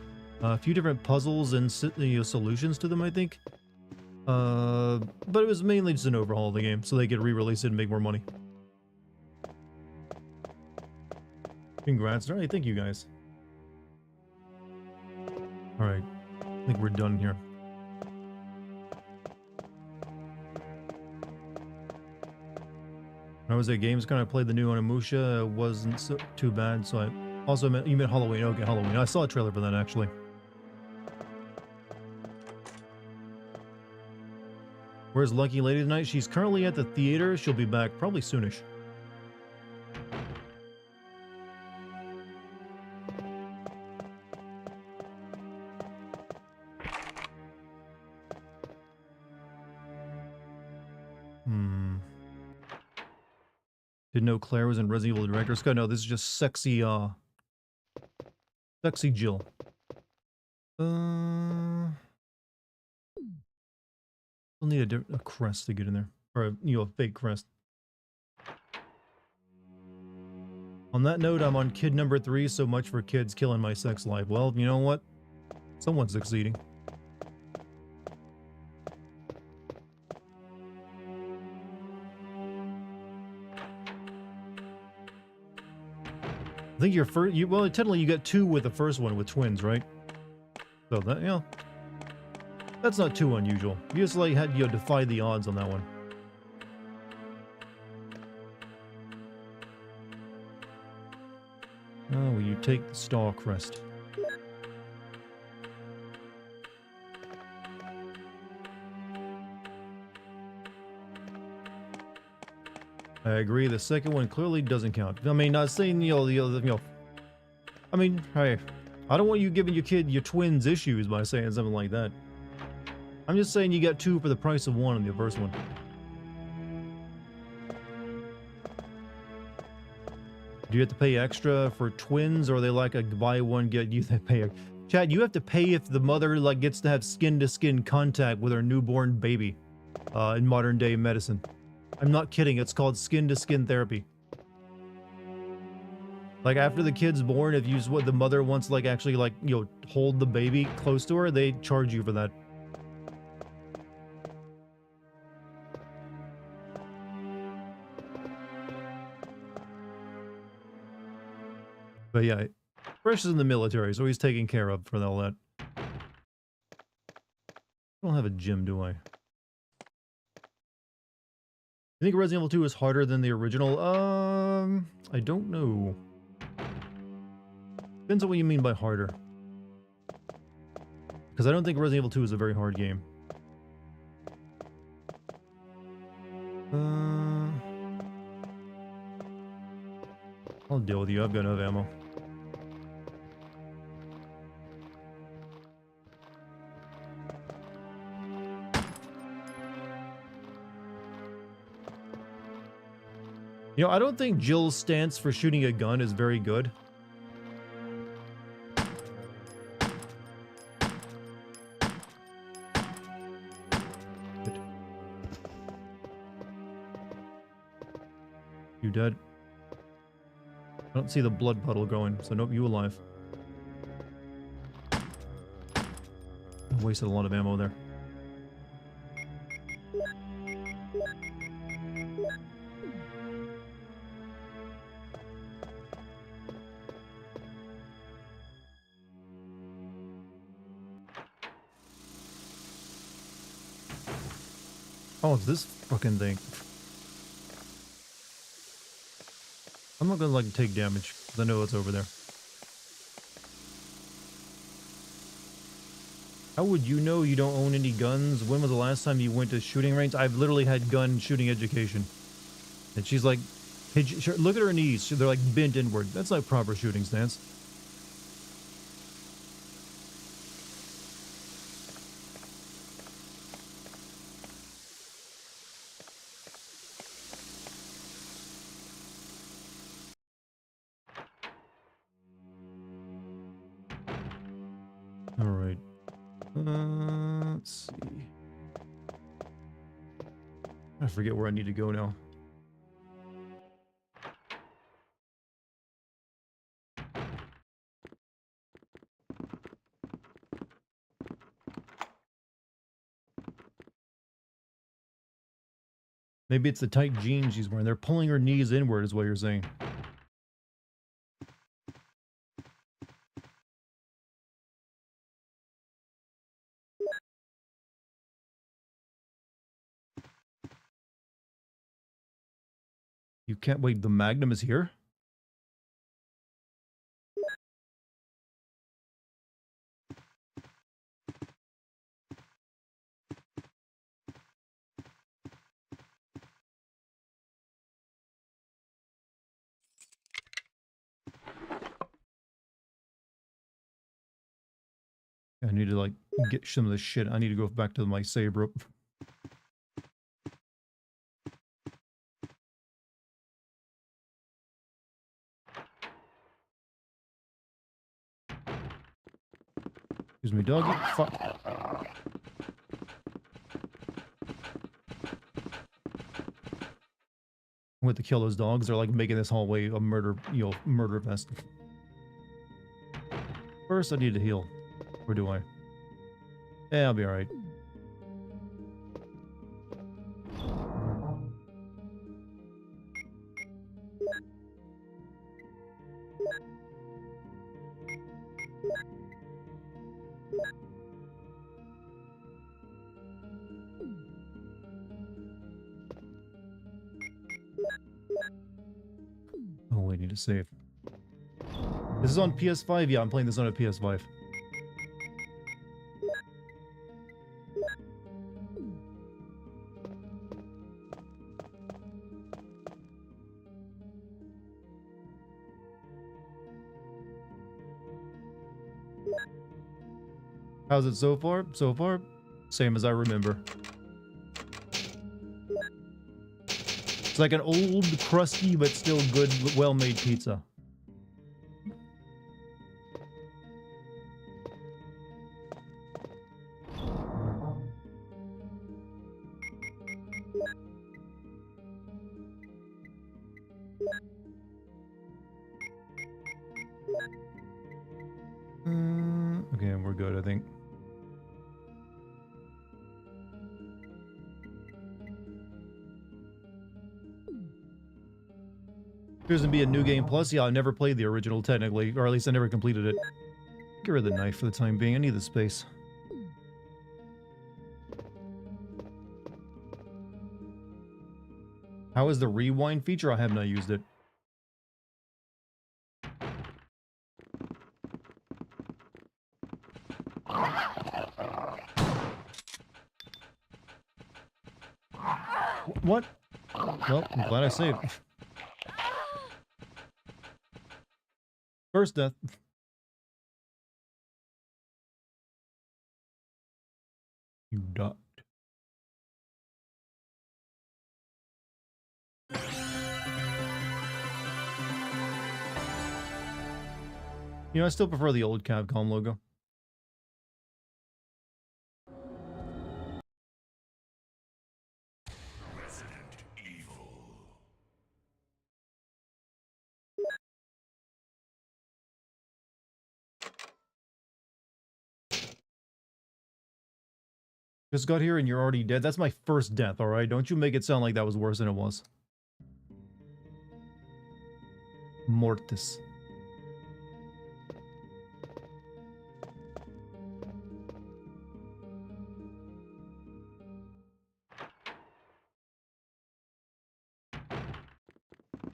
A few different puzzles and solutions to them, I think. But it was mainly just an overhaul of the game, so they could re-release it and make more money. Congrats. Alright, thank you guys. Alright, I think we're done here. When I was at Gamescom, I played the new Onimusha. It wasn't too bad, so I also meant, you meant Halloween. Okay, Halloween. I saw a trailer for that, actually. Where's Lucky Lady tonight? She's currently at the theater. She'll be back probably soonish. Didn't know Claire was in Resident Evil Director's Cut. No, this is just sexy, sexy Jill. We'll need a crest to get in there. Or, a fake crest. On that note, I'm on kid number 3, so much for kids killing my sex life. Well, you know what? Someone's succeeding. I think your first, well, technically you got 2 with the first one with twins, right? So that, that's not too unusual. You just like had, defy the odds on that one. Oh, will you take the star crest? I agree. The second one clearly doesn't count. I mean, not saying I mean, hey, I don't want you giving your twins issues by saying something like that. I'm just saying you got 2 for the price of 1 on the first one. Do you have to pay extra for twins, or are they like a buy one get you that pay? Chad, you have to pay if the mother like gets to have skin-to-skin contact with her newborn baby in modern day medicine. I'm not kidding. It's called skin-to-skin therapy. Like after the kid's born, if you what the mother wants like actually like hold the baby close to her, they charge you for that. But yeah, Fresh is in the military, so he's taken care of for all that. I don't have a gym, do I? You think Resident Evil 2 is harder than the original? I don't know. Depends on what you mean by harder. Because I don't think Resident Evil 2 is a very hard game. I'll deal with you. I've got enough ammo. You know, I don't think Jill's stance for shooting a gun is very good. You dead? I don't see the blood puddle going, so nope, you alive. I wasted a lot of ammo there. Oh, it's this fucking thing. I'm not gonna like take damage, because I know it's over there. How would you know you don't own any guns? When was the last time you went to shooting range? I've literally had gun shooting education. And she's like, hey, look at her knees. They're like bent inward. That's like proper shooting stance. All right. Let's see. I forget where I need to go now. Maybe it's the tight jeans she's wearing. They're pulling her knees inward is what you're saying. You can't wait, the Magnum is here? I need to like get some of this shit. I need to go back to my save rope. Excuse me, doggy. Fuck. I went to kill those dogs. They're like making this hallway a murder, murder fest. First, I need to heal. Or do I? Yeah, I'll be alright. Oh, we need to save. This is on PS5? Yeah, I'm playing this on a PS5. How's it so far? So far, same as I remember. It's like an old, crusty, but still good, well-made pizza. Okay, we're good, I think. Appears to be a new game plus. Yeah, I never played the original technically, or at least I never completed it. Get rid of the knife for the time being. I need the space. How is the rewind feature? I have not used it. What? Well, I'm glad I saved. First death. You ducked. You know, I still prefer the old Capcom logo. Just got here and you're already dead. That's my first death, alright? Don't you make it sound like that was worse than it was. Mortis.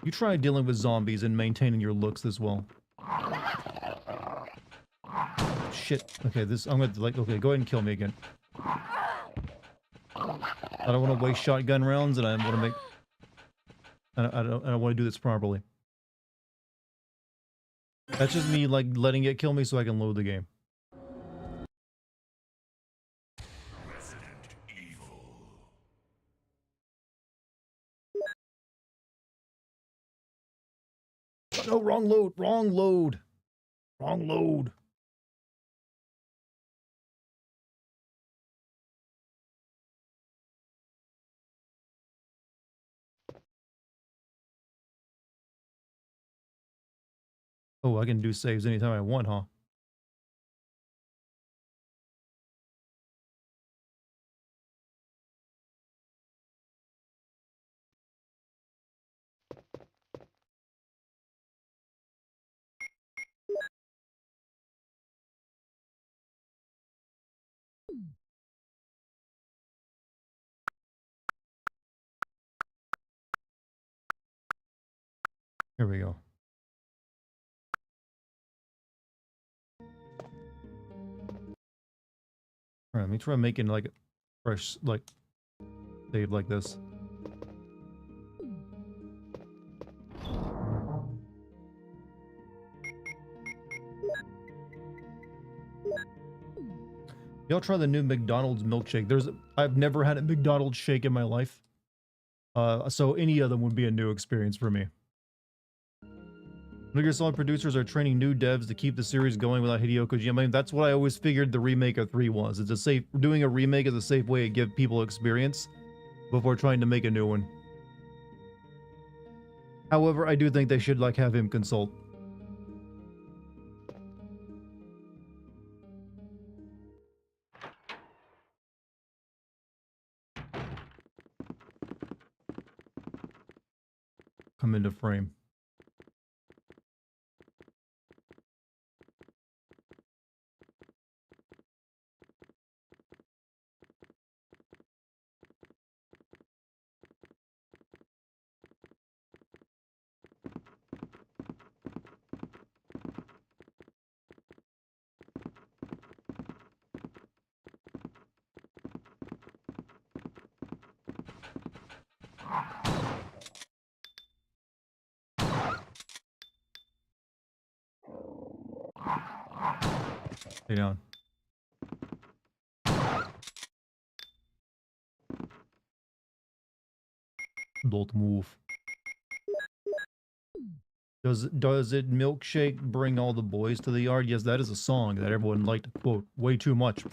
You try dealing with zombies and maintaining your looks this well. Shit. Okay, I'm gonna, like, okay, go ahead and kill me again. I don't want to waste shotgun rounds, and I want to make... I don't want to do this properly. That's just me, like, letting it kill me so I can load the game. Oh, no, wrong load, wrong load, wrong load. Oh, I can do saves anytime I want, huh? Here we go. Alright, let me try making, like, a fresh, like, save like this. Y'all try the new McDonald's milkshake. I've never had a McDonald's shake in my life. So any of them would be a new experience for me. Metal Gear Solid producers are training new devs to keep the series going without Hideo Kojima. I mean, that's what I always figured the remake of 3 was. It's a safe, doing a remake is a safe way to give people experience before trying to make a new one. However, I do think they should, like, have him consult. Come into frame. Stay down. Don't move. Does it milkshake bring all the boys to the yard? Yes, that is a song that everyone liked to quote way too much.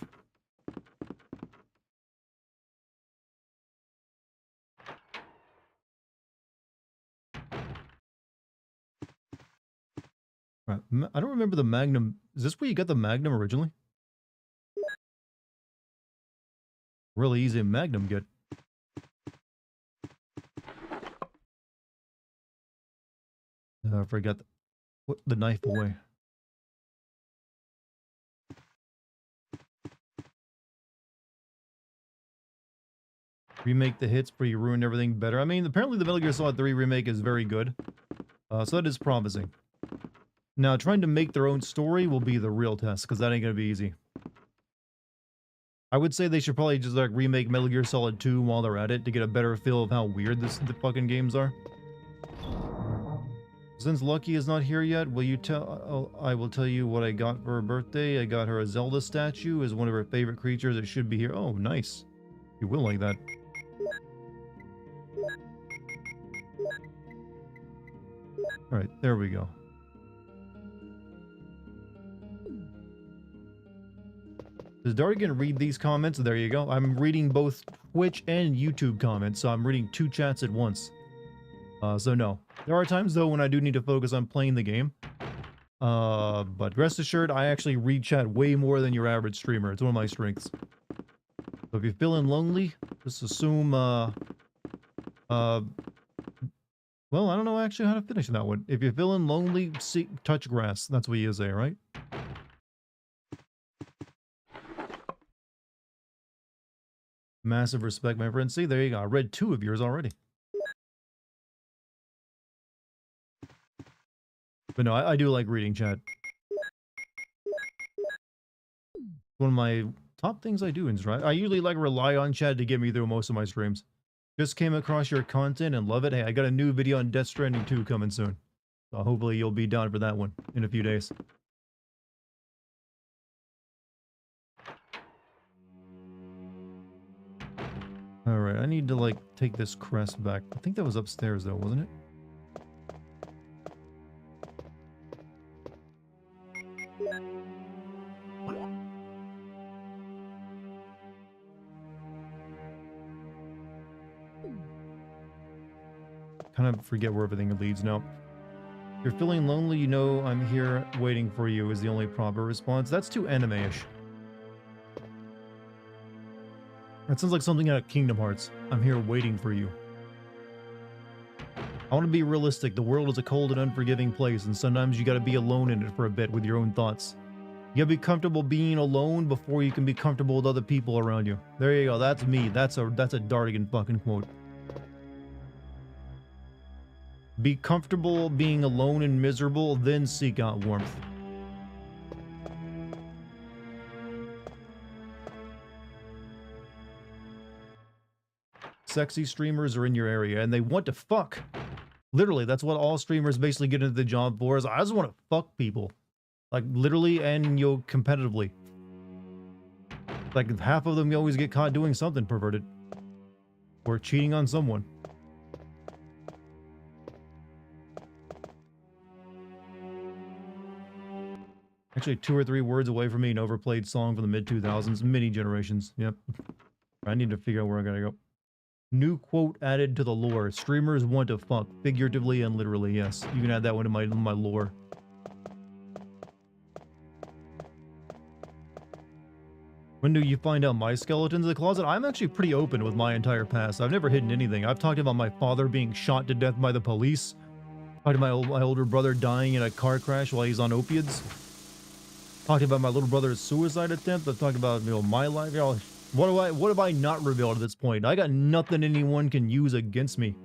Right. I don't remember the Magnum. Is this where you got the Magnum originally? Really easy Magnum get. I forgot put the knife away. Remake the hits, but you ruined everything better. I mean, apparently the Metal Gear Solid 3 remake is very good. So that is promising. Now, trying to make their own story will be the real test, because that ain't gonna be easy. I would say they should probably just like remake Metal Gear Solid 2 while they're at it to get a better feel of how weird the fucking games are. Since Lucky is not here yet, will you tell? I will tell you what I got for her birthday. I got her a Zelda statue as one of her favorite creatures. It should be here. Oh, nice. You will like that. All right, there we go. Does Dartigan read these comments? There you go. I'm reading both Twitch and YouTube comments, so I'm reading two chats at once. So no. There are times, though, when I do need to focus on playing the game. But rest assured, I actually read chat way more than your average streamer. It's one of my strengths. So if you're feeling lonely, just assume, well, I don't know actually how to finish that one. If you're feeling lonely, touch grass. That's what you say, right? Massive respect, my friend. See, there you go. I read 2 of yours already. But no, I do like reading chat. One of my top things I do in stream. I usually like rely on chat to get me through most of my streams. Just came across your content and love it. Hey, I got a new video on Death Stranding 2 coming soon. So hopefully you'll be down for that one in a few days. Alright, I need to like take this crest back. I think that was upstairs though, wasn't it? Kind of forget where everything leads now. If you're feeling lonely, you know I'm here waiting for you is the only proper response. That's too anime-ish. That sounds like something out of Kingdom Hearts. I'm here waiting for you. I want to be realistic. The world is a cold and unforgiving place, and sometimes you gotta be alone in it for a bit with your own thoughts. You gotta be comfortable being alone before you can be comfortable with other people around you. There you go. That's me. That's a Dartigan fucking quote. Be comfortable being alone and miserable, then seek out warmth. Sexy streamers are in your area and they want to fuck. Literally, that's what all streamers basically get into the job for, is I just want to fuck people. Like literally and competitively. Like half of them you always get caught doing something perverted. Or cheating on someone. Actually, 2 or 3 words away from me, an overplayed song from the mid-2000s, many generations. Yep. I need to figure out where I gotta go. New quote added to the lore. Streamers want to fuck, figuratively and literally, yes. You can add that one to my lore. When do you find out my skeletons in the closet? I'm actually pretty open with my entire past. I've never hidden anything. I've talked about my father being shot to death by the police. Talked about my older brother dying in a car crash while he's on opiates. Talked about my little brother's suicide attempt. I've talked about, my life. What have I not revealed at this point? I got nothing anyone can use against me.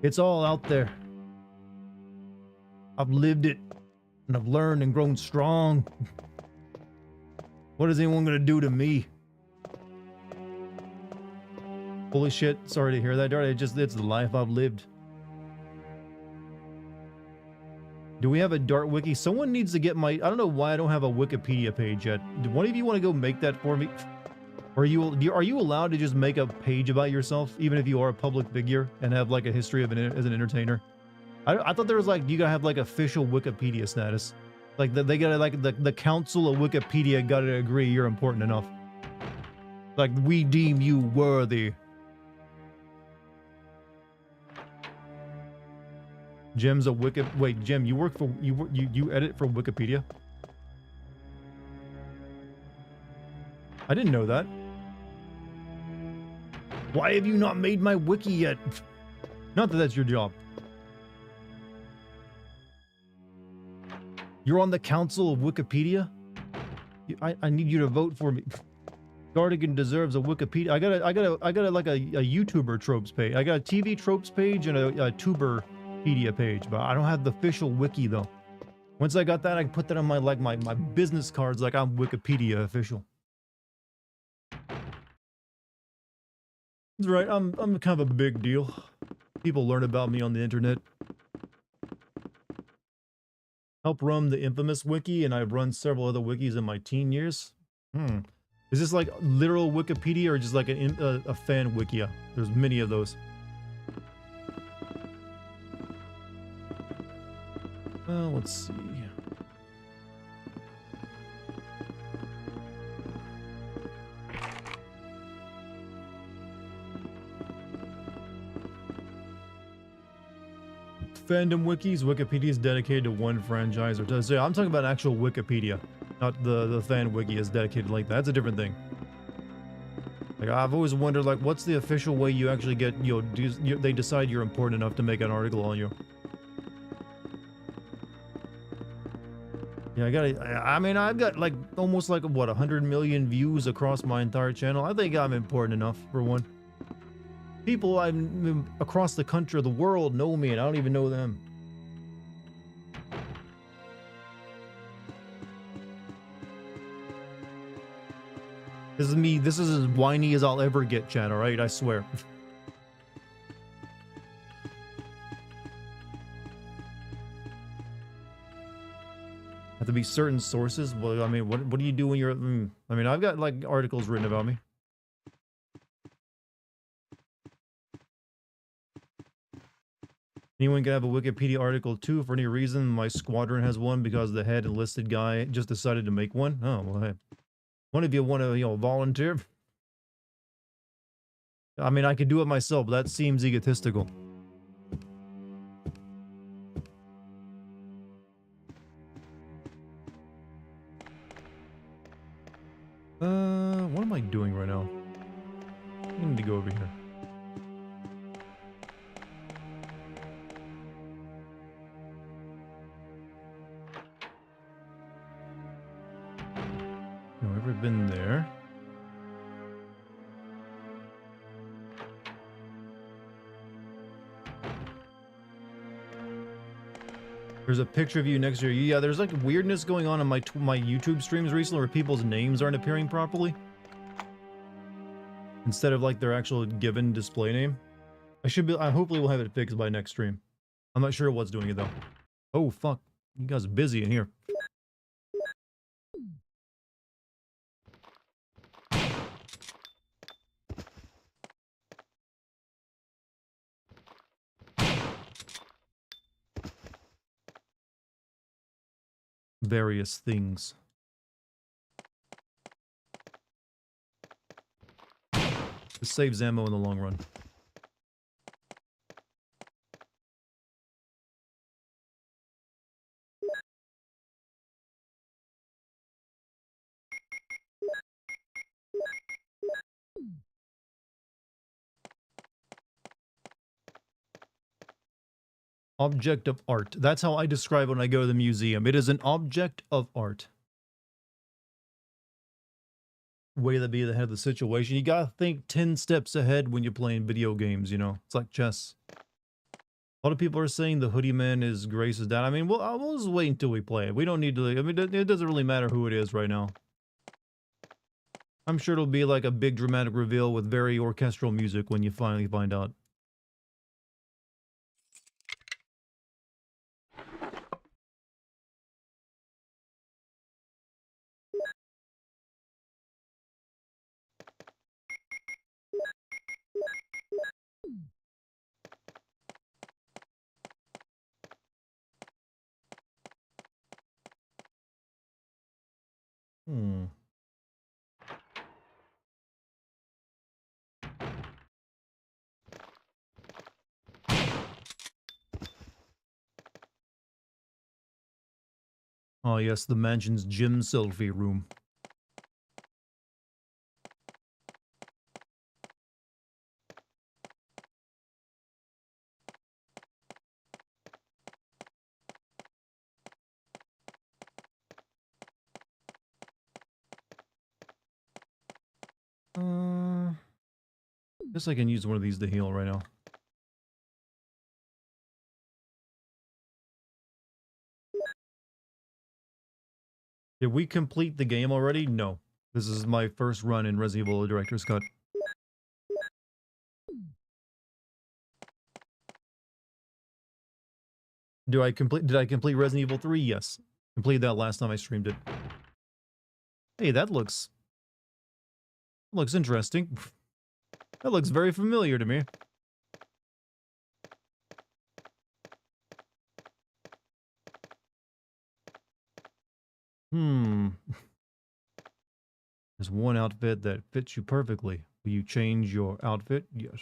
It's all out there. I've lived it, and I've learned and grown strong. What is anyone gonna do to me? Holy shit! Sorry to hear that, Dart. It's the life I've lived. Do we have a Dart wiki? Someone needs to get my... I don't know why I don't have a Wikipedia page yet. Do one of you want to go make that for me? Are you allowed to just make a page about yourself, even if you are a public figure and have like a history of as an entertainer? I thought there was like you gotta have like official Wikipedia status, like they gotta like the council of Wikipedia gotta agree you're important enough. Like we deem you worthy. Jim's a Wait, Jim, you work for you edit for Wikipedia? I didn't know that. Why have you not made my wiki yet? Not that that's your job. You're on the council of Wikipedia? I need you to vote for me. Dartigan deserves a Wikipedia. I got like a YouTuber tropes page. I got a TV tropes page and a Tuberpedia page, but I don't have the official wiki though. Once I got that, I can put that on my business cards like I'm Wikipedia official. That's right, I'm kind of a big deal. People learn about me on the internet. Help run the infamous wiki, and I've run several other wikis in my teen years. Is this like literal Wikipedia or just like a fan wikia? There's many of those. Let's see. Fandom wikis. Wikipedia is dedicated to one franchise or to say I'm talking about actual Wikipedia, not the fan wiki is dedicated like that. That's a different thing. Like I've always wondered, like, what's the official way you actually get they decide you're important enough to make an article on you? Yeah, I mean, I've got like almost like what 100 million views across my entire channel. I think I'm important enough for one. People I'm across the country, the world know me, and I don't even know them. This is me. This is as whiny as I'll ever get, chat. All right, I swear. Have to be certain sources. Well, I mean, what do you do when you're? I mean, I've got like articles written about me. Anyone can have a Wikipedia article too for any reason. My squadron has one because the head enlisted guy just decided to make one. Oh, well, hey. One of you want to, volunteer? I mean, I could do it myself, but that seems egotistical. What am I doing right now? I need to go over here. No, ever been there? There's a picture of you next to you. Yeah, there's like weirdness going on my YouTube streams recently where people's names aren't appearing properly. Instead of like their actual given display name. I hopefully will have it fixed by next stream. I'm not sure what's doing it though. Oh fuck. You guys are busy in here. Various things. This saves ammo in the long run. Object of art. That's how I describe it when I go to the museum. It is an object of art. Way to be ahead of the situation. You gotta think 10 steps ahead when you're playing video games, It's like chess. A lot of people are saying the hoodie man is Grace's dad. I mean, we'll just wait until we play it. We don't need to, I mean, it doesn't really matter who it is right now. I'm sure it'll be like a big dramatic reveal with very orchestral music when you finally find out. Hmm. Oh yes, the mansion's gym selfie room. Guess I can use one of these to heal right now. Did we complete the game already? No. This is my first run in Resident Evil Director's Cut. Did I complete Resident Evil 3? Yes. Completed that last time I streamed it. Hey, that looks interesting. That looks very familiar to me. Hmm. There's one outfit that fits you perfectly. Will you change your outfit? Yes.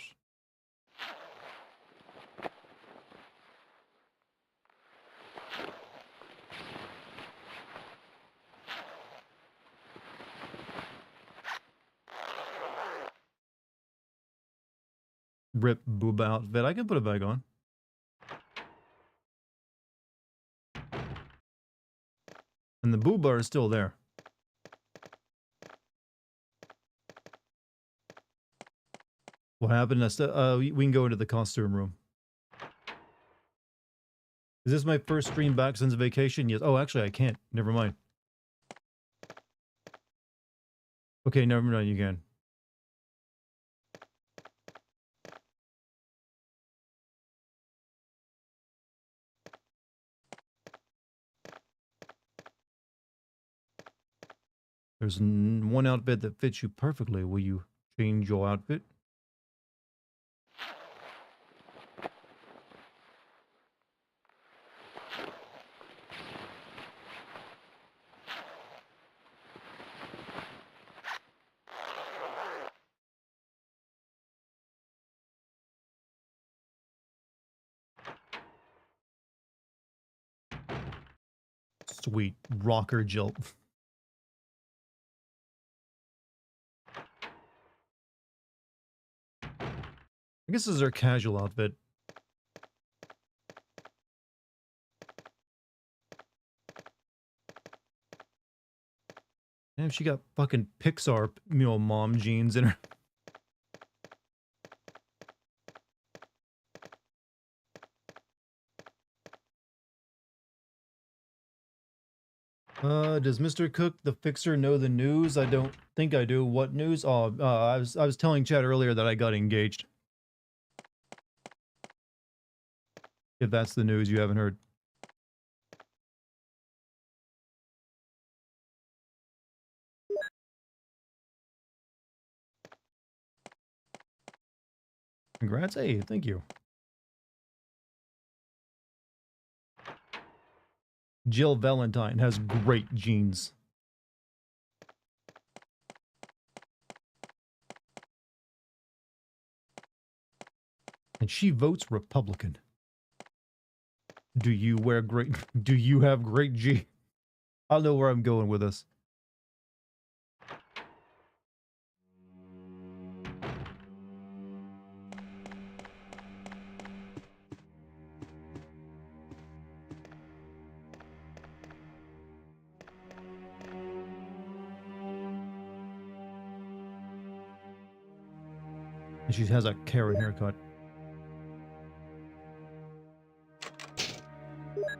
Rip booba outfit. I can put it back on. And the booba is still there. What happened? We can go into the costume room. Is this my first stream back since vacation? Yes. Oh, actually, I can't. Never mind. Okay, never mind. You can. There's one outfit that fits you perfectly. Will you change your outfit? Sweet. Rocker Jill. I guess this is her casual outfit. Damn, she got fucking Pixar, mom jeans in her. Does Mr. Cook, the fixer, know the news? I don't think I do. What news? Oh, I was telling Chad earlier that I got engaged. If that's the news you haven't heard. Congrats. Hey, thank you. Jill Valentine has great genes. And she votes Republican. Do you have great G? I don't know where I'm going with this. And she has a Karen haircut.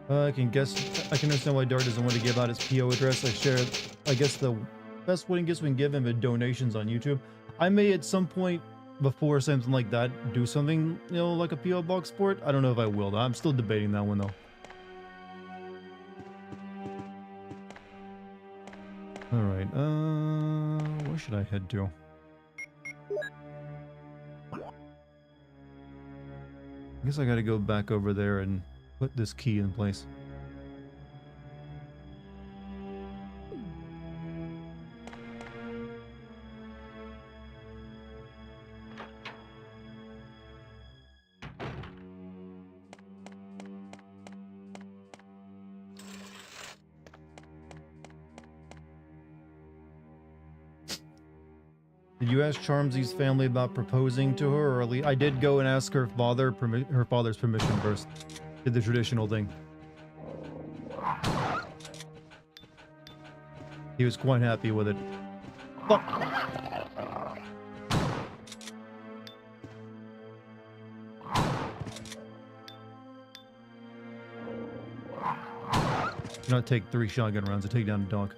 I can understand why Dart doesn't want to give out his PO address. I guess the best wedding gifts we can give him are donations on YouTube. I may at some point before something like that do something, like a PO box sport. I don't know if I will though. I'm still debating that one though. Alright, where should I head to? I guess I gotta go back over there and put this key in place. Did you ask Charmsy's family about proposing to her, or at least I did go and ask her father, her father's permission first. Did the traditional thing. He was quite happy with it. Fuck. Do not take 3 shotgun rounds to take down a dog.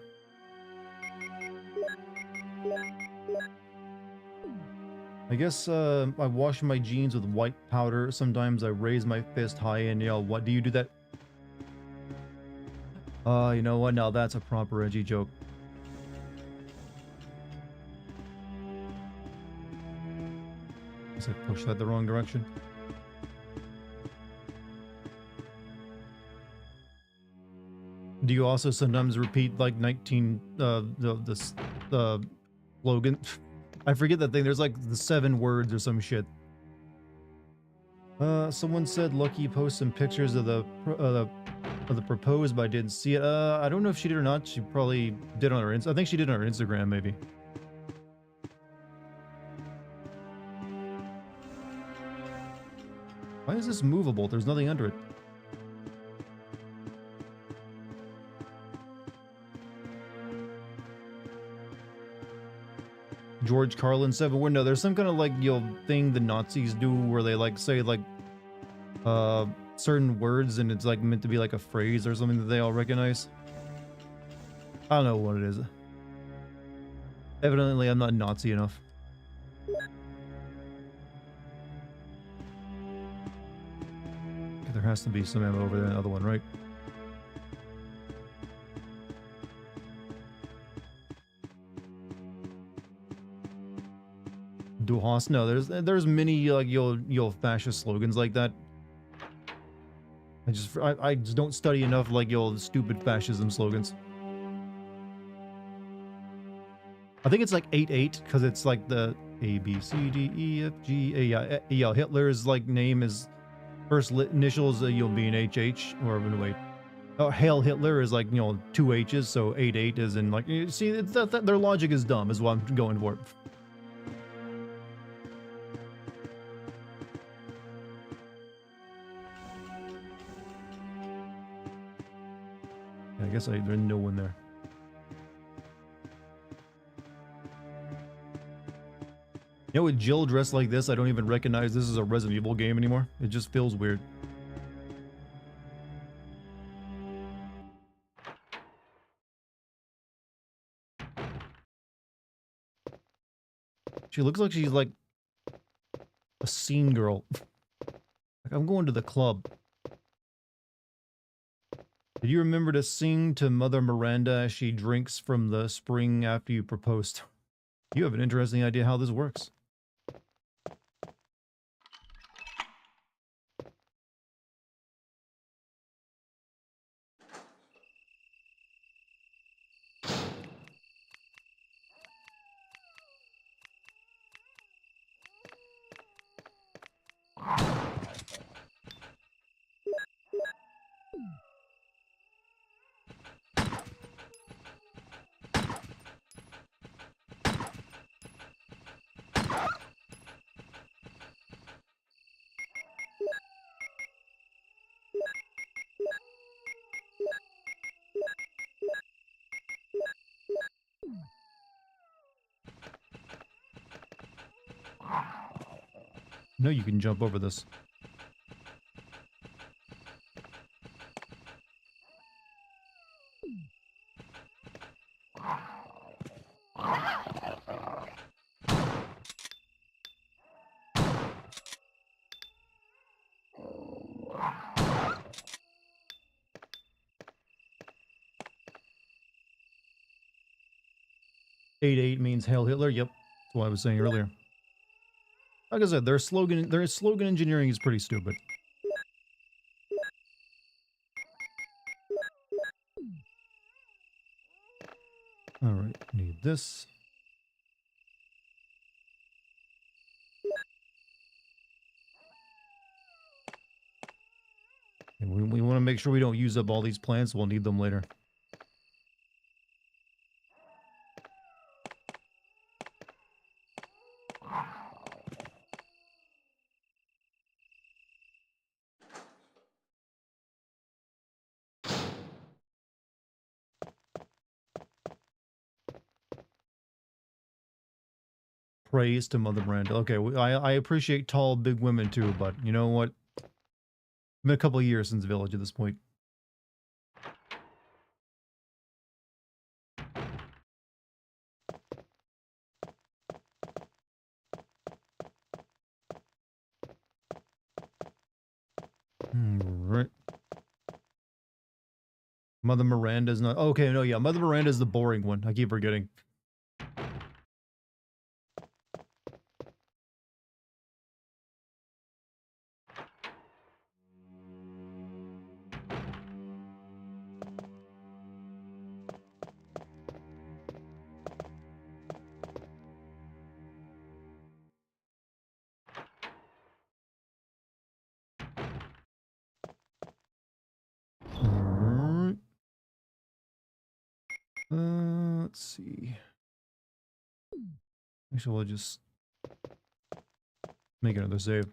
I guess I wash my jeans with white powder. Sometimes I raise my fist high and yell, "What do you do that?" You know what? Now that's a proper edgy joke. Guess I pushed that the wrong direction. Do you also sometimes repeat like 19 the slogan? I forget that thing. There's like the 7 words or some shit. Someone said Lucky posted some pictures of the proposed, but I didn't see it. I don't know if she did or not. She probably did on her I think she did on her Instagram, maybe. Why is this movable? There's nothing under it. George Carlin 7 window. There's some kind of like thing the Nazis do where they like say like certain words and it's like meant to be like a phrase or something that they all recognize. I don't know what it is. Evidently I'm not Nazi enough. Okay, there has to be some ammo over there, another one, right? Duhas? No, there's many like fascist slogans like that. I just don't study enough like stupid fascism slogans. I think it's like 88 because it's like the A B C D E F G A. Yeah, Hitler's like name is first initials you'll be an HH or wait. Hail Hitler is like 2 H's, so 88 is in like you see their logic is dumb is what I'm going for. I guess there's no one there. You know, with Jill dressed like this, I don't even recognize this is a Resident Evil game anymore. It just feels weird. She looks like she's like a scene girl. Like, I'm going to the club. Did you remember to sing to Mother Miranda as she drinks from the spring after you proposed? You have an interesting idea how this works. No, you can jump over this. Eight means Hail Hitler. Yep, that's what I was saying earlier. Like I said, their slogan engineering is pretty stupid. All right, need this. And we want to make sure we don't use up all these plants. We'll need them later. Praise to Mother Miranda. Okay, I appreciate tall, big women too, but you know what? It's been a couple of years since Village at this point. Right. Mother Miranda's not... Okay, no, yeah, Mother Miranda's the boring one. I keep forgetting. Alright. Let's see. Actually, we'll just make another save.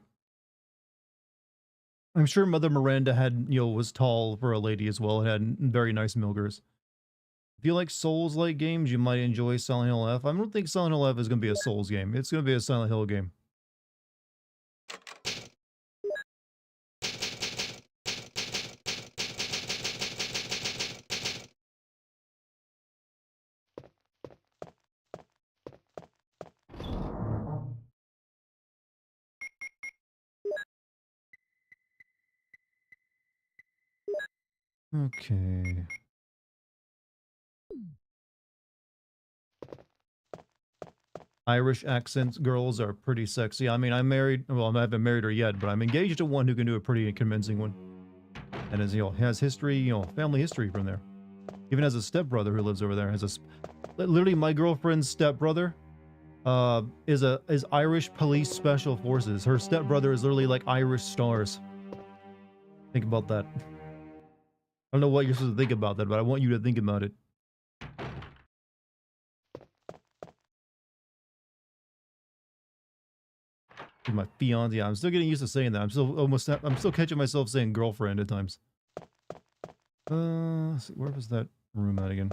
I'm sure Mother Miranda had, you know, was tall for a lady as well and had very nice milgers. If you like Souls-like games, you might enjoy Silent Hill F. I don't think Silent Hill F is going to be a Souls game. It's going to be a Silent Hill game. Okay. Irish accent girls are pretty sexy. I mean, I'm married. Well, I haven't married her yet, but I'm engaged to one who can do a pretty convincing one. And as you know, has history, you know, family history from there. Even has a stepbrother who lives over there. Literally, my girlfriend's stepbrother is Irish police special forces. Her stepbrother is literally like Irish stars. Think about that. I don't know what you're supposed to think about that, but I want you to think about it. My fiance, yeah, I'm still getting used to saying that. I'm still catching myself saying girlfriend at times. Let's see, where was that room at again?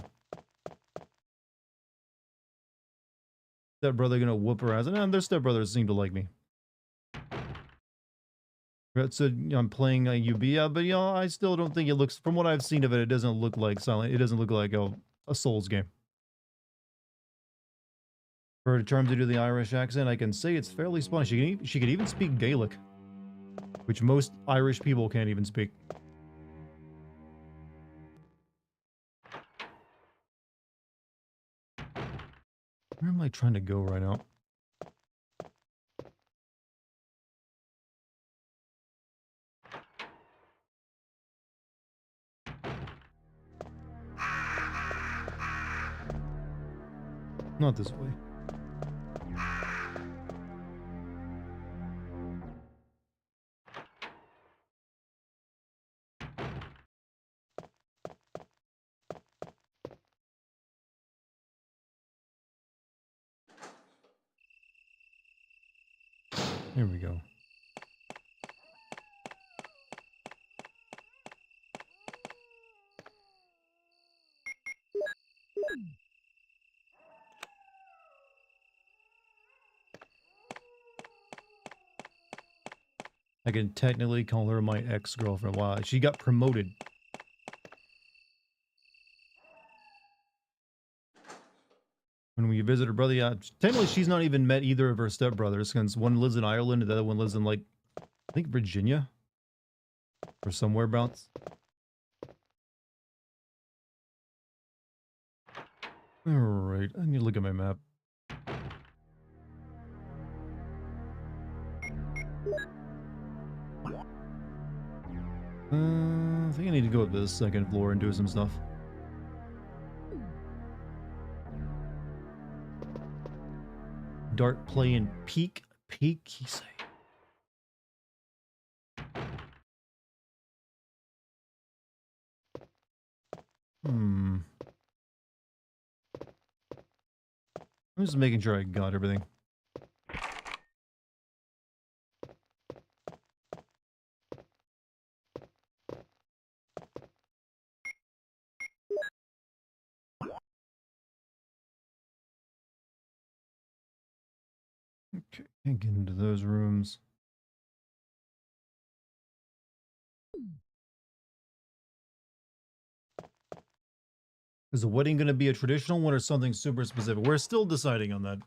Stepbrother gonna whoop her ass. And their stepbrothers seem to like me. So I'm playing UB, yeah, but you know, I still don't think it looks, from what I've seen of it, it doesn't look like Silent. It doesn't look like a Souls game. For her charm to do the Irish accent, I can say it's fairly spun. She could even speak Gaelic, which most Irish people can't even speak. Where am I trying to go right now? Not this way. Here we go. I can technically call her my ex-girlfriend. Wow, she got promoted. When we visit her brother, yeah, technically she's not even met either of her stepbrothers, since one lives in Ireland and the other one lives in, like, I think Virginia? Or somewhere abouts. Alright, I need to look at my map. I think I need to go up to the second floor and do some stuff. Dart playing peak, you say? I'm just making sure I got everything. Can't get into those rooms. Is the wedding going to be a traditional one or something super specific? We're still deciding on that.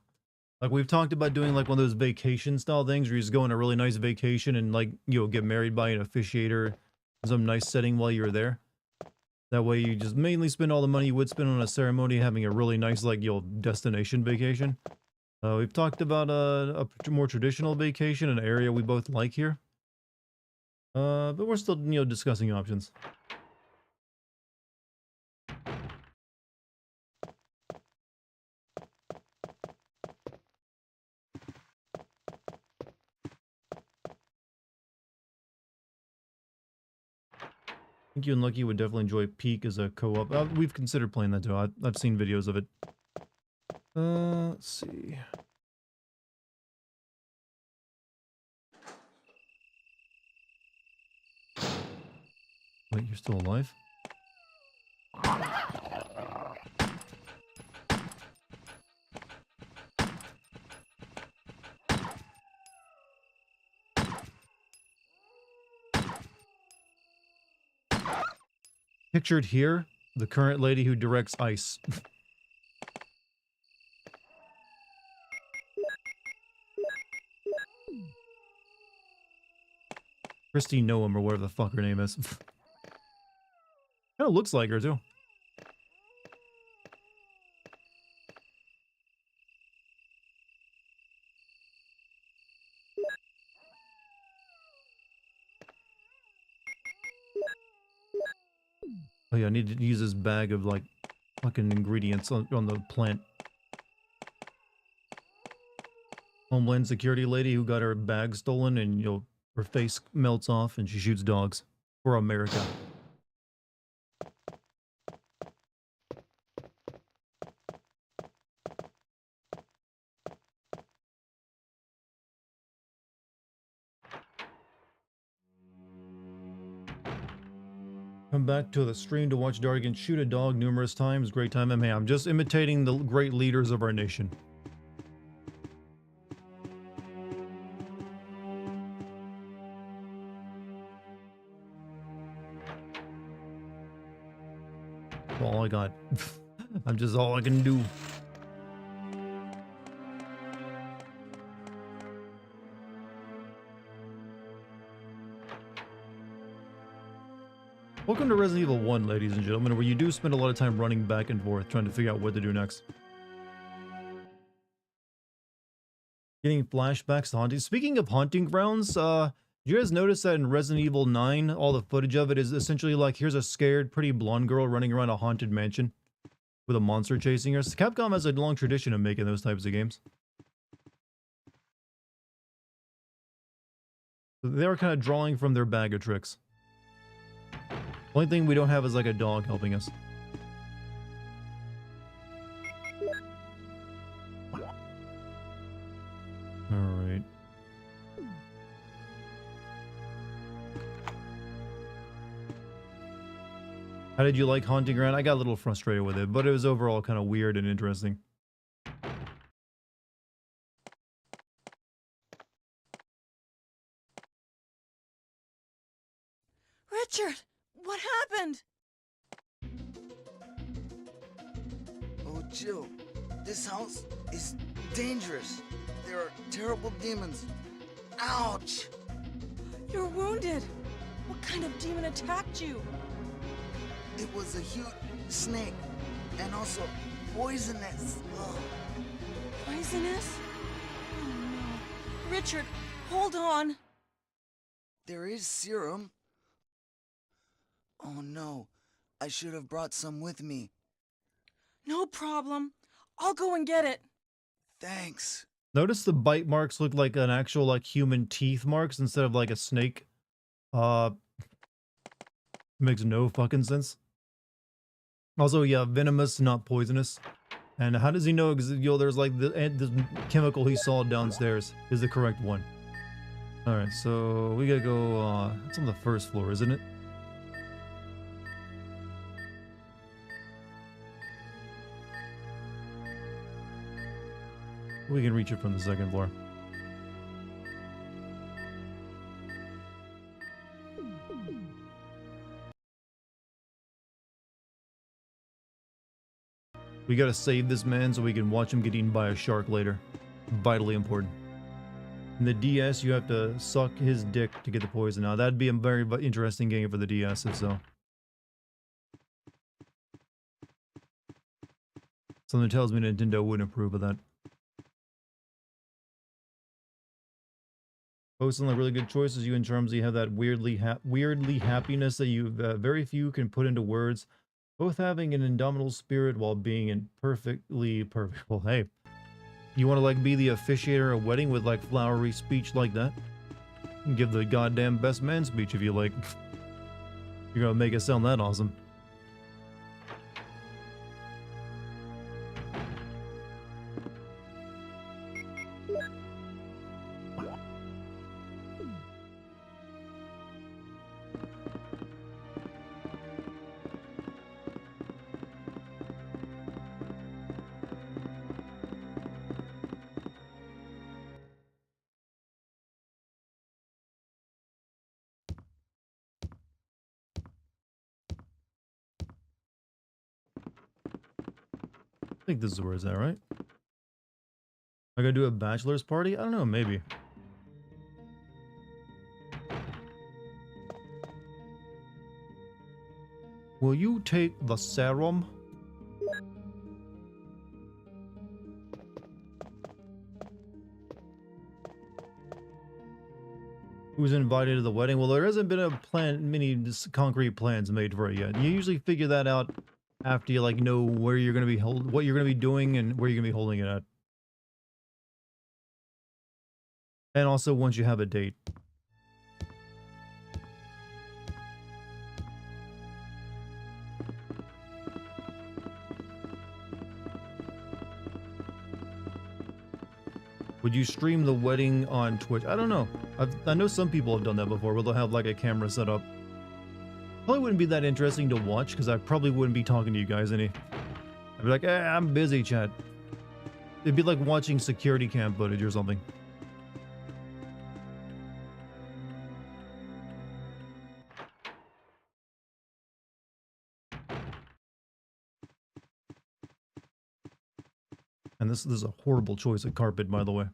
Like, we've talked about doing like one of those vacation style things where you just go on a really nice vacation and like, you know, get married by an officiator in some nice setting while you're there. That way you just mainly spend all the money you would spend on a ceremony having a really nice, like, you know, destination vacation. We've talked about a more traditional vacation, an area we both like here. But we're still, you know, discussing options. I think you and Lucky would definitely enjoy Peak as a co-op. We've considered playing that too. I've seen videos of it. Let's see. Wait, you're still alive? Pictured here, the current lady who directs Ice. Christy Noam, or whatever the fuck her name is. Kinda looks like her too. Oh yeah, I need to use this bag of like fucking ingredients on the plant. Homeland Security lady who got her bag stolen and, you know, her face melts off and she shoots dogs for America. Come back to the stream to watch Dartigan shoot a dog numerous times. Great time. Hey, I'm just imitating the great leaders of our nation. All I got. I'm just all I can do. Welcome to Resident Evil 1, ladies and gentlemen, where you do spend a lot of time running back and forth trying to figure out what to do next. Getting flashbacks to haunting. Speaking of haunting grounds, did you guys notice that in Resident Evil 9, all the footage of it is essentially like, here's a scared, pretty blonde girl running around a haunted mansion with a monster chasing her. So Capcom has a long tradition of making those types of games. They were kind of drawing from their bag of tricks. Only thing we don't have is like a dog helping us. Alright. How did you like Haunting Ground? I got a little frustrated with it, but it was overall kind of weird and interesting. Richard, what happened? Oh, Jill, this house is dangerous. There are terrible demons. Ouch! You're wounded. What kind of demon attacked you? It was a huge snake, and also poisonous. Ugh. Poisonous? Oh no. Richard, hold on. There is serum. Oh no, I should have brought some with me. No problem. I'll go and get it. Thanks. Notice the bite marks look like an actual like human teeth marks instead of like a snake. Makes no fucking sense. Also, yeah, venomous, not poisonous. And how does he know? Because, you know, there's like the chemical he saw downstairs is the correct one. All right, so we gotta go. It's on the first floor, isn't it? We can reach it from the second floor. We gotta save this man so we can watch him get eaten by a shark later. Vitally important. In the DS, you have to suck his dick to get the poison out. That'd be a very interesting game for the DS, if so. Something tells me Nintendo wouldn't approve of that. Both sound like really good choices. You in terms you have that weirdly happiness that you very few can put into words. Both having an indomitable spirit while being in perfectly perfect. Well, hey, you want to like be the officiator of a wedding with like flowery speech like that? You can give the goddamn best man speech if you like. You're gonna make it sound that awesome. I think this is where it's at, right? I gotta do a bachelor's party? I don't know, maybe. Will you take the serum? Who's invited to the wedding? Well, there hasn't been a plan, many concrete plans made for it yet. You usually figure that out after you like know where you're gonna be what you're gonna be doing and where you're gonna be holding it at. And also once you have a date. Would you stream the wedding on Twitch? I don't know. I know some people have done that before where they'll have like a camera set up. Probably wouldn't be that interesting to watch because I probably wouldn't be talking to you guys any. I'd be like, I'm busy, chat. It'd be like watching security cam footage or something. And this is a horrible choice of carpet, by the way.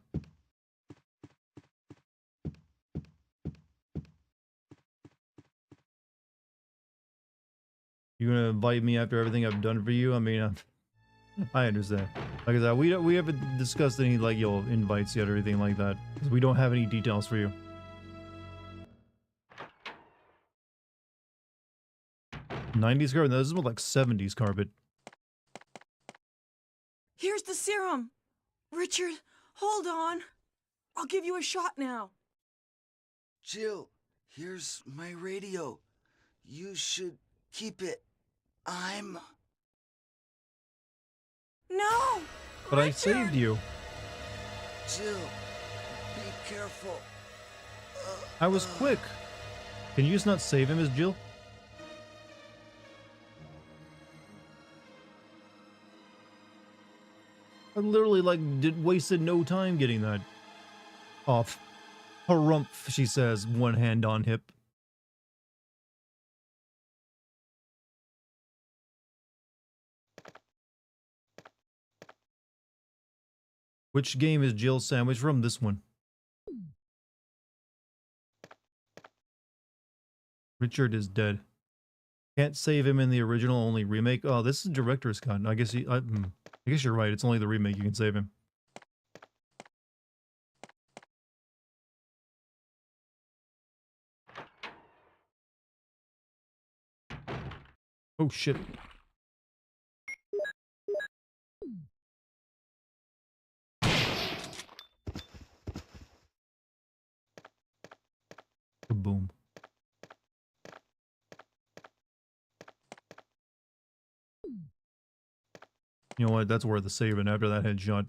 You gonna invite me after everything I've done for you? I mean, I understand. Like I said, we haven't discussed any like invites yet or anything like that because we don't have any details for you. '90s carpet. No, this is more like '70s carpet. Here's the serum. Richard, hold on. I'll give you a shot now. Jill, here's my radio. You should keep it. I'm... No! But I Richard! saved you. Jill, be careful. I was quick. Can you just not save him as Jill? I literally like wasted no time getting that off. Harumph, she says, one hand on hip. Which game is Jill's sandwich from? This one. Richard is dead. Can't save him in the original, only remake. Oh, this is director's cut. I guess I guess you're right. It's only the remake you can save him. Oh shit. Boom. You know what? That's worth the saving after that headshot.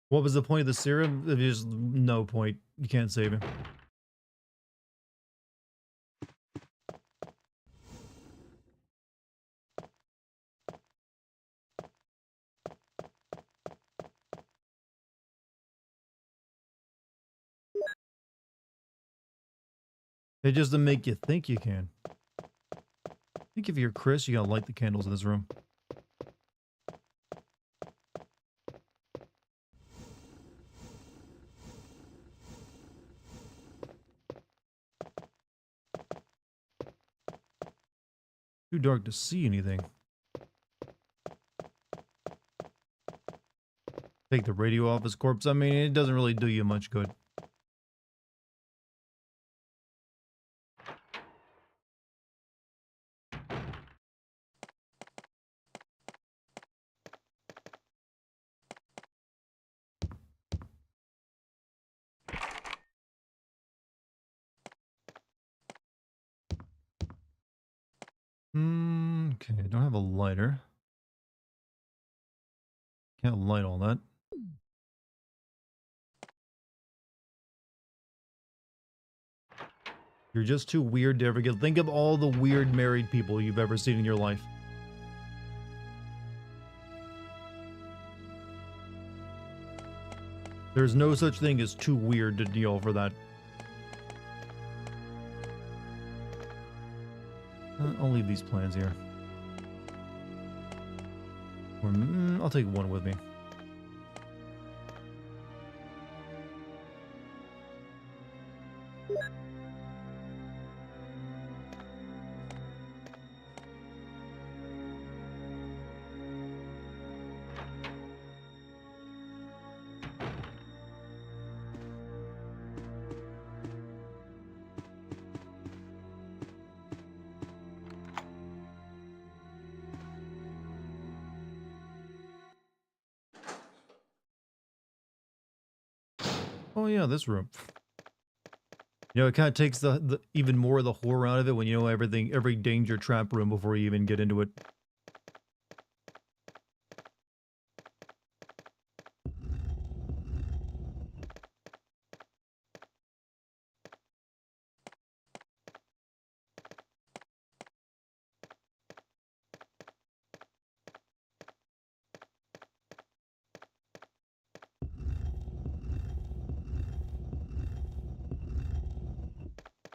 What was the point of the serum? There's no point. You can't save him. It just to make you think you can. I think if you're Chris, you gotta light the candles in this room. Too dark to see anything. Take the radio off his corpse. I mean, it doesn't really do you much good. Okay, I don't have a lighter. Can't light all that. You're just too weird to ever get. Think of all the weird married people you've ever seen in your life. There's no such thing as too weird to deal for that. I'll leave these plans here. Or, I'll take one with me. Oh yeah, this room. You know, it kind of takes the even more of the horror out of it when you know every danger trap room before you even get into it.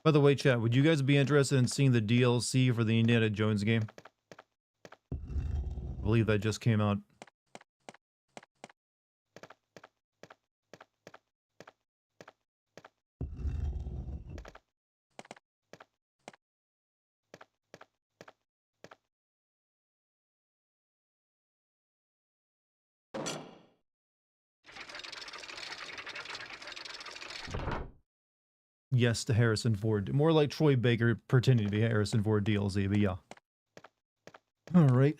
By the way, chat, would you guys be interested in seeing the DLC for the Indiana Jones game? I believe that just came out. Yes, to Harrison Ford. More like Troy Baker pretending to be Harrison Ford DLC, but yeah. Alright.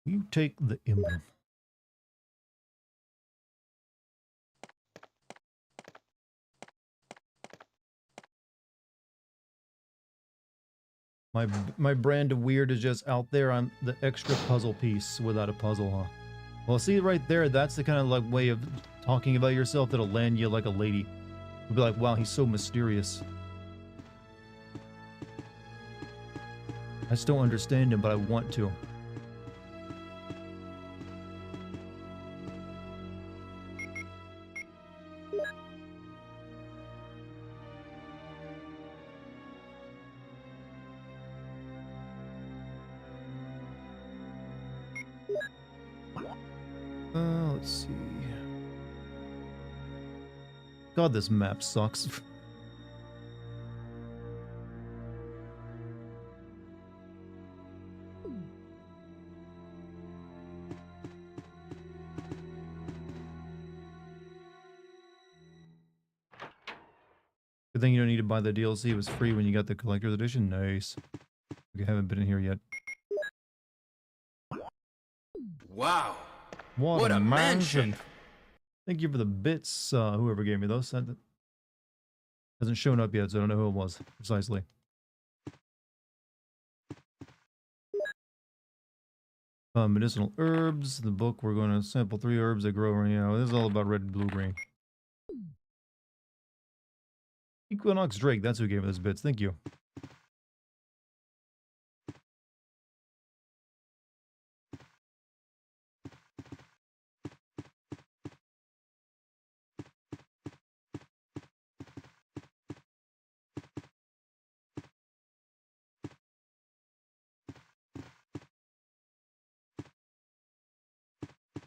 You take the emblem. My brand of weird is just out there. I'm the extra puzzle piece without a puzzle, huh? Well, see right there, that's the kind of like way of talking about yourself that'll land you like a lady. You'll be like, wow, he's so mysterious. I just don't understand him, but I want to. Let's see. God, this map sucks. Good thing you don't need to buy the DLC. It was free when you got the collector's edition. Nice. We haven't been in here yet. Wow. What a mansion. Thank you for the bits, whoever gave me those. That hasn't shown up yet, so I don't know who it was precisely. Medicinal herbs. The book, we're going to sample 3 herbs that grow right now. This is all about red, blue, green. Equinox Drake, that's who gave me those bits. Thank you.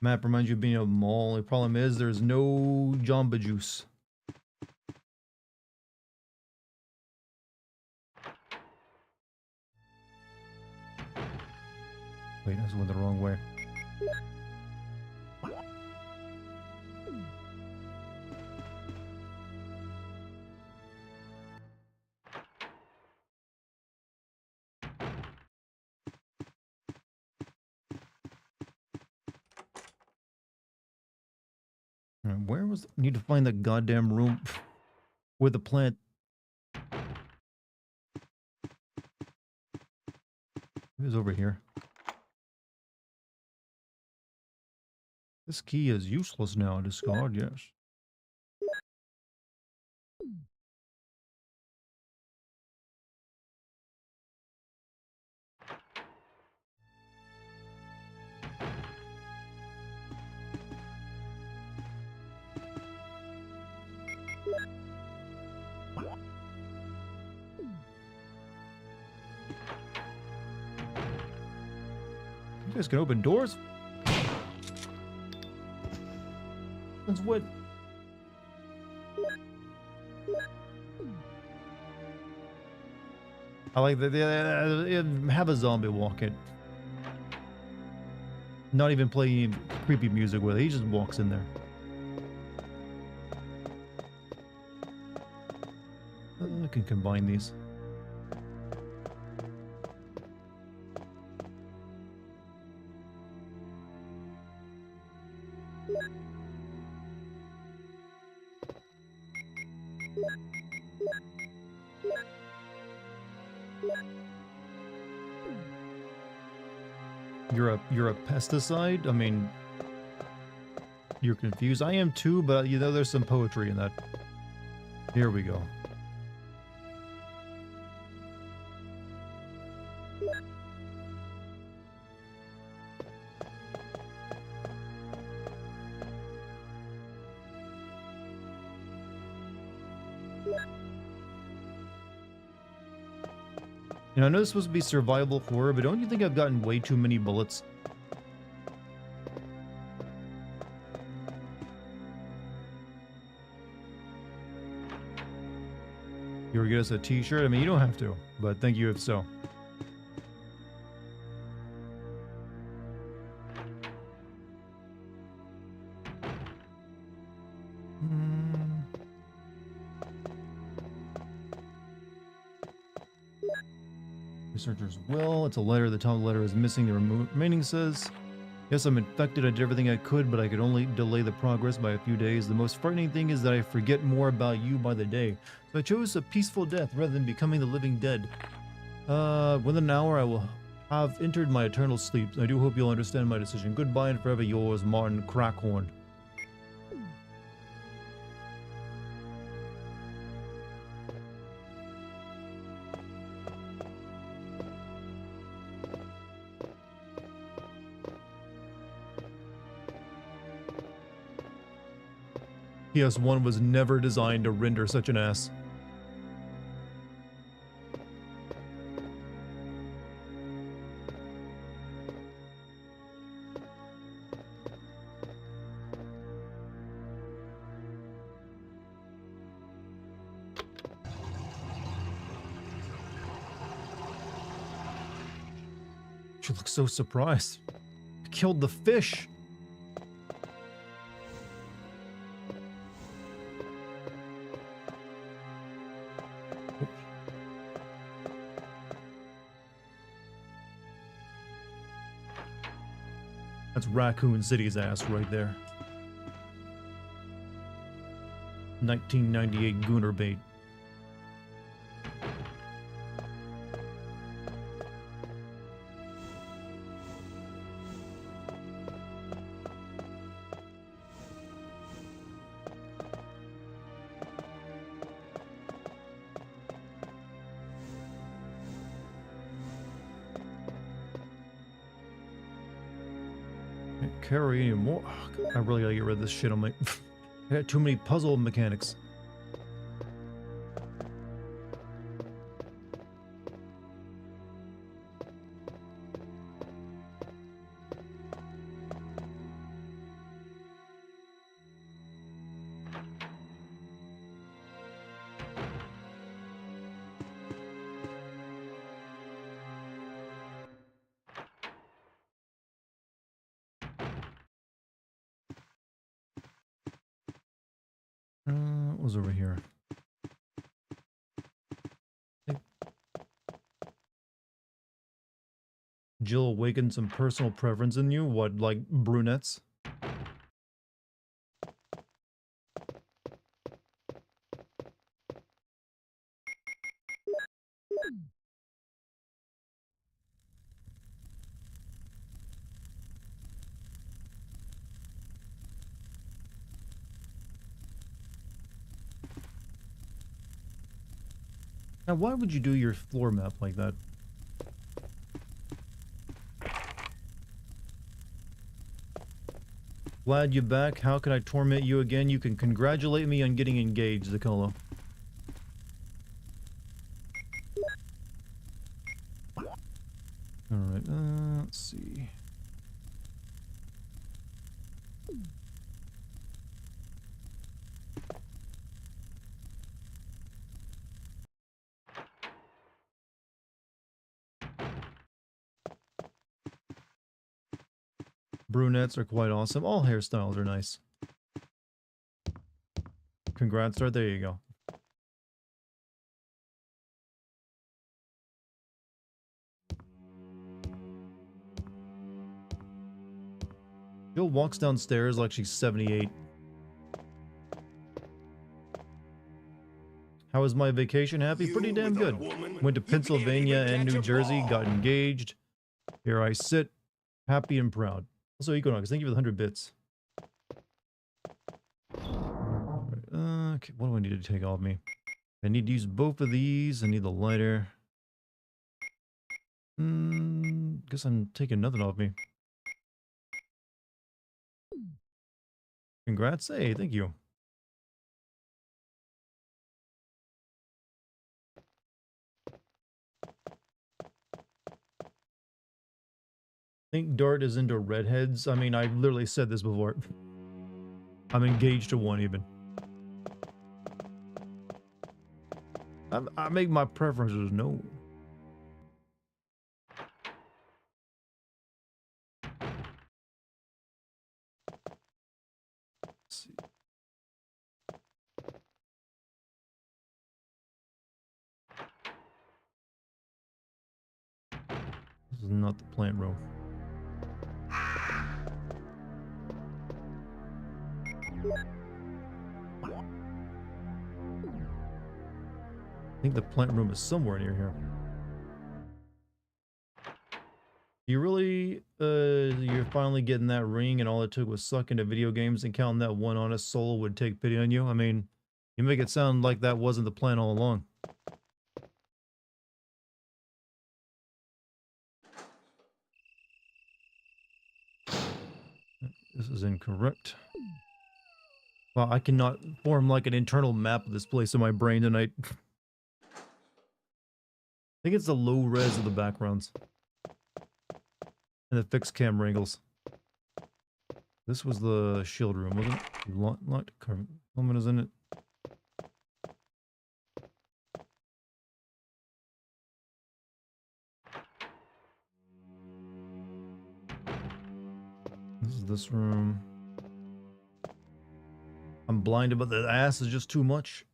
Map reminds you of being a mall. The problem is there's no Jamba Juice. Wait, I went the wrong way. Where was... Need to find that goddamn room with the plant. It was over here. This key is useless now. Discard, yes. You guys can open doors? Since what? I like that they have a zombie walk in. Not even playing creepy music with it. He just walks in there. I can combine these. You're a pesticide? I mean, you're confused. I am too, but you know there's some poetry in that. Here we go. You know, I know this was supposed to be survival horror, but don't you think I've gotten way too many bullets? You were get us a t-shirt? I mean, you don't have to, but thank you if so. Researcher's will. It's a letter. The top of the letter is missing. The remaining says, yes, I'm infected. I did everything I could, but I could only delay the progress by a few days. The most frightening thing is that I forget more about you by the day. So I chose a peaceful death rather than becoming the living dead. Within an hour, I will have entered my eternal sleep. I do hope you'll understand my decision. Goodbye and forever yours, Martin Crackhorn. PS1 was never designed to render such an ass. She looks so surprised. I killed the fish. That's Raccoon City's ass right there. 1998 Gooner bait. Carry anymore. Oh, I really gotta get rid of this shit on my... I got too many puzzle mechanics. What was over here? Jill awakened some personal preference in you? What, like brunettes? Now, why would you do your floor map like that? Glad you're back. How can I torment you again? You can congratulate me on getting engaged, Zacolo. Alright, let's see. Brunettes are quite awesome. All hairstyles are nice. Congrats, Dart. There you go. Jill walks downstairs like she's 78. How was my vacation? Happy? Pretty damn good. Went to Pennsylvania and New Jersey, got engaged. Here I sit, happy and proud. Also, Equinox, thank you for the 100 bits. Okay, what do I need to take off me? I need to use both of these. I need the lighter. Guess I'm taking nothing off me. Congrats. Hey, thank you. I think Dart is into redheads. I mean, I literally said this before. I'm engaged to one even. I make my preferences known. Let's see. This is not the plant room. I think the plant room is somewhere near here. You really, you're finally getting that ring and all it took was sucking to video games and counting that one honest soul would take pity on you? I mean, you make it sound like that wasn't the plan all along. This is incorrect. Wow, I cannot form like an internal map of this place in my brain tonight. I think it's the low res of the backgrounds. And the fixed camera angles. This was the shield room, wasn't it? Locked comment is in it. This is this room. I'm blinded, but the ass is just too much.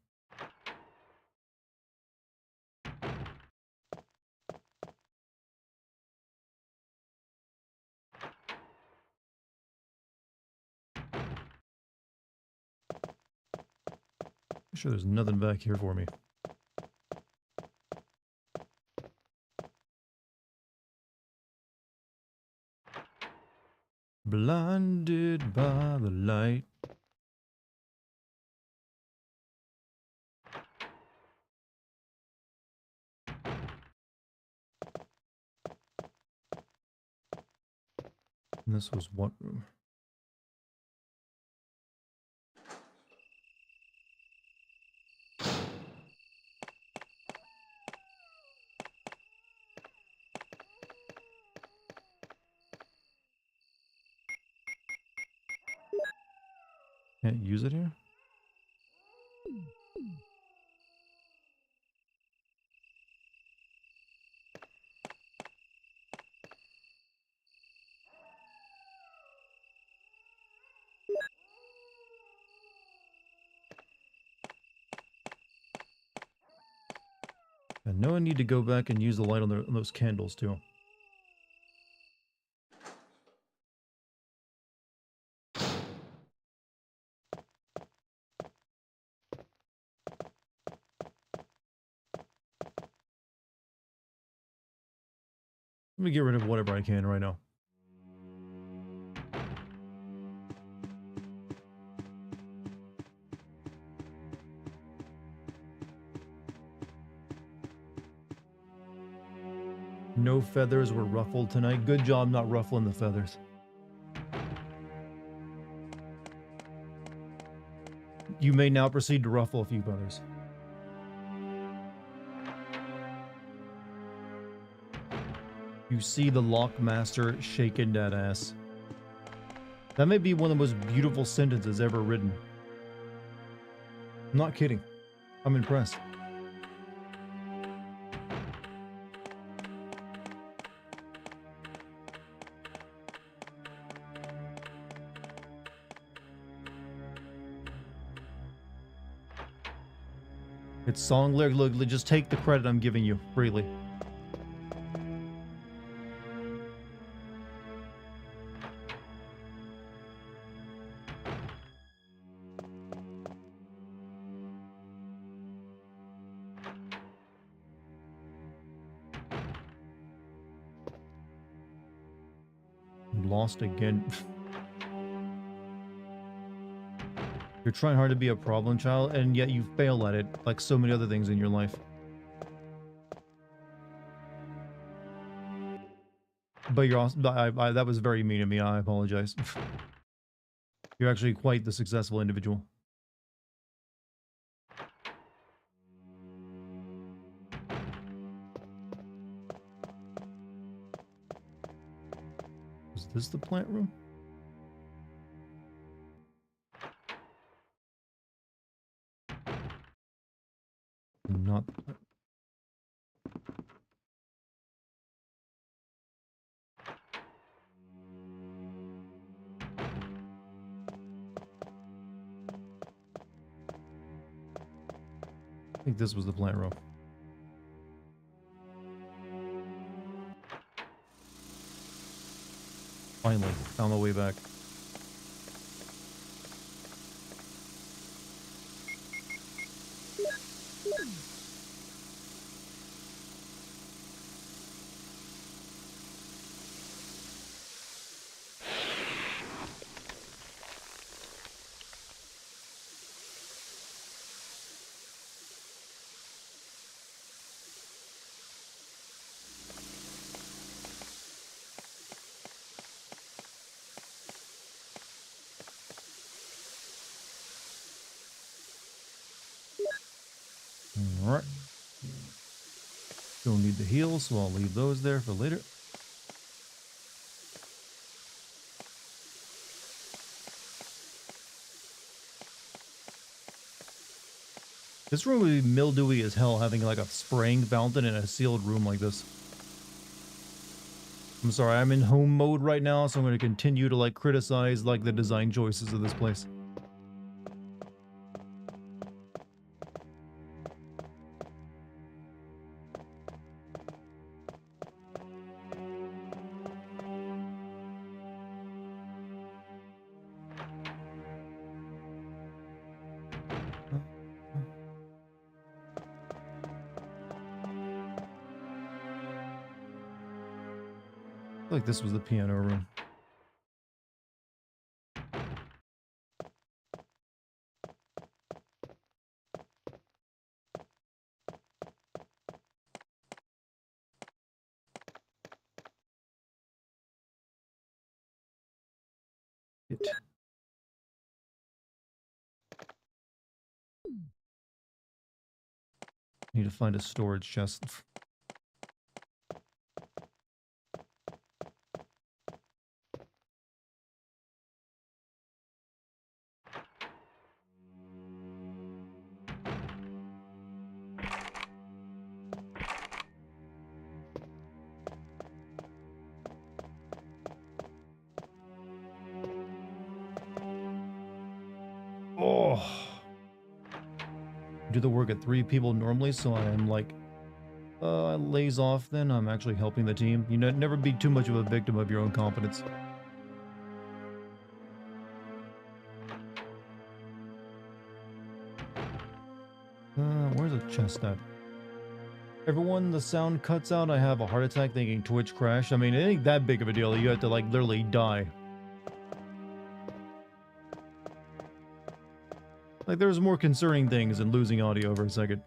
I'm sure there's nothing back here for me. Blinded by the light. And this was what room? Can't use it here? I know I need to go back and use the light on those candles too. Let me get rid of whatever I can right now. No feathers were ruffled tonight. Good job not ruffling the feathers. You may now proceed to ruffle a few feathers. You see the Lockmaster shaking that ass. That may be one of the most beautiful sentences ever written. I'm not kidding. I'm impressed. It's song lyric. Look, just take the credit I'm giving you freely. Lost again. You're trying hard to be a problem child, and yet you fail at it, like so many other things in your life. But you're also, that was very mean of me. I apologize. You're actually quite the successful individual. Is this the plant room? Not. I think this was the plant room. Finally, found the way back. Alright. Don't need the heals, so I'll leave those there for later. This room would be mildewy as hell having like a spraying fountain in a sealed room like this. I'm sorry, I'm in home mode right now, so I'm going to continue to like criticize like the design choices of this place. I feel like this was the piano room. Need to find a storage chest. Oh. Do the work at 3 people normally, so I am like Lays off then. I'm actually helping the team. You know, never be too much of a victim of your own competence. Where's the chest at? Everyone, the sound cuts out. I have a heart attack thinking Twitch crashed. I mean, it ain't that big of a deal. You have to, like, literally die. Like, there's more concerning things than losing audio for a second.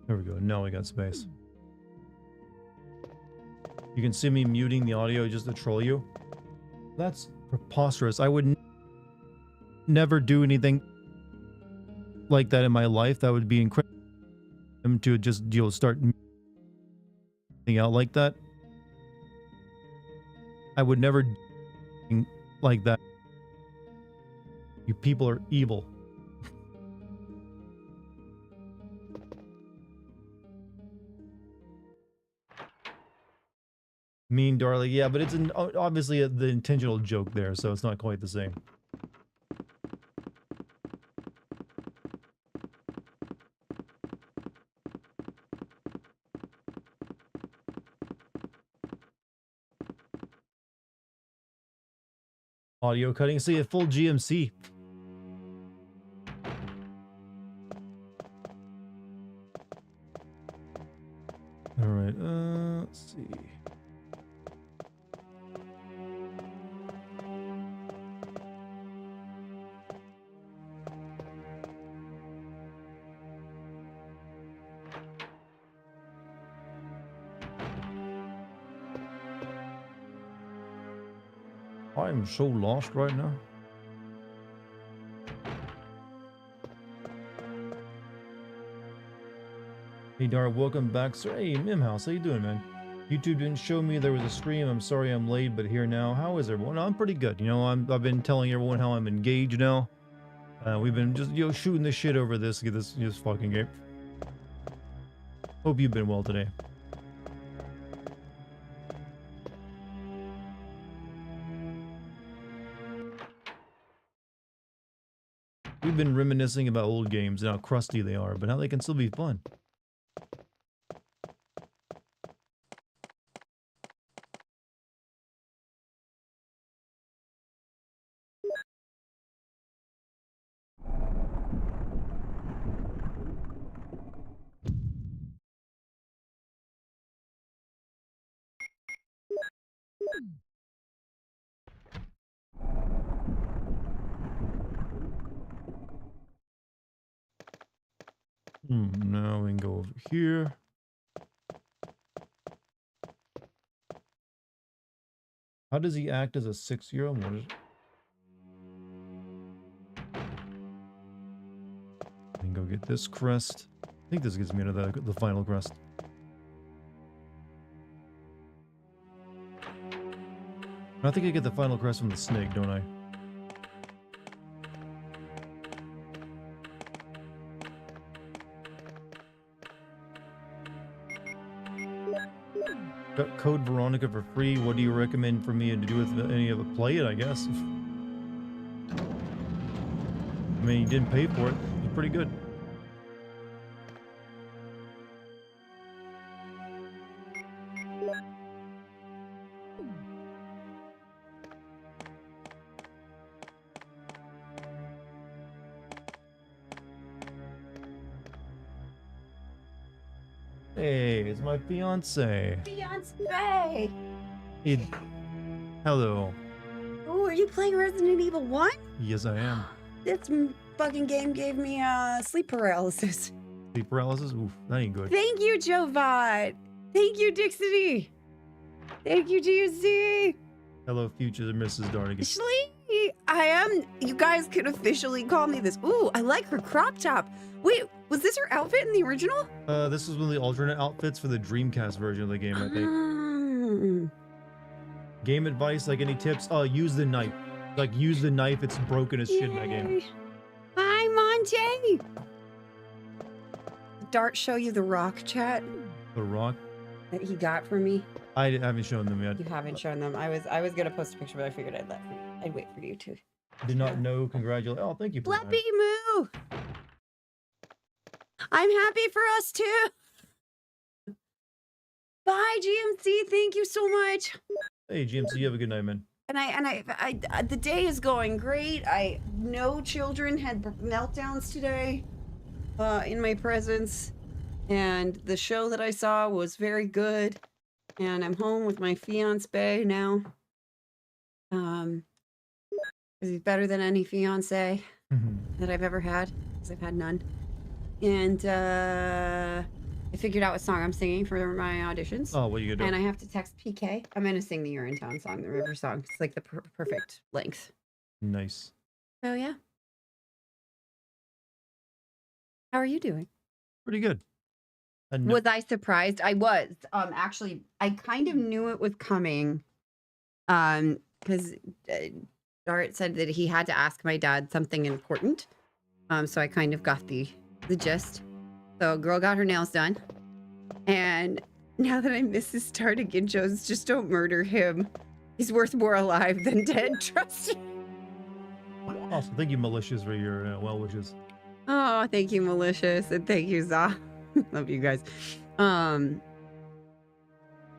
There we go. Now we got space. You can see me muting the audio just to troll you. That's preposterous. I would never do anything like that in my life. That would be incredible to just, you know, start out like that. I would never do like that. You people are evil. Mean darling, yeah, but it's obviously the intentional joke there, so it's not quite the same. Audio cutting, see a full GMC. All right, let's see. I am so lost right now. Hey Dar, welcome back, sir. Hey Mimhouse, how you doing, man? YouTube didn't show me there was a stream. I'm sorry I'm late, but here now. How is everyone? I'm pretty good. You know, I've been telling everyone how I'm engaged now. We've been just, you know, shooting this shit over this fucking game. Hope you've been well today. We've been reminiscing about old games and how crusty they are, but how they can still be fun. Now we can go over here. How does he act as a 6-year-old? What is it? I can go get this crest. I think this gets me to the final crest. I think I get the final crest from the snake, don't I? Got code Veronica for free. What do you recommend for me to do with any of it? Play it, I guess. I mean, you didn't pay for it. It's pretty good. Hey, it's my fiance. Fiance! Hello. Oh, are you playing Resident Evil 1? Yes, I am. This fucking game gave me sleep paralysis. Sleep paralysis? Oof, that ain't good. Thank you, Jovat. Thank you, Dixity. Thank you, GUC. Hello, future Mrs. Dartigan. Sleep. I am. You guys can officially call me this. Ooh, I like her crop top. Wait, was this her outfit in the original? This is one of the alternate outfits for the Dreamcast version of the game, I think. Game advice, like any tips? Use the knife. Like, use the knife. It's broken as shit in that game. Hi, Monte. Dart show you the rock chat The Rock? that he got for me? I haven't shown them yet. You haven't shown them. I was gonna post a picture, but I figured I'd wait for you to. Did not know. Congratulations. Oh, thank you for that. Flappy Moo. I'm happy for us too. Bye, GMC. Thank you so much. Hey, GMC, you have a good night, man. And I the day is going great. No children had meltdowns today, in my presence, and the show that I saw was very good. And I'm home with my fiance now. He's better than any fiance that I've ever had, because I've had none. And I figured out what song I'm singing for my auditions. Oh, what are you gonna do? And I have to text PK. I'm gonna sing the You're in Town song, the River song. It's like the perfect length. Nice. So yeah. How are you doing? Pretty good. Was I surprised? I was. Actually, I kind of knew it was coming. Because Dart said that he had to ask my dad something important. So I kind of got the gist. So girl got her nails done. And now that I miss his Dartigan Jones, just don't murder him. He's worth more alive than dead, trust me. Awesome. Thank you, Malicious, for your well wishes. Oh, thank you, Malicious. And thank you, Za. Love you guys.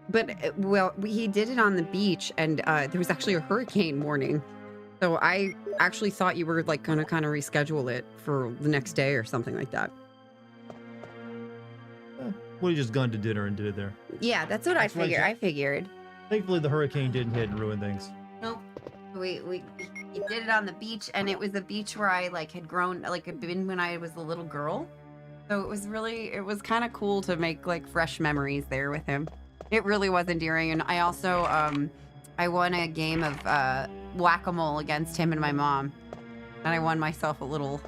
But well, he did it on the beach, and there was actually a hurricane warning. So I actually thought you were like gonna kind of reschedule it for the next day or something like that. Well, you just gone to dinner and did it there. Yeah, that's what That's I right, figured. I figured. Thankfully, the hurricane didn't hit and ruin things. Nope. We did it on the beach, and it was a beach where I like had grown, like had been when I was a little girl. So it was kind of cool to make like fresh memories there with him. It really was endearing. And I also, I won a game of whack-a-mole against him and my mom. And I won myself a little,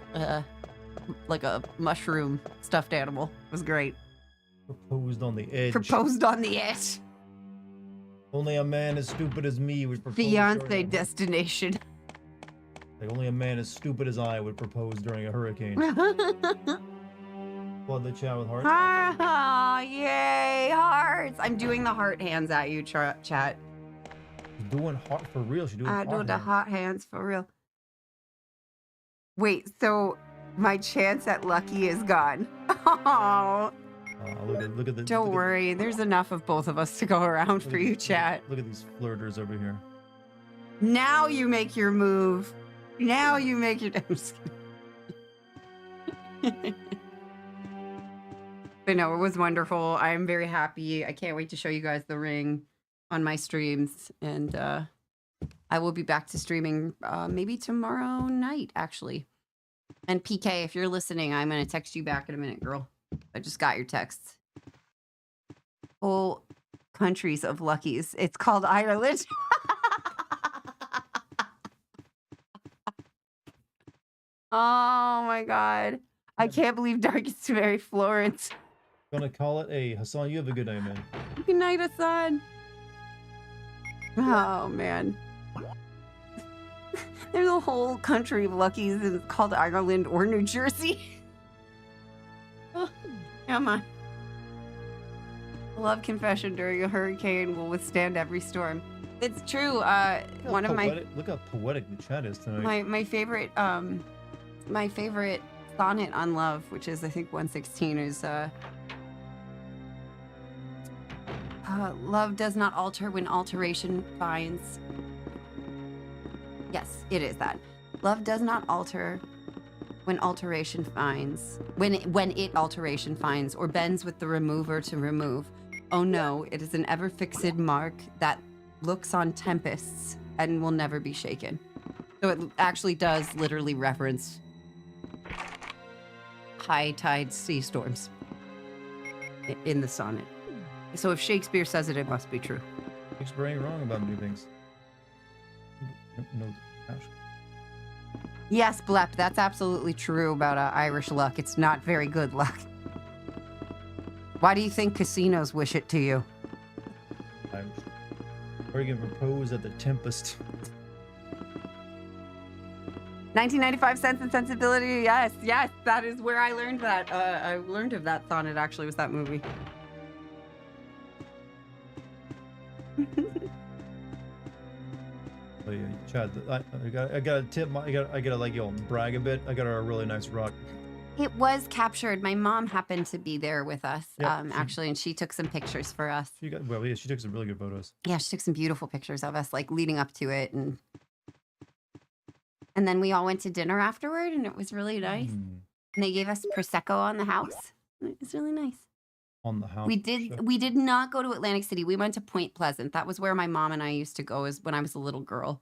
like a mushroom stuffed animal. It was great. Proposed on the edge. Proposed on the edge. Only a man as stupid as me would propose. Fiance destination. Like only a man as stupid as I would propose during a hurricane. Flood the chat with hearts. Ah, yay, hearts. I'm doing the heart hands at you, chat. She's doing heart for real. She's doing I heart do the hands. hot hands for real. Wait, so my chance at lucky is gone. Oh, Look at the. don't look worry. There's enough of both of us to go around for you, chat. Look at these flirters over here. Now you make your move. Now you make your. I'm just kidding. But no, it was wonderful. I'm very happy. I can't wait to show you guys the ring on my streams. And I will be back to streaming maybe tomorrow night, actually. And PK, if you're listening, I'm going to text you back in a minute, girl. I just got your texts. Whole countries of luckies. It's called Ireland. Oh my God. I can't believe Darkest to marry Florence. Gonna call it a Hassan. You have a good night, man. Good night, Hassan. Oh man. There's a whole country of luckies and it's called Ireland or New Jersey. Oh, come on. Love confession during a hurricane will withstand every storm. It's true. One of my Look how poetic the chat is tonight. my favorite sonnet on love, which is I think 116, is love does not alter when alteration finds. Yes, it is that. Love does not alter when alteration finds. When it alteration finds or bends with the remover to remove. Oh no, it is an ever-fixed mark that looks on tempests and will never be shaken. So it actually does literally reference high tide sea storms in the sonnet. So if Shakespeare says it, it must be true. Shakespeare ain't wrong about many things. No, Yes, Blep, that's absolutely true about Irish luck. It's not very good luck. Why do you think casinos wish it to you? I'm going to propose at the Tempest. 1995 Sense and Sensibility. Yes, yes, that is where I learned that. I learned of that sonnet. Actually, was that movie. Oh, yeah, Chad, I gotta tip my, I gotta like, yo, brag a bit. I got her a really nice rock. It was captured. My mom happened to be there with us, Yep, actually, and she took some pictures for us. She got, well, yeah, she took some really good photos. Yeah, she took some beautiful pictures of us, like leading up to it, and then we all went to dinner afterward, and it was really nice. Mm, And they gave us prosecco on the house. It was really nice. on the house. We did not go to Atlantic City. We went to Point Pleasant. That was where my mom and I used to go as when I was a little girl.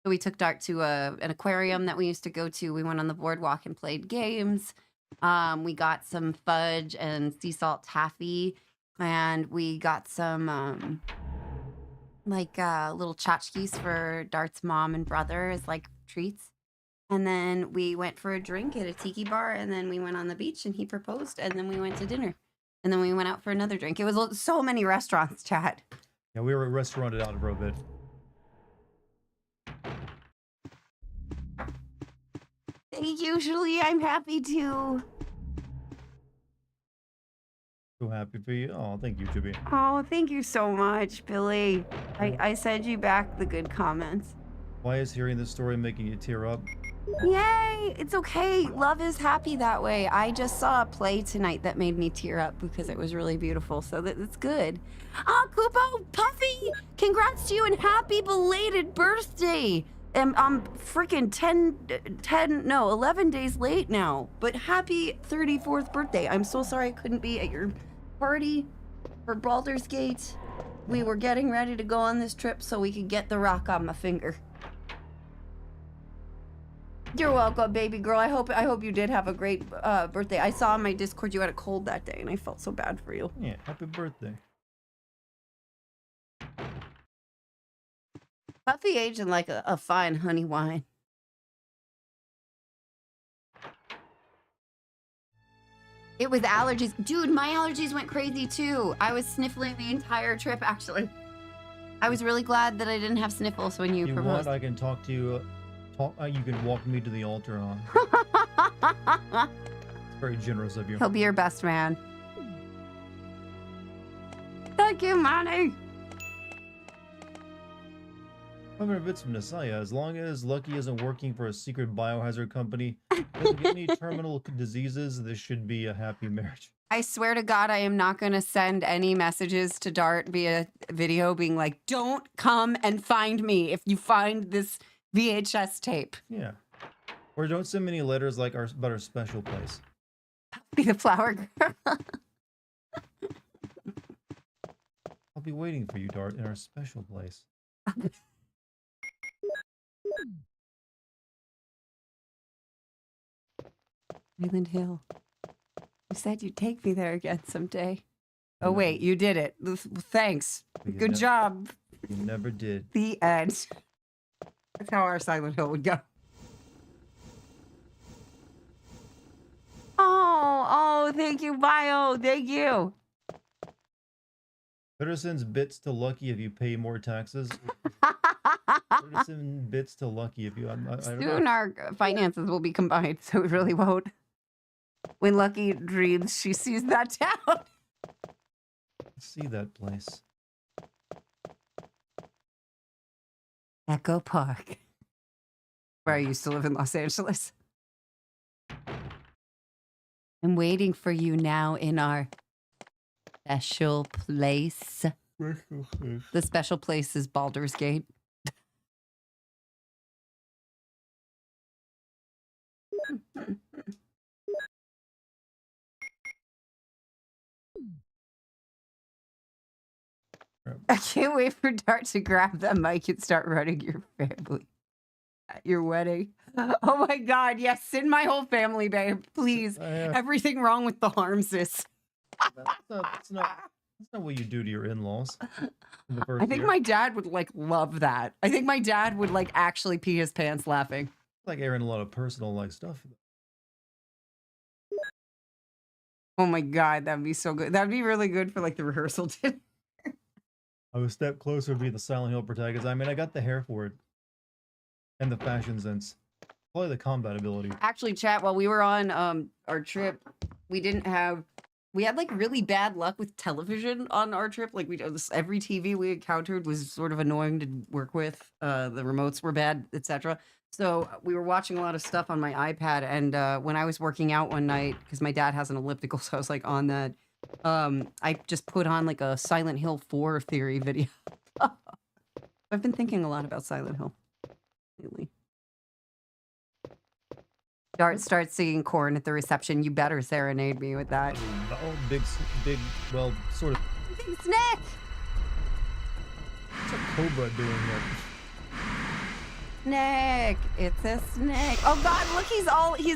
So we took Dart to an aquarium that we used to go to. We went on the boardwalk and played games. We got some fudge and sea salt taffy, and we got some little tchotchkes for Dart's mom and brother as like treats. And then we went for a drink at a tiki bar, and then we went on the beach and he proposed, and then we went to dinner. And then we went out for another drink. It was so many restaurants, chat. Yeah, we were restauranted out for a bit. Usually I'm happy to. So happy for you. Oh, thank you, Jibby. Oh, thank you so much, Billy. I send you back the good comments. Why is hearing this story making you tear up? Yay! It's okay. Love is happy that way. I just saw a play tonight that made me tear up because it was really beautiful, so that's good. Oh, Kupo, Puffy! Congrats to you and happy belated birthday! I'm freaking 11 days late now, but happy 34th birthday. I'm so sorry I couldn't be at your party for Baldur's Gate. We were getting ready to go on this trip so we could get the rock on my finger. You're welcome, baby girl. I hope you did have a great birthday. I saw on my Discord you had a cold that day, and I felt so bad for you. Yeah, happy birthday. Puffy aging like a fine honey wine. It was allergies. Dude, my allergies went crazy too. I was sniffling the entire trip, actually. I was really glad that I didn't have sniffles when you proposed. Want, I can talk to you. You can walk me to the altar on. It's very generous of you. He'll be your best man. Thank you, Manny. 500 bits from Nasaya. As long as Lucky isn't working for a secret biohazard company, doesn't get any terminal diseases, this should be a happy marriage. I swear to God, I am not going to send any messages to Dart via video being like, don't come and find me if you find this VHS tape. Yeah. Or don't send me any letters like about our special place. Be the flower girl. I'll be waiting for you, Dart, in our special place. Highland Hill. You said you'd take me there again someday. Oh, wait, you did it. Thanks. Good job. You never did. The end. That's how our Silent Hill would go. Oh, thank you, Bio. Thank you. Better send bits to Lucky if you pay more taxes. Better send bits to Lucky if you... I don't Soon know. our finances will be combined, so it really won't. When Lucky dreams, she sees that town. See that place. Echo Park, where I used to live in Los Angeles. I'm waiting for you now in our special place. The special place is Baldur's Gate. I can't wait for Dart to grab that mic and start running your family at your wedding. Oh my God, yes, send my whole family, babe, please. Everything wrong with the Harmses. That's That's not what you do to your in-laws in the first I think year. my dad would like love that. I think my dad would like actually pee his pants laughing. Like airing a lot of personal like stuff. Oh my god, that'd be so good. That'd be really good for like the rehearsal dinner. I was a step closer to be the Silent Hill protagonist. I mean, I got the hair for it. And the fashion sense. Probably the combat ability. Actually, chat, while we were on our trip, we had like really bad luck with television on our trip. Like every TV we encountered was sort of annoying to work with. The remotes were bad, etc. So we were watching a lot of stuff on my iPad, and when I was working out one night, because my dad has an elliptical, so I was like on that, I just put on like a Silent Hill 4 theory video. I've been thinking a lot about Silent Hill lately. Dart starts singing Corn at the reception. You better serenade me with that. Oh, big, well, sort of. Big snack! What's a cobra doing here? Snake! It's a snake. Oh god, look, he's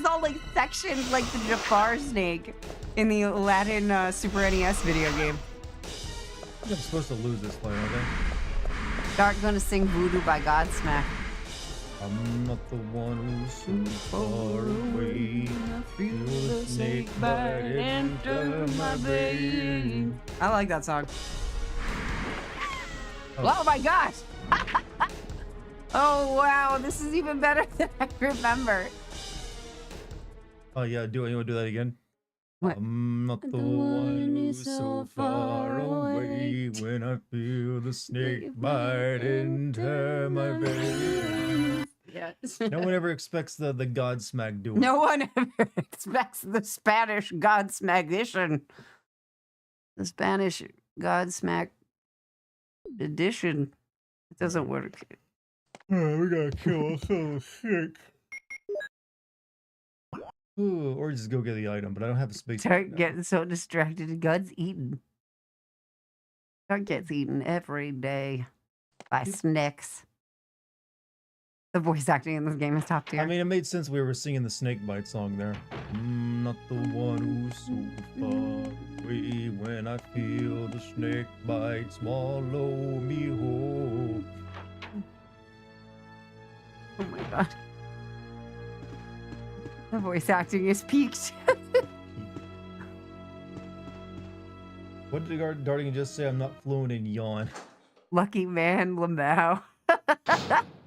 all like sectioned like the Jafar snake in the Aladdin Super NES video game. I think I'm supposed to lose this fight, aren't I? Dart gonna sing Voodoo by Godsmack. I'm not the one who's so far away. Feel the snake bite into my vein. I like that song. Oh my gosh! Oh wow, this is even better than I remember. Oh yeah, you want to do that again? What? I'm not the one who's so far away when I feel the snake bite into my vein. Yes. No one ever expects the Godsmack duel. No one ever expects the Spanish Godsmack-ition. The Spanish Godsmack edition. It doesn't work. We gotta kill a whole snake. Ooh, or just go get the item, but I don't have the space. Start getting so distracted. God's eaten. Dart gets eaten every day by snakes. The voice acting in this game is top tier. I mean, it made sense we were singing the snake bite song there. I'm not the one who's so far away when I feel the snake bite swallow me whole. Oh my god. The voice acting is peaked. What did Dartigan just say? I'm not fluent in yawn. Lucky man, Lamau.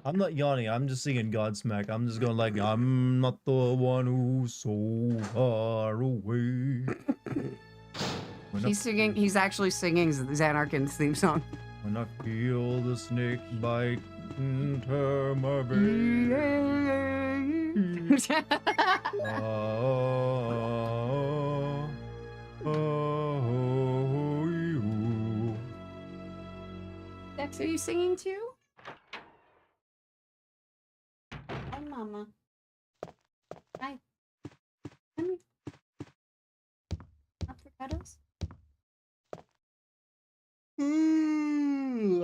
I'm not yawning. I'm just singing Godsmack. I'm just going like, I'm not the one who's so far away. He's actually singing Xanarkin's theme song. When I feel the snake bite into my brain. Dex, are you singing too? Hi, Mama. Hi. Come here. Avocados?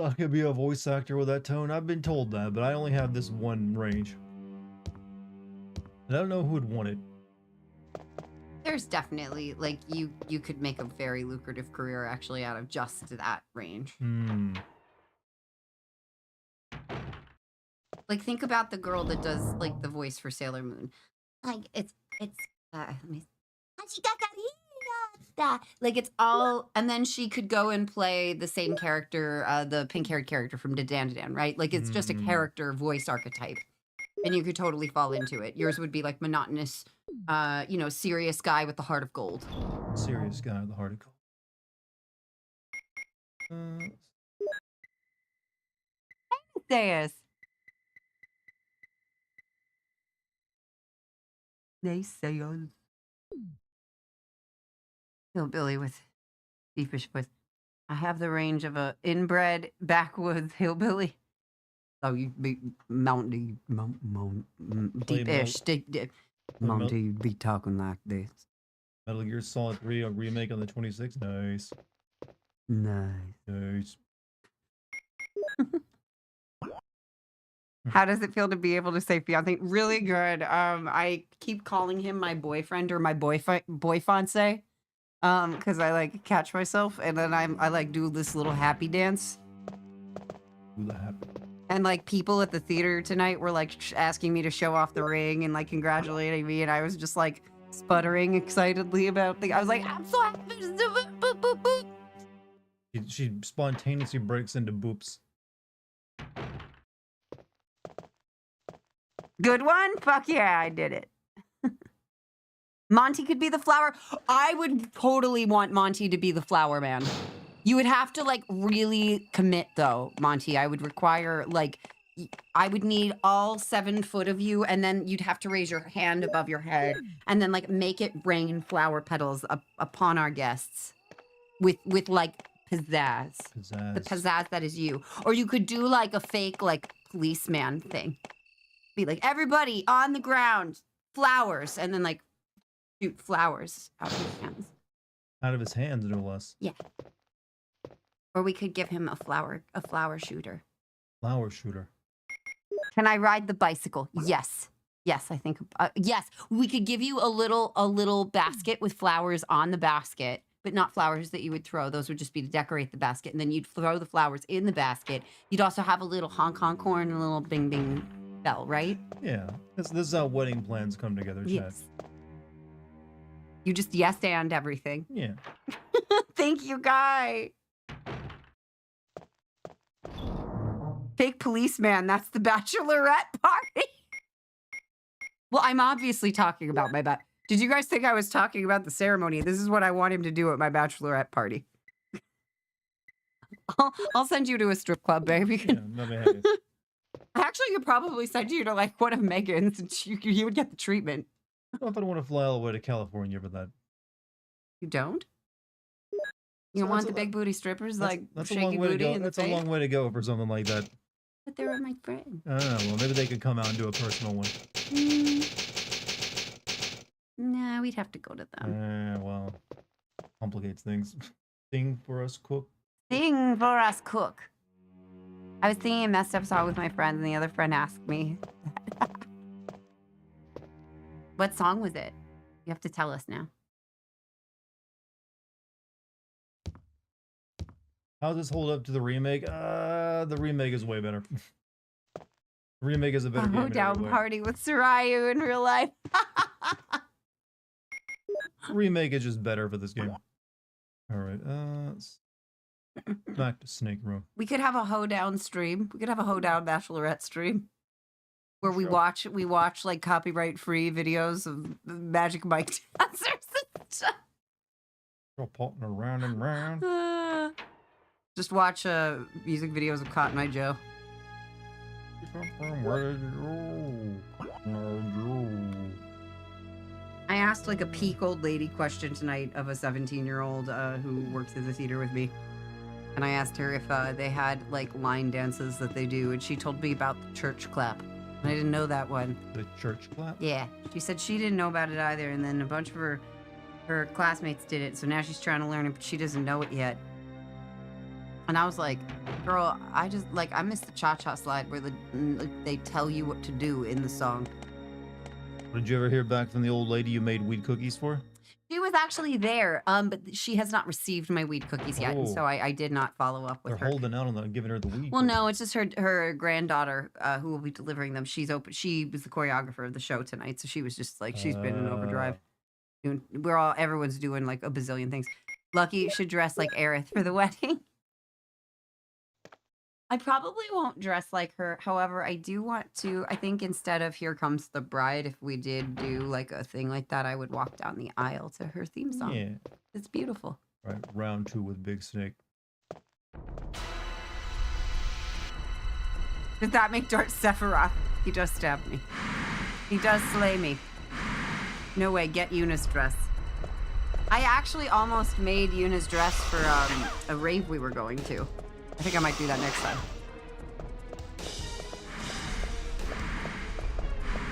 I could be a voice actor with that tone. I've been told that, but I only have this one range. And I don't know who would want it. There's definitely, like, you could make a very lucrative career actually out of just that range. Like, think about the girl that does, like, the voice for Sailor Moon. Like, let me... Like, it's all... And then she could go and play the same character, the pink-haired character from Dan, right? Like, it's just a character voice archetype. And you could totally fall into it. Yours would be, like, monotonous, you know, serious guy with the heart of gold. Serious guy with the heart of gold. There's... Naysayers. Hillbilly with deepish voice. I have the range of a inbred backwoods hillbilly. Oh, you be Mountie, deepish, Mountie, you'd be talking like this. Metal Gear Solid 3, a remake on the 26th. Nice. Nice. Nice. How does it feel to be able to say fiance? Really good. I keep calling him my boyfriend or my boy fiance. Because I like catch myself, and then I like do this little happy dance. Do the happy. And like people at the theater tonight were like asking me to show off the ring and like congratulating me, and I was just like sputtering excitedly about I was like, I'm so happy. Boop, boop, boop. She spontaneously breaks into boops. Good one? Fuck yeah, I did it. Monty could be the flower. I would totally want Monty to be the flower man. You would have to like really commit though, Monty. I would require like, I would need all 7 foot of you, and then you'd have to raise your hand above your head and then like make it rain flower petals upon our guests with like pizzazz. The pizzazz that is you. Or you could do like a fake like policeman thing. Be like, everybody on the ground, flowers, and then like shoot flowers out of his hands. Out of his hands, no less. Yeah. Or we could give him a flower shooter. Flower shooter. Can I ride the bicycle? Yes. Yes, I think. Yes, we could give you a little basket with flowers on the basket, but not flowers that you would throw. Those would just be to decorate the basket, and then you'd throw the flowers in the basket. You'd also have a little honk honk horn and a little bing bing bell, right? Yeah, this is how wedding plans come together, Chad. Yes. You just yes and everything. Yeah. Thank you, Guy. Fake policeman, that's the bachelorette party. Well, I'm obviously talking about my Did you guys think I was talking about the ceremony? This is what I want him to do at my bachelorette party. I'll send you to a strip club, baby. Yeah, let me have it. I actually could probably send you to like one of Megan's, and you would get the treatment. I don't know if I want to fly all the way to California for that. You don't? You don't want the big booty strippers like that's a shaky long way booty to go. in the That's a long way to go for something like that. But they were my friend. I don't know. Well, maybe they could come out and do a personal one. Nah, we'd have to go to them. Well, complicates things. Sing for us, cook. Sing for us, cook. I was singing a messed up song with my friends, and the other friend asked me, what song was it? You have to tell us now. How does this hold up to the remake? The remake is way better. The remake is a better game. Down party with Sarayu in real life. Remake is just better for this game. All right, back to Snake Room. We could have a hoedown stream. We could have a hoedown bachelorette stream where we watch like copyright free videos of Magic Mike dancers and stuff. Go potting around and round. Just watch music videos of Cotton Eye Joe. I asked like a peak old lady question tonight of a 17-year-old who works in the theater with me. And I asked her if they had like line dances that they do. And she told me about the church clap. And I didn't know that one. The church clap? Yeah. She said she didn't know about it either. And then a bunch of her classmates did it. So now she's trying to learn it, but she doesn't know it yet. And I was like, girl, I miss the cha-cha slide where they tell you what to do in the song. Did you ever hear back from the old lady you made weed cookies for? She was actually there, but she has not received my weed cookies yet, and so I did not follow up with her. They're holding out on them, giving her the weed. Well, no, it's just her granddaughter who will be delivering them. She's open. She was the choreographer of the show tonight, so she was just like, she's been in overdrive. Everyone's doing like a bazillion things. Lucky should dress like Aerith for the wedding. I probably won't dress like her. However, I do want to, I think instead of Here Comes the Bride, if we did do like a thing like that, I would walk down the aisle to her theme song. Yeah. It's beautiful. Right, round 2 with Big Snake. Does that make Dart Sephiroth? He does stab me. He does slay me. No way, get Yuna's dress. I actually almost made Yuna's dress for a rave we were going to. I think I might do that next time.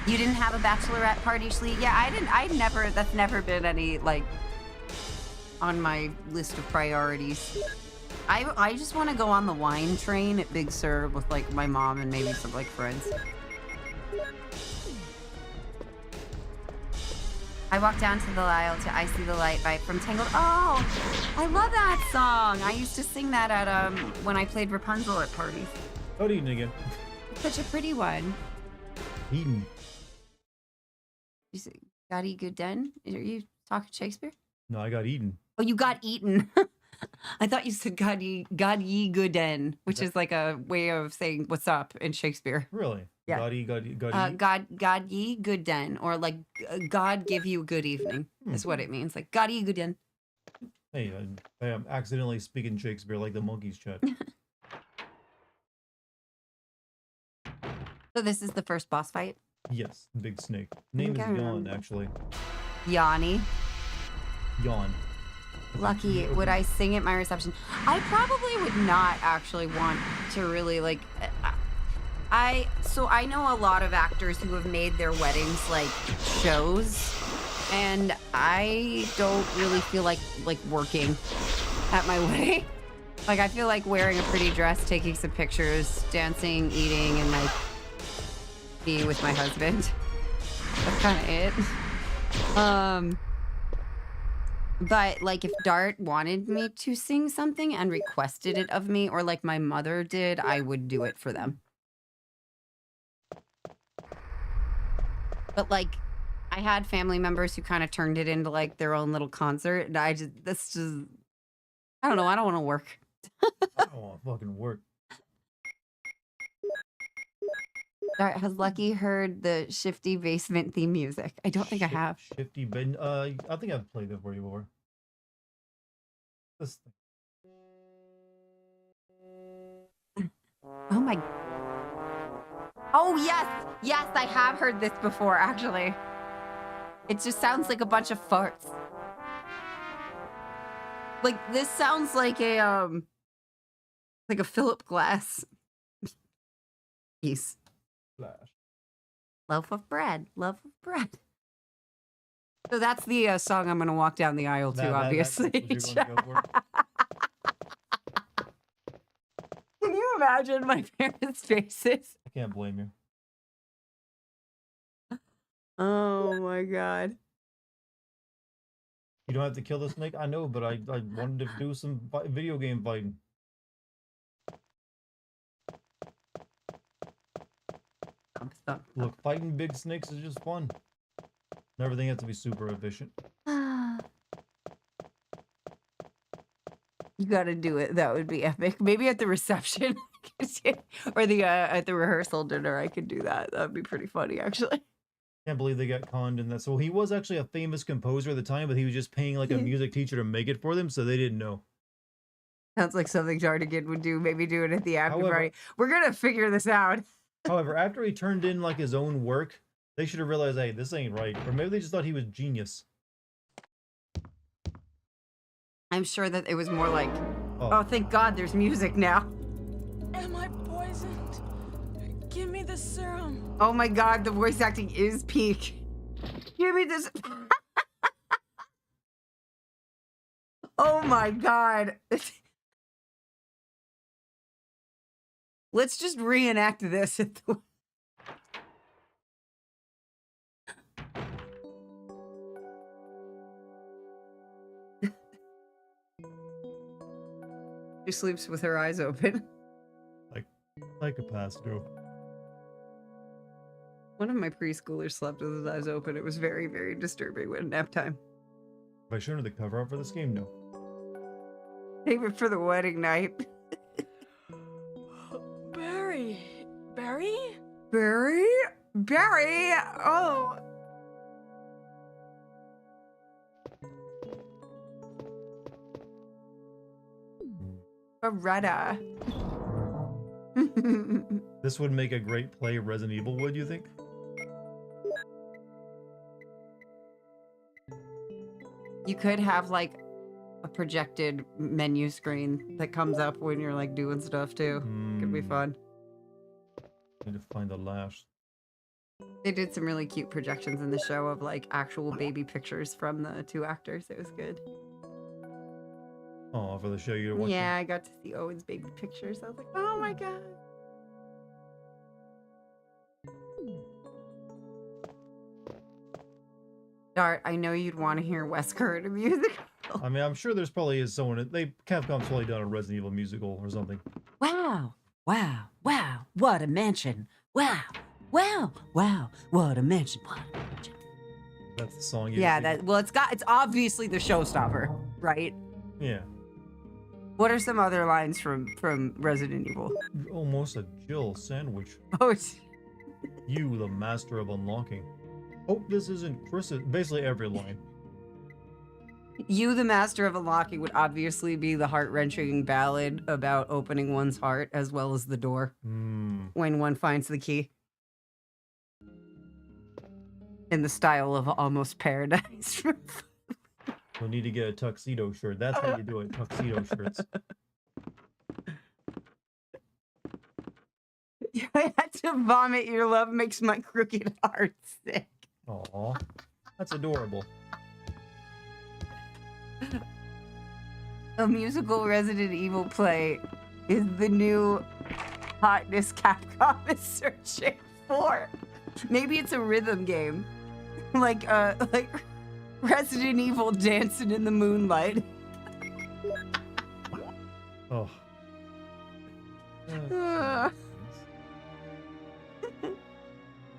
You didn't have a bachelorette party, Shlee? Yeah, that's never been any, like, on my list of priorities. I just want to go on the wine train at Big Sur with, like, my mom and maybe some, like, friends. I walk down to the aisle to I See the Light by from Tangled. Oh, I love that song. I used to sing that at when I played Rapunzel at parties. Got Eden again. It's such a pretty one. Eden. You say, got E good den? Are you talking Shakespeare? No, I got Eden. Oh, you got eaten. I thought you said God ye good den, which is like a way of saying what's up in Shakespeare. Really? Yeah. God ye. God ye good den, or like God give you good evening is what it means. Like God ye good den. Hey, I am accidentally speaking Shakespeare like the monkeys chat. So this is the first boss fight. Yes, big snake. Name is Yawn, actually. Yanni. Yawn. Lucky, would I sing at my reception? I probably would not actually want to really like. So I know a lot of actors who have made their weddings like shows, and I don't really feel like working at my wedding. Like I feel like wearing a pretty dress, taking some pictures, dancing, eating, and like being with my husband. That's kind of it. But like if Dart wanted me to sing something and requested it of me, or like my mother did, I would do it for them. But like I had family members who kind of turned it into like their own little concert, and I don't know, I don't want to work. I don't want to fucking work. Dart, has Lucky heard the Shifty Basement theme music? I don't think I have. Shifty Ben. I think I've played it for you before. This thing. Oh my. Oh yes, yes, I have heard this before. Actually, it just sounds like a bunch of farts. Like this sounds like a Philip Glass piece. Flash. Loaf of bread, loaf of bread. So that's the song I'm going to walk down the aisle to, obviously. That's what you're gonna go for. Can you imagine my parents' faces? I can't blame you. Oh my god. You don't have to kill the snake. I know, but I wanted to do some video game fighting. Stop. Look, fighting big snakes is just fun. And everything has to be super efficient. You gotta do it. That would be epic. Maybe at the reception or the at the rehearsal dinner, I could do that. That would be pretty funny, actually. Can't believe they got conned in that. So he was actually a famous composer at the time, but he was just paying like a music teacher to make it for them, so they didn't know. Sounds like something Dartigan would do. Maybe do it at the after However- party. We're gonna figure this out. However, after he turned in like his own work, they should have realized, hey, this ain't right. Or maybe they just thought he was genius. I'm sure that it was more like, Oh. oh, thank God there's music now. Am I poisoned? Give me the serum. Oh my God, the voice acting is peak. Give me this. Oh my God. Let's just reenact this. She sleeps with her eyes open. Like psychopaths do. One of my preschoolers slept with his eyes open. It was very, very disturbing when nap time. Have I shown her the cover art for this game? No. Favorite for the wedding night. Barry. Barry? Barry? Barry? Oh. Beretta. This would make a great play Resident Evil, would you think? You could have like a projected menu screen that comes up when you're like doing stuff too. Could be fun. Need to find the last. They did some really cute projections in the show of like actual baby pictures from the two actors. It was good. Oh, for the show you're watching? Yeah, I got to see Owen's baby pictures. I was like, oh my God. Dart, I know you'd want to hear Wesker in a musical. I mean, I'm sure there's probably is someone. Capcom's probably done a Resident Evil musical or something. Wow, wow, wow, what a mansion. Wow, wow, wow, what a mansion. What a mansion. That's the song. Yeah, it's obviously the showstopper, right? Yeah. What are some other lines from Resident Evil? Almost a Jill sandwich. Oh, it's You, the master of unlocking. Hope this isn't Chris's. Basically every line. You, the master of unlocking, would obviously be the heart-wrenching ballad about opening one's heart as well as the door when one finds the key. In the style of Almost Paradise. You'll need to get a tuxedo shirt. That's how you do it. Tuxedo shirts. I had to vomit. Your love makes my crooked heart sick. Aw, that's adorable. A musical Resident Evil play is the new hotness Capcom is searching for. Maybe it's a rhythm game, like Resident Evil Dancing in the Moonlight. Oh.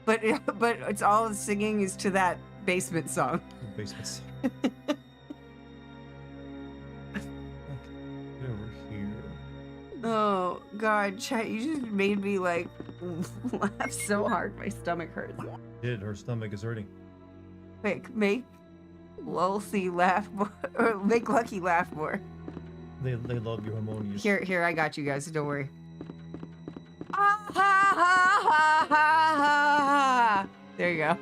But it's all the singing is to that basement song. Basements. Over here. Oh God, chat! You just made me like laugh so hard. My stomach hurts. Her stomach is hurting. Quick, make Lucy laugh more, or make Lucky laugh more. They love your harmonious. Here, I got you guys. Don't worry. Ah, ha, ha, ha, ha, ha. There you go.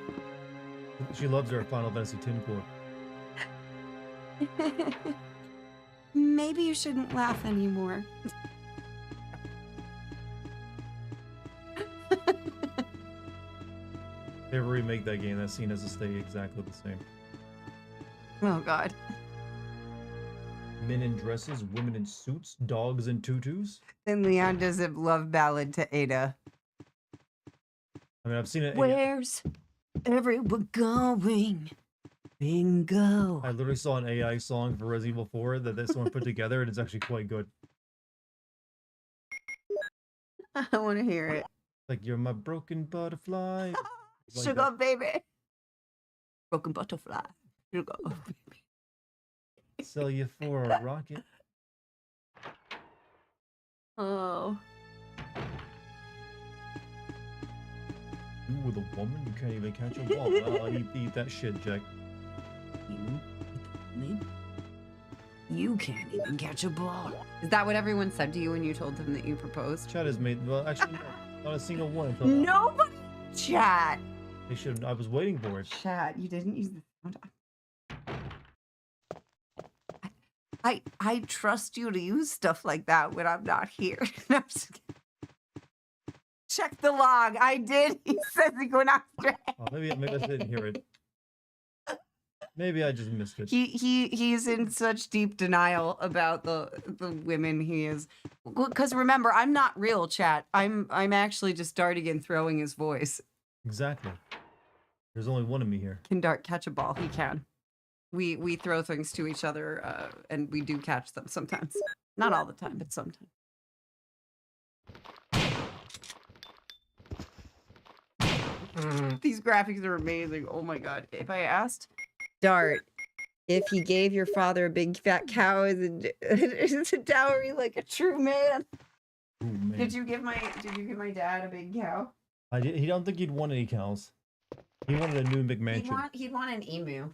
She loves her Final Fantasy X chord. Maybe you shouldn't laugh anymore. If they ever remake that game, that scene has to stay exactly the same. Oh God. Men in dresses, women in suits, dogs in tutus. Then Leon does a love ballad to Ada. I mean, I've seen it. Where's everyone going? Bingo. I literally saw an AI song for Resident Evil 4 that someone put together, and it's actually quite good. I want to hear it. Like, you're my broken butterfly. Like Sugar that. baby. Broken butterfly. Sugar. Sell you for a rocket. Oh. You with a woman, you can't even catch a ball. Eat that shit, Jack. You can't even catch a ball. Is that what everyone said to you when you told them that you proposed? Chat has made, well, actually, no, not a single one until now. Nobody. Chat. They should. I was waiting for it. Chat. You didn't use the sound. I trust you to use stuff like that when I'm not here. No, I'm just kidding. Check the log. I did. He says he went after. Oh, maybe I just didn't hear it. Maybe I just missed it. He's in such deep denial about the women he is. Because remember, I'm not real, chat. I'm actually just Dartigan throwing his voice. Exactly. There's only one of me here. Can Dart catch a ball? He can. We throw things to each other, and we do catch them sometimes. Not all the time, but sometimes. These graphics are amazing. Oh my god. If I asked Dart if he gave your father a big fat cow as a dowry like a true man. Ooh, man. Did you give my dad a big cow? He don't think he'd want any cows. He wanted a new McMansion. He'd want an emu.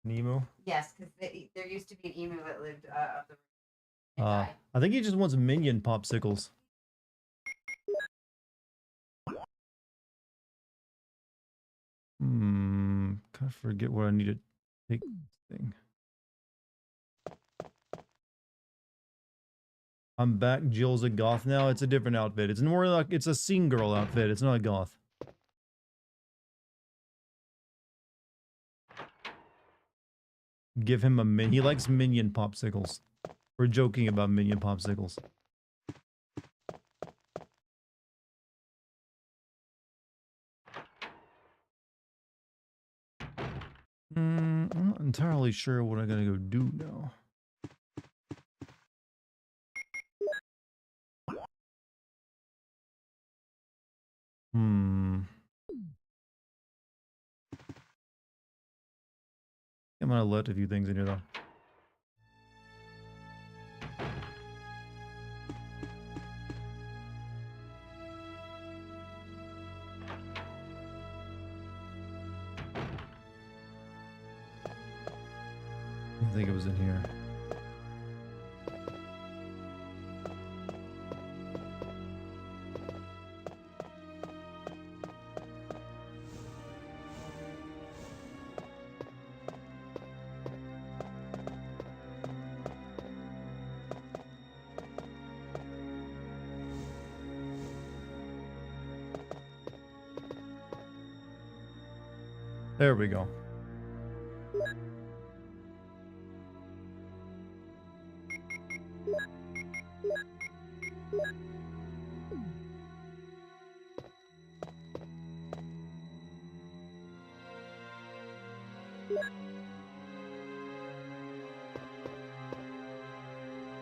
Nemo? Yes, because there used to be an emu that lived up the I think he just wants minion popsicles. Kind of forget what I need to take this thing. I'm back. Jill's a goth now. It's a different outfit. It's more like it's a scene girl outfit. It's not a goth. Give him a min. He likes minion popsicles. We're joking about minion popsicles. I'm not entirely sure what I'm gonna go do now. I'm gonna let a few things in here though. I think it was in here. There we go.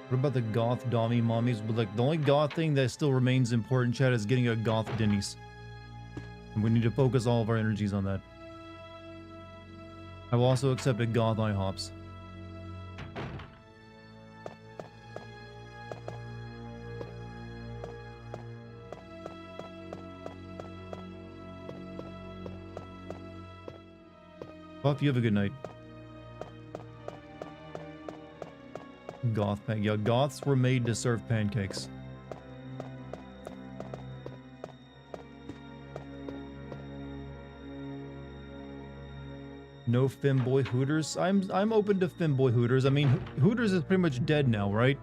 What about the goth dommy mommies? But like the only goth thing that still remains important, chat, is getting a goth Denny's. And we need to focus all of our energies on that. I will also accept a goth IHOPs. Buff, you have a good night. Goth pan. Yeah, goths were made to serve pancakes. No femboy Hooters. I'm open to femboy Hooters. I mean, Hooters is pretty much dead now, right?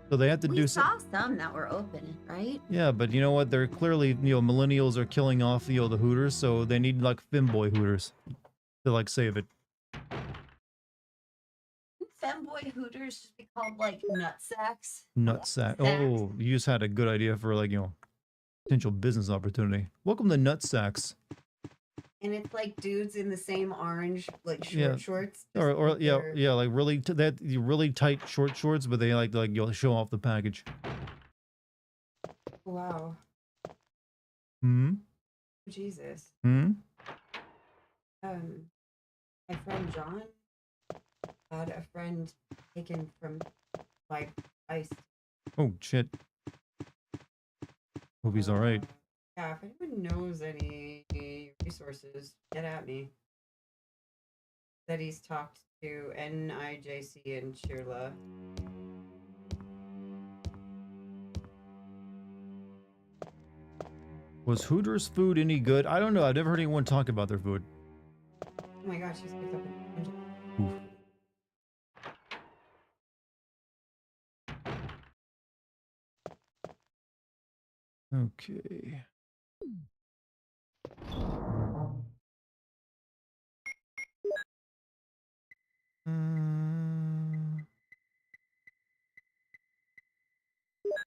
So they have to do We saw some that were open, right? Yeah, but you know what? They're clearly, millennials are killing off, the Hooters, so they need like femboy Hooters to like save it. Femboy Hooters should be called like nutsacks. Nutsack. Oh, you just had a good idea for like, potential business opportunity. Welcome to Nutsacks. And it's like dudes in the same orange, like short shorts. Or like yeah, like really really tight short shorts, but they like you'll show off the package. Wow. Hmm. Jesus. Hmm. My friend John had a friend taken from like ICE. Oh shit. Hope he's all right. Yeah, if anyone knows any resources, get at me. That he's talked to NIJC and Shirla. Was Hooters food any good? I don't know. I've never heard anyone talk about their food. Oh my gosh, he's picked up a Oof. Okay.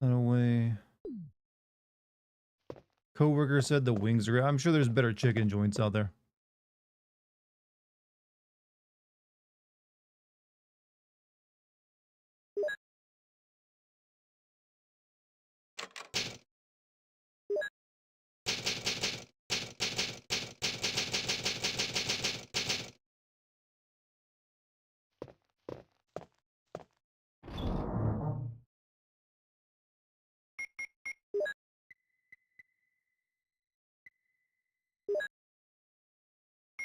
That away. Coworker said the wings are. I'm sure there's better chicken joints out there.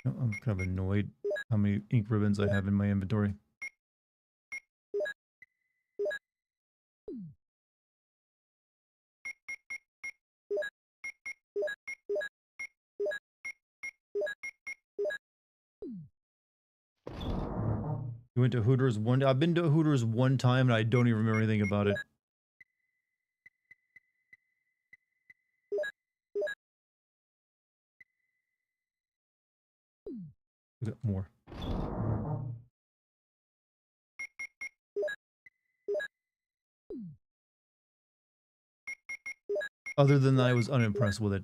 I'm kind of annoyed how many ink ribbons I have in my inventory. You went to Hooters one. I've been to Hooters one time and I don't even remember anything about it. We got more. Other than that, I was unimpressed with it.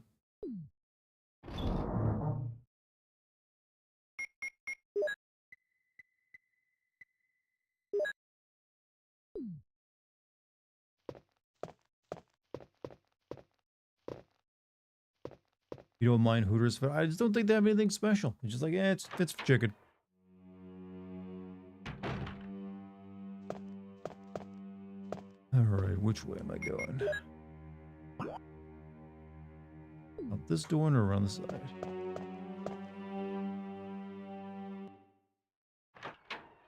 You don't mind Hooters, but I just don't think they have anything special. It's just like, yeah, it's chicken. All right, which way am I going? Up this door and around the side.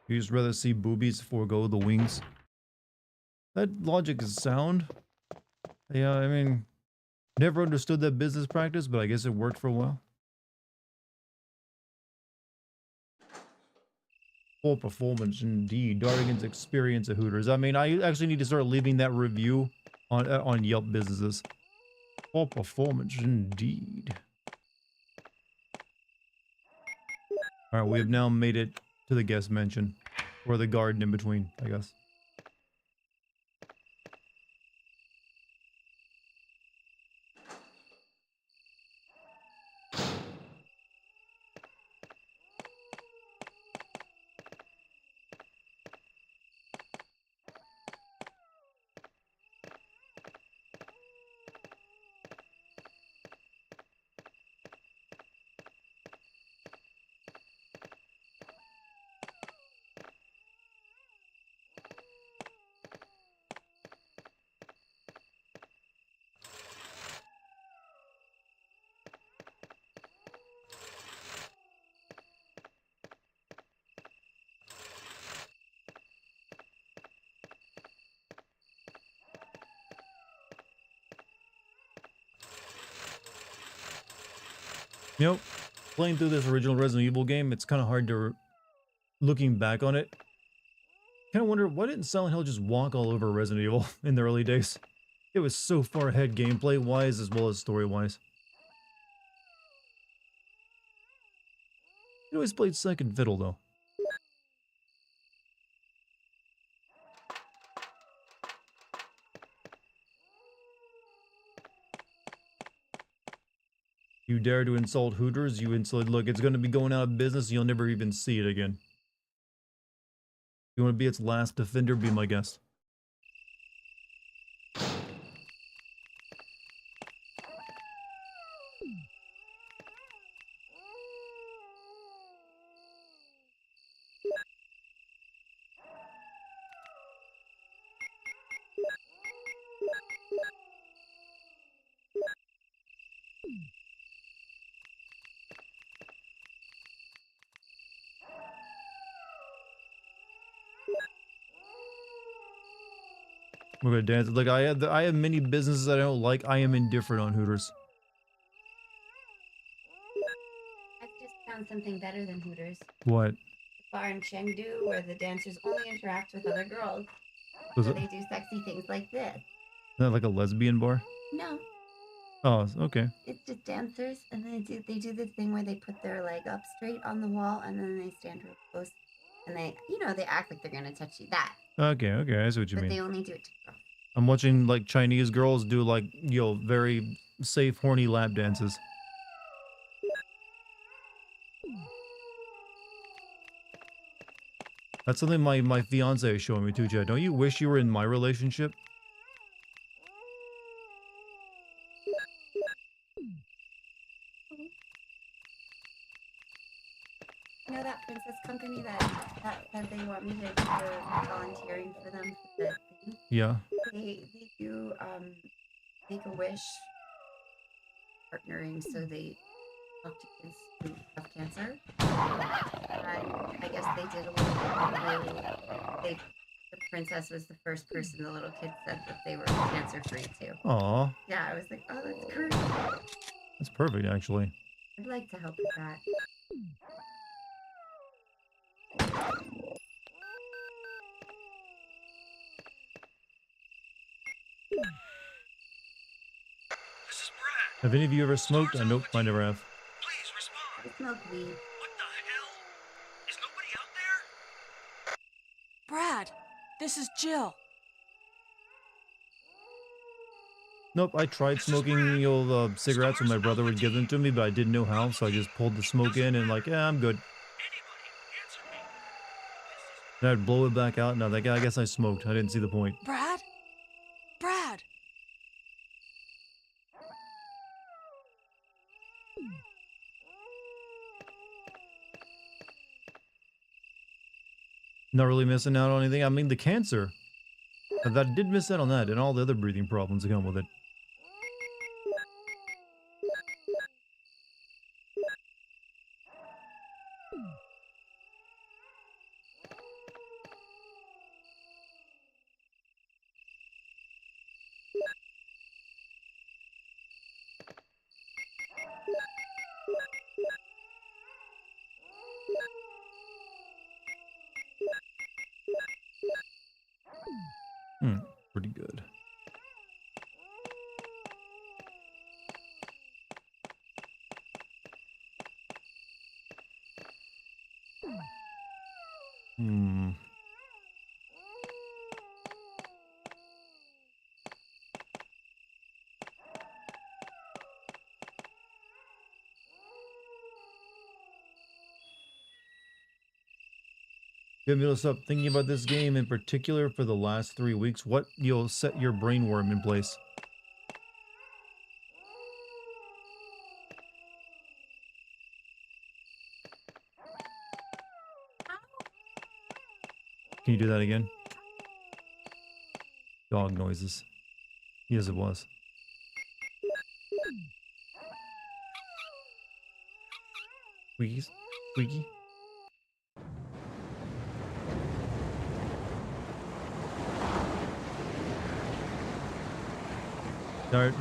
You just rather see boobies forego the wings. That logic is sound. Yeah, I mean, never understood that business practice, but I guess it worked for a while. Poor performance indeed. Dartigan's experience at Hooters. I mean, I actually need to start leaving that review on Yelp businesses. Poor performance indeed. All right, we have now made it to the guest mansion, or the garden in between, I guess. You know, playing through this original Resident Evil game, it's kind of hard to, looking back on it, kind of wonder, why didn't Silent Hill just walk all over Resident Evil in the early days? It was so far ahead gameplay-wise as well as story-wise. It always played second fiddle, though. You dare to insult Hooters, you insult. Look, it's going to be going out of business, you'll never even see it again. You want to be its last defender? Be my guest. We're gonna dance. Look, I have many businesses I don't like. I am indifferent on Hooters. I just found something better than Hooters. What? The bar in Chengdu where the dancers only interact with other girls. Was So it? they do sexy things like this. Is that like a lesbian bar? No, Oh, okay. it's just dancers, and they do this thing where they put their leg up straight on the wall, and then they stand real close, and they act like they're gonna touch you. That, Okay, I see what you but mean. they only do it to girls. I'm watching like Chinese girls do like, very safe, horny lap dances. That's something my fiance is showing me too, Chad. Don't you wish you were in my relationship? You know that princess company that they want me to do volunteering for them for the thing? Yeah. They do Make a Wish partnering, so they talk to kids who have cancer. And I guess they did a little bit. The princess was the first person the little kid said that they were cancer free too. Aw, Yeah, I was like, oh, that's great. that's perfect actually. I'd like to help with that. Have any of you ever smoked? Nope, I never have. I smoke weed. Brad, this is Jill. Nope, I tried smoking cigarettes when my brother would give them to me, but I didn't know how, so I just pulled the smoke in and like, yeah, I'm good. Then I'd blow it back out. No, I guess I smoked. I didn't see the point. Brad? Brad! Not really missing out on anything. I mean, the cancer. That did miss out on that and all the other breathing problems that come with it. Pretty good. Get me to stop thinking about this game in particular for the last 3 weeks. What you'll set your brain worm in place? Can you do that again? Dog noises. Yes, it was. Squeakies? Squeaky?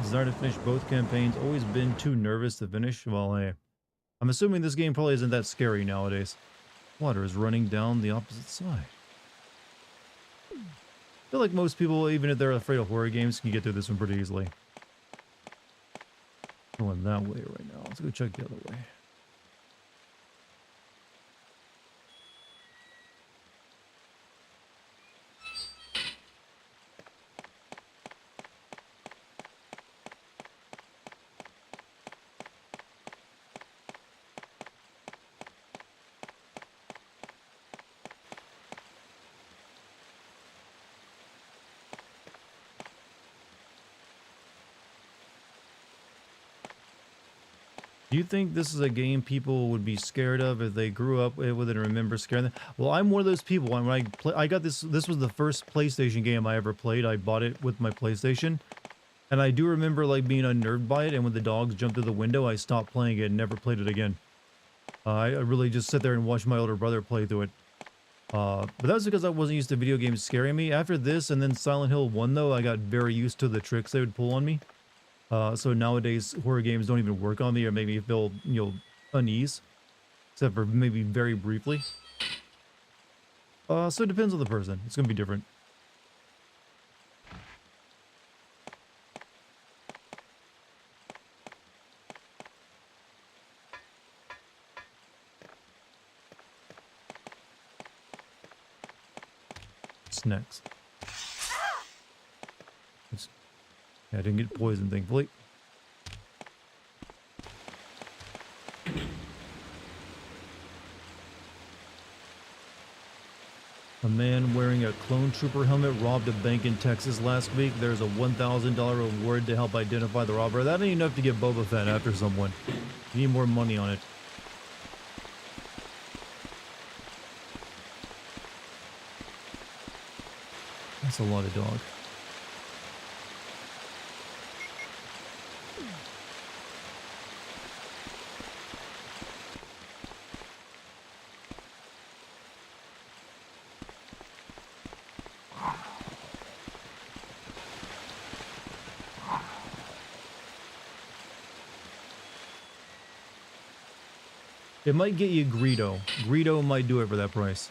Desire to finish both campaigns. Always been too nervous to finish. Well, hey. I'm assuming this game probably isn't that scary nowadays. Water is running down the opposite side. I feel like most people, even if they're afraid of horror games, can get through this one pretty easily. Going that way right now. Let's go check the other way. Do you think this is a game people would be scared of if they grew up with it and remember scaring them? Well, I'm one of those people. When I got this was the first PlayStation game I ever played. I bought it with my PlayStation. And I do remember like being unnerved by it, and when the dogs jumped through the window, I stopped playing it and never played it again. I really just sit there and watch my older brother play through it. But that was because I wasn't used to video games scaring me. After this and then Silent Hill 1 though, I got very used to the tricks they would pull on me. So nowadays, horror games don't even work on me or make me feel, unease. Except for maybe very briefly. So it depends on the person. It's going to be different. What's next? I didn't get poisoned, thankfully. A man wearing a clone trooper helmet robbed a bank in Texas last week. There's a $1,000 reward to help identify the robber. That ain't enough to get Boba Fett after someone. You need more money on it. That's a lot of dog. It might get you Greedo. Greedo might do it for that price.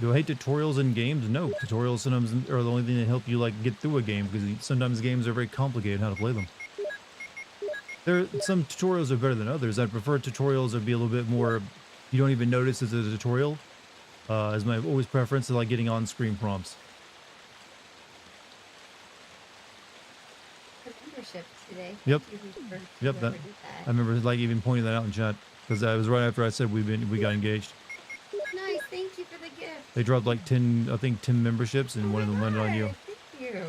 Do I hate tutorials in games? No. Tutorials sometimes are the only thing that help you like get through a game because sometimes games are very complicated how to play them. There, some tutorials are better than others. I prefer tutorials that be a little bit more, you don't even notice it's a tutorial. Is my always preference to like getting on-screen prompts. Membership today. Yep. Thank you for Yep, whoever that, did I remember like even pointing that out in chat because that was right after I said we got engaged. Nice, thank you for the gift. They dropped like 10, I think 10 memberships, and one of them landed on you. Thank you.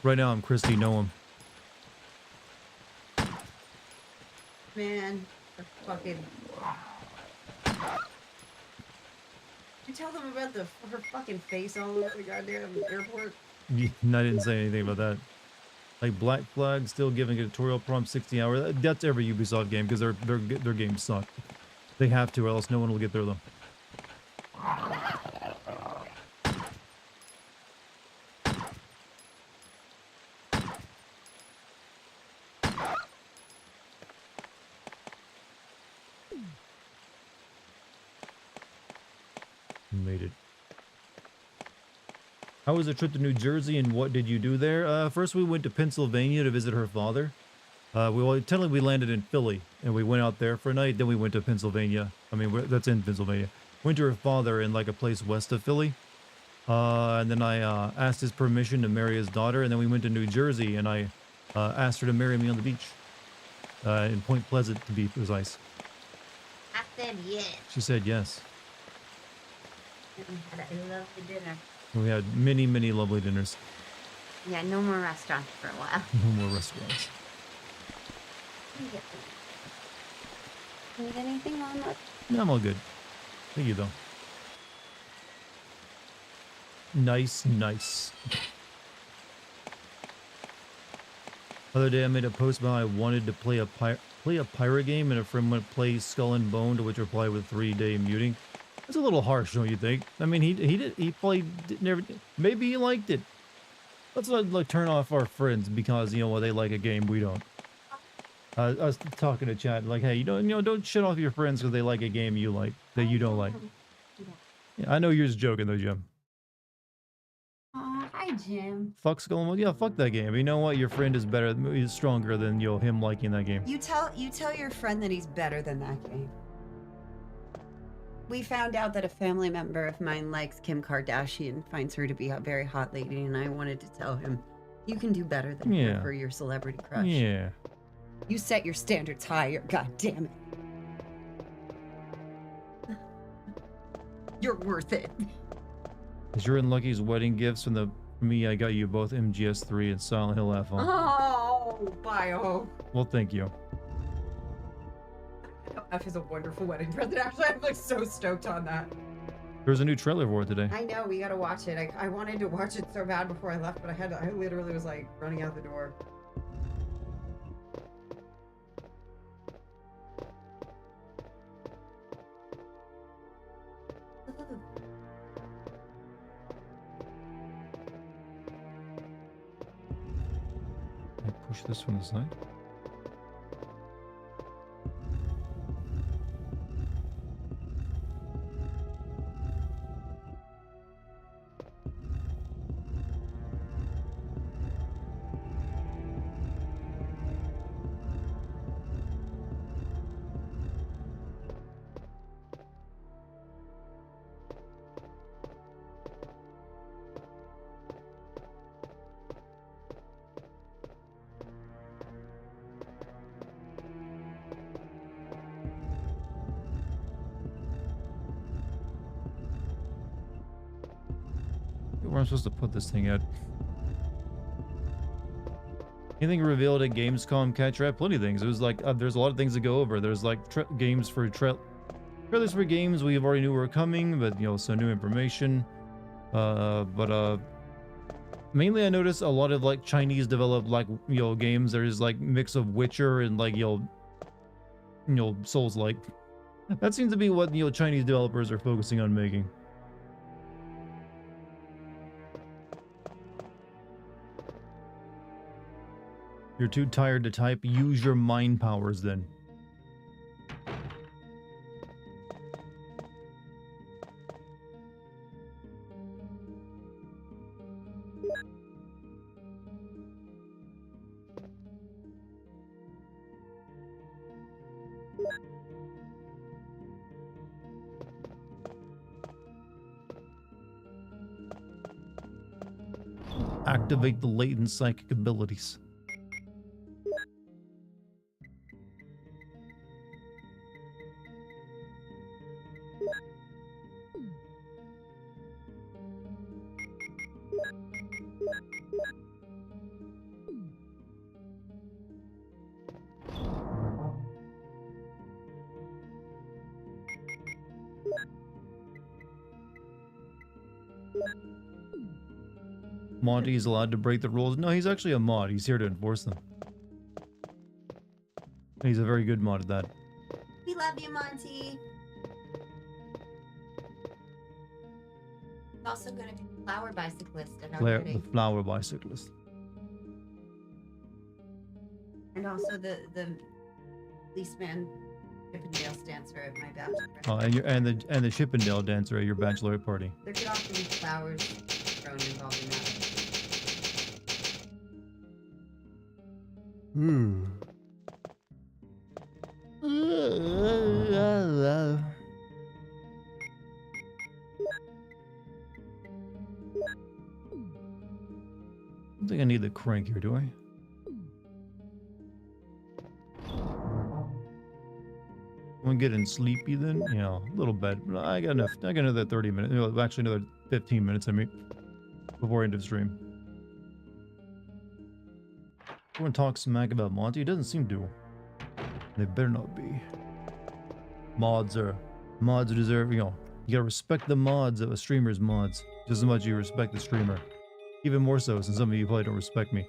Right now, I'm Christy Noam. Man, the fucking. You tell them about her fucking face all over the goddamn airport. Yeah, I didn't say anything about that. Like Black Flag still giving a tutorial prompt 60 hours. That's every Ubisoft game because their games suck. They have to, or else no one will get through them. Made it. How was the trip to New Jersey and what did you do there? First we went to Pennsylvania to visit her father. Technically we landed in Philly and we went out there for a night. Then we went to Pennsylvania. I mean, that's in Pennsylvania. Went to her father in like a place west of Philly. And then I asked his permission to marry his daughter. And then we went to New Jersey and I asked her to marry me on the beach. In Point Pleasant to be precise. I said yes. She said yes. And we had a lovely dinner. We had many, many lovely dinners. Yeah, no more restaurants for a while. No more restaurants. Need anything, Mama? No, I'm all good. Thank you, though. Nice, nice. Other day I made a post about I wanted to play a pirate game and a friend went play Skull and Bone, to which I replied with 3-day muting. That's a little harsh, don't you think? I mean, he probably never. Maybe he liked it. Let's not like turn off our friends because you know what, they like a game we don't. I was talking to chat like, hey, don't shit off your friends because they like a game you like that you don't like. Yeah, I know you're just joking though, Jim. Aw, hi, Jim. Fuck Skull and Bone. Yeah, fuck that game. You know what? Your friend is better, is stronger than him liking that game. You tell your friend that he's better than that game. We found out that a family member of mine likes Kim Kardashian, finds her to be a very hot lady, and I wanted to tell him, you can do better than her for your celebrity crush. Yeah. You set your standards higher, god damn it. You're worth it. Is your and Lucky's wedding gifts from me? I got you both MGS3 and Silent Hill FL. Oh, bio. Well, thank you. F is a wonderful wedding present. Actually, I'm like so stoked on that. There's a new trailer for it today. I know, we gotta watch it. I wanted to watch it so bad before I left, but I literally was like running out the door. I push this from the side. Where I'm supposed to put this thing at. Anything revealed at Gamescom, Catch Rat? Plenty of things. It was like, there's a lot of things to go over. There's like games for trailers for games we already knew were coming, but some new information. Mainly I noticed a lot of like Chinese developed like, games. There's like mix of Witcher and like, Souls-like. That seems to be what, Chinese developers are focusing on making. You're too tired to type. Use your mind powers then. Activate the latent psychic abilities. Monty is allowed to break the rules. No, he's actually a mod. He's here to enforce them. He's a very good mod at that. We love you, Monty. He's also going to be a flower bicyclist at our The wedding. flower bicyclist. And also the policeman Chippendale dancer at my bachelor. Oh, and the Chippendale dancer at your bachelorette party. There could often be flowers thrown involved in that. I don't think I need the crank here, do I? I'm getting sleepy then? Yeah, a little bit. But I got enough. I got another 30 minutes. No, actually another 15 minutes, I mean, before end of stream. Everyone talks smack about Monty. It doesn't seem to. They better not be. Mods deserve, you know, you gotta respect the mods of a streamer's mods. Just as much as you respect the streamer. Even more so, since some of you probably don't respect me.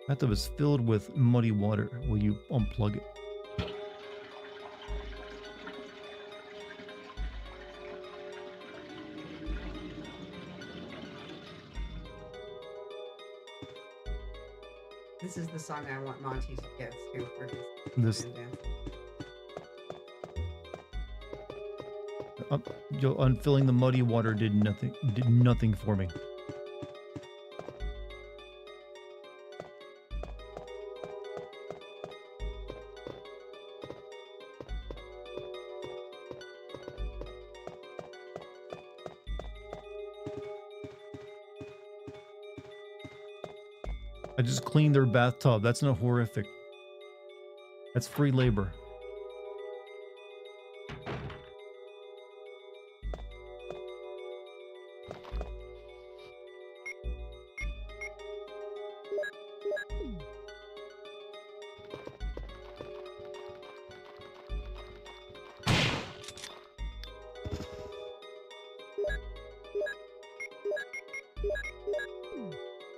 Bathtub is filled with muddy water. Will you unplug it? This is the song I want Monty to get to for his This dance. unfilling the muddy water did nothing for me. I just cleaned their bathtub. That's not horrific. That's free labor.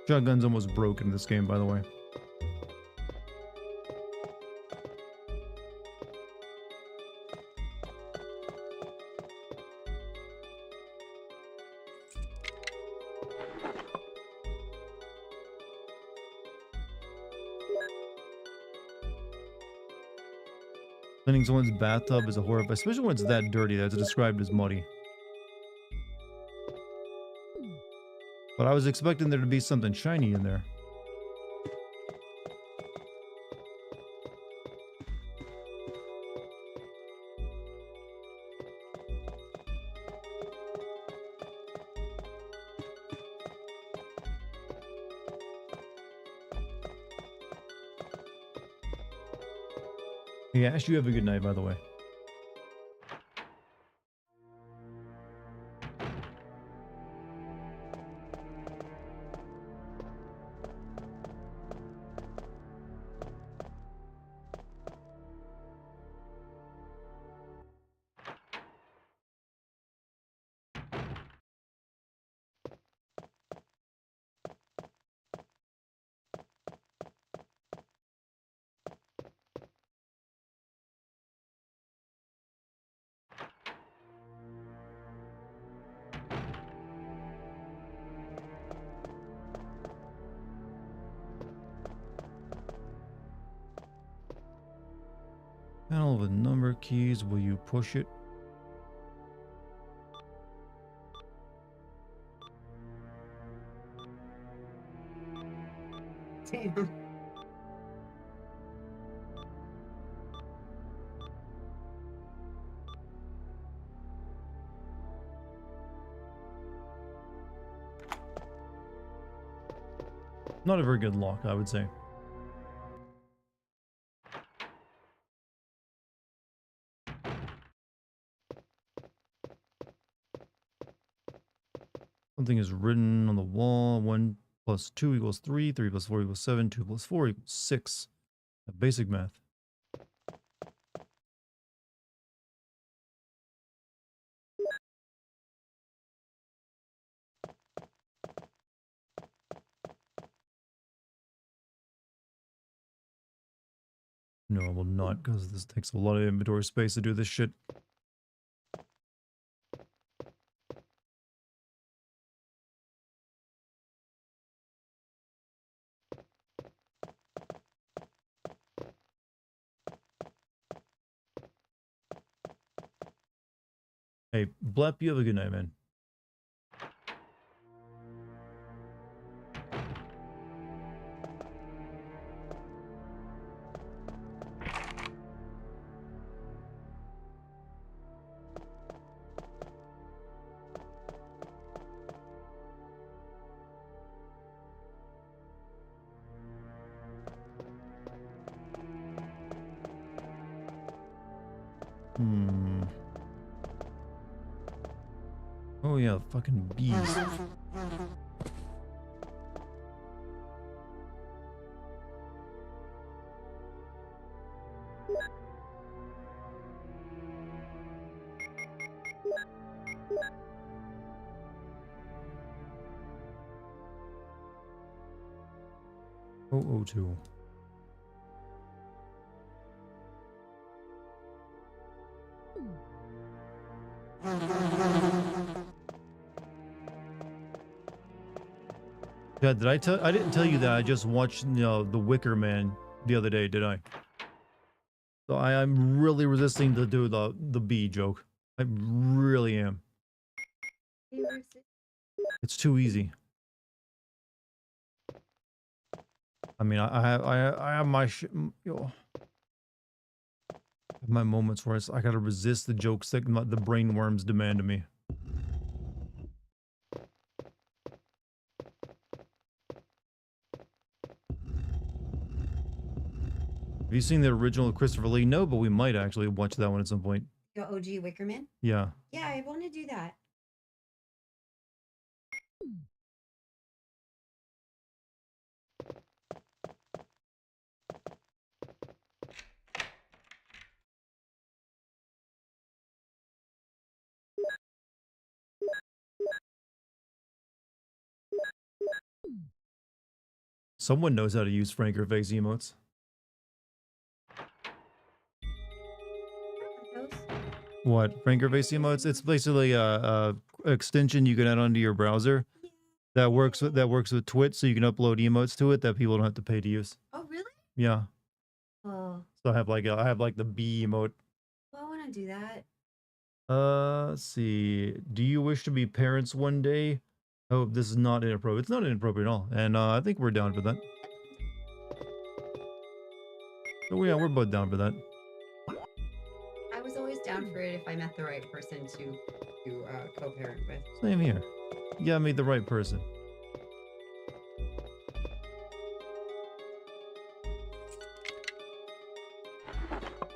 Shotgun's almost broken in this game, by the way. Cleaning someone's bathtub is a horror, especially when it's that dirty that it's described as muddy. But I was expecting there to be something shiny in there. Yeah, Ash, you have a good night, by the way. Panel with number keys. Will you push it? Damn. Not a very good lock, I would say. Something is written on the wall. 1 plus 2 equals 3. 3 plus 4 equals 7. 2 plus 4 equals 6. Basic math. No, I will not, because this takes a lot of inventory space to do this shit. Hey, Blep, you have a good night, man. Oh yeah, fucking bees. Oh, 02. Yeah, did I didn't tell you that I just watched, you know, The Wicker Man the other day, did I? So I'm really resisting to do the bee joke. I really am. It's too easy. I mean, I have my my moments where I gotta resist the jokes that the brainworms demand of me. Have you seen the original Christopher Lee? No, but we might actually watch that one at some point. The OG Wickerman? Yeah. Yeah, I want to do that. Someone knows how to use Franker face emotes. What? Franker face emotes? It's basically a extension you can add onto your browser that works with Twitch, so you can upload emotes to it that people don't have to pay to use. Oh, really? Yeah. Oh. So I have like the bee emote. Well, I want to do that. Let's see. Do you wish to be parents one day? Oh, this is not inappropriate. It's not inappropriate at all. And I think we're down for that. Oh yeah, we're both down for that. I was always down for it if I met the right person to co-parent with. Same here. You gotta meet the right person.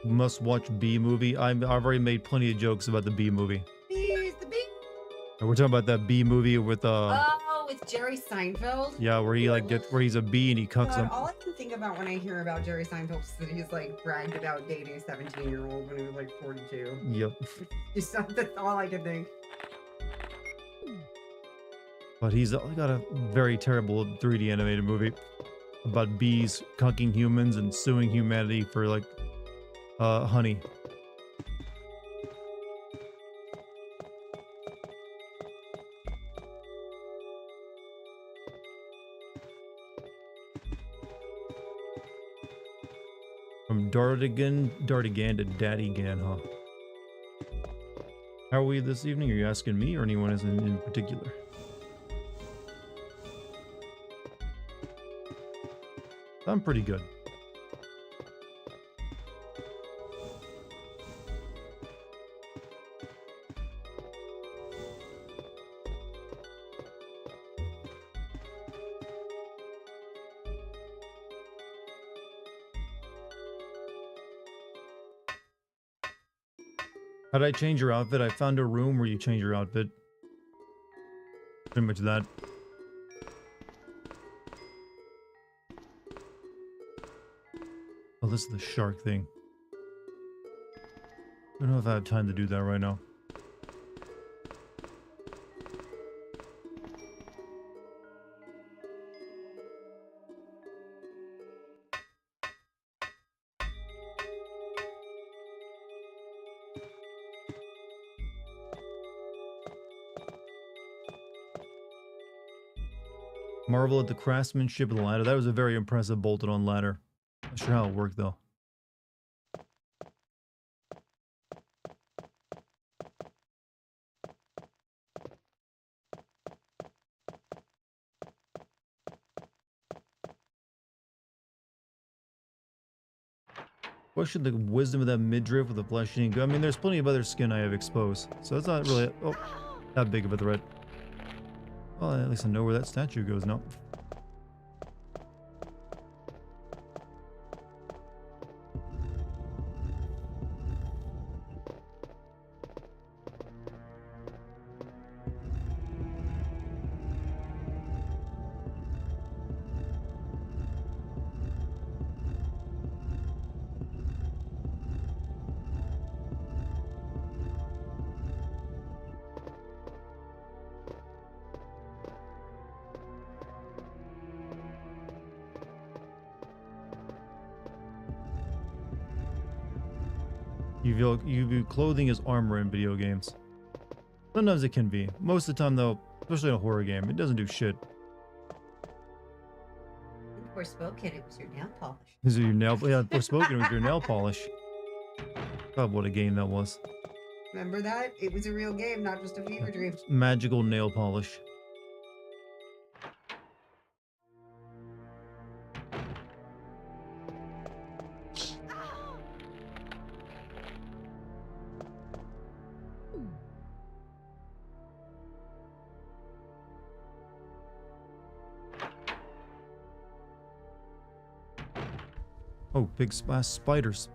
Must watch B movie. I've already made plenty of jokes about the B movie. Bees, the bee. And we're talking about that B movie with Oh, with Jerry Seinfeld. yeah, where he like where he's a bee and he cucks him. All I can think about when I hear about Jerry Seinfeld is that he's like bragged about dating a 17-year-old when he was like 42. Yep. That's all I can think. But he's got a very terrible 3D animated movie about bees cucking humans and suing humanity for like honey. From Dartigan to Daddygan, huh? How are we this evening? Are you asking me or anyone in particular? I'm pretty good. How did I change your outfit? I found a room where you change your outfit. Pretty much that. Oh, this is the shark thing. I don't know if I have time to do that right now. Marvel at the craftsmanship of the ladder. That was a very impressive bolted on ladder. Not sure how it worked though. Question the wisdom of that midriff with the flesh eating. I mean, there's plenty of other skin I have exposed, so it's not really that big of a threat. Well, at least I know where that statue goes now. You view clothing as armor in video games. Sometimes it can be. Most of the time though, especially in a horror game, it doesn't do shit. Forspoken, it was your nail polish. Is it your nail? Yeah, Forspoken was your nail polish. God, what a game that was. Remember that? It was a real game, not just a fever dream. Magical nail polish. Oh, big ass spiders.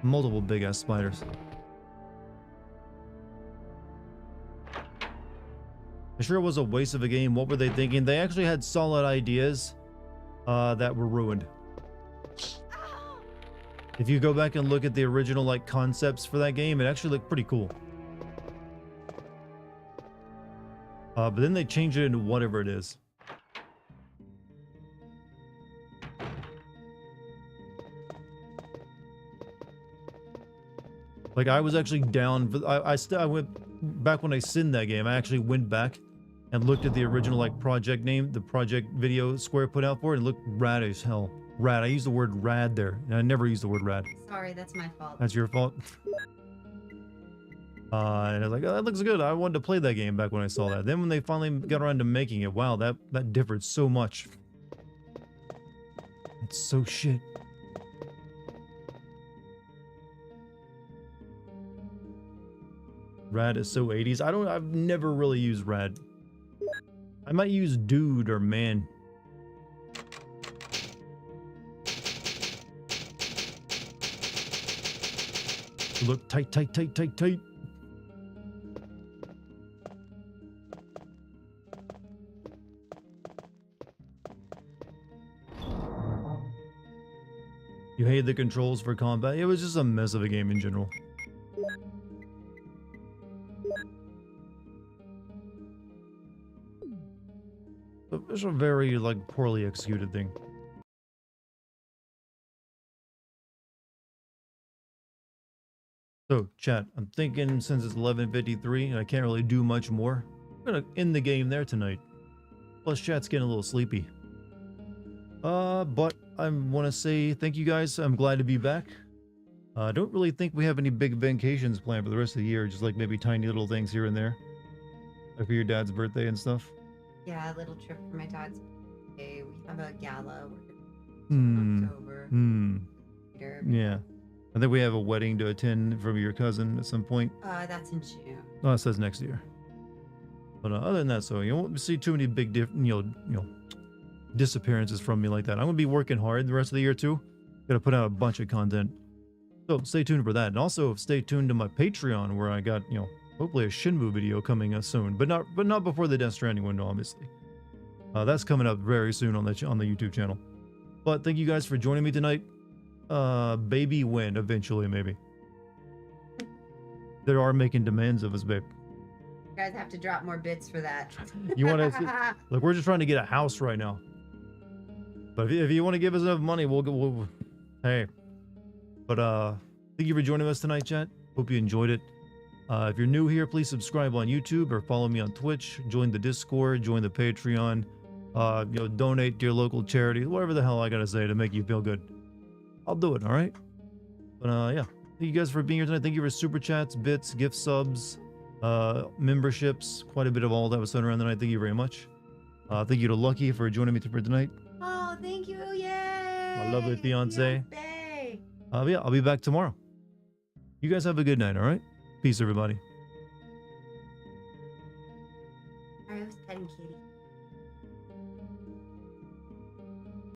Multiple big ass spiders. It sure was a waste of a game. What were they thinking? They actually had solid ideas that were ruined. If you go back and look at the original like concepts for that game, it actually looked pretty cool. But then they changed it into whatever it is. Like I was actually down. I went back when I sinned that game. I actually went back and looked at the original like project name, the project video Square put out for it. It looked rad as hell. Rad. I used the word rad there, and I never used the word rad. Sorry, that's my fault. That's your fault. And I was like, oh, that looks good. I wanted to play that game back when I saw that. Then when they finally got around to making it, wow, that differed so much. It's so shit. Rad is so 80s. I've never really used rad. I might use dude or man. Look tight, tight, tight, tight, tight. You hated the controls for combat? It was just a mess of a game in general. It's a very, like, poorly executed thing. So, chat, I'm thinking since it's 11:53 and I can't really do much more, I'm gonna end the game there tonight. Plus, chat's getting a little sleepy. But I want to say thank you guys. I'm glad to be back. I don't really think we have any big vacations planned for the rest of the year. Just like maybe tiny little things here and there. Like for your dad's birthday and stuff. Yeah, a little trip for my dad's birthday. We have a gala. Hmm. October. Later. Yeah. I think we have a wedding to attend from your cousin at some point. That's in June. Oh, it says next year. But other than that, so you won't see too many big, disappearances from me like that. I'm gonna be working hard the rest of the year too. Gotta put out a bunch of content. So stay tuned for that, and also stay tuned to my Patreon where I got hopefully a Shinmu video coming soon, but not before the Death Stranding window, obviously. That's coming up very soon on the YouTube channel. But thank you guys for joining me tonight. Baby win eventually, maybe. They are making demands of us, babe. You guys have to drop more bits for that. You want to look? We're just trying to get a house right now. But if you want to give us enough money, we'll hey. But thank you for joining us tonight, chat. Hope you enjoyed it. If you're new here, please subscribe on YouTube or follow me on Twitch. Join the Discord. Join the Patreon. Donate to your local charity. Whatever the hell I gotta say to make you feel good. I'll do it. All right. But yeah. Thank you guys for being here tonight. Thank you for super chats, bits, gift subs, memberships. Quite a bit of all that was done around the night. Thank you very much. Thank you to Lucky for joining me for tonight. Oh, thank you. Yay. My lovely fiance. Yay. Yeah, I'll be back tomorrow. You guys have a good night. All right. Peace, everybody. I was petting Kitty.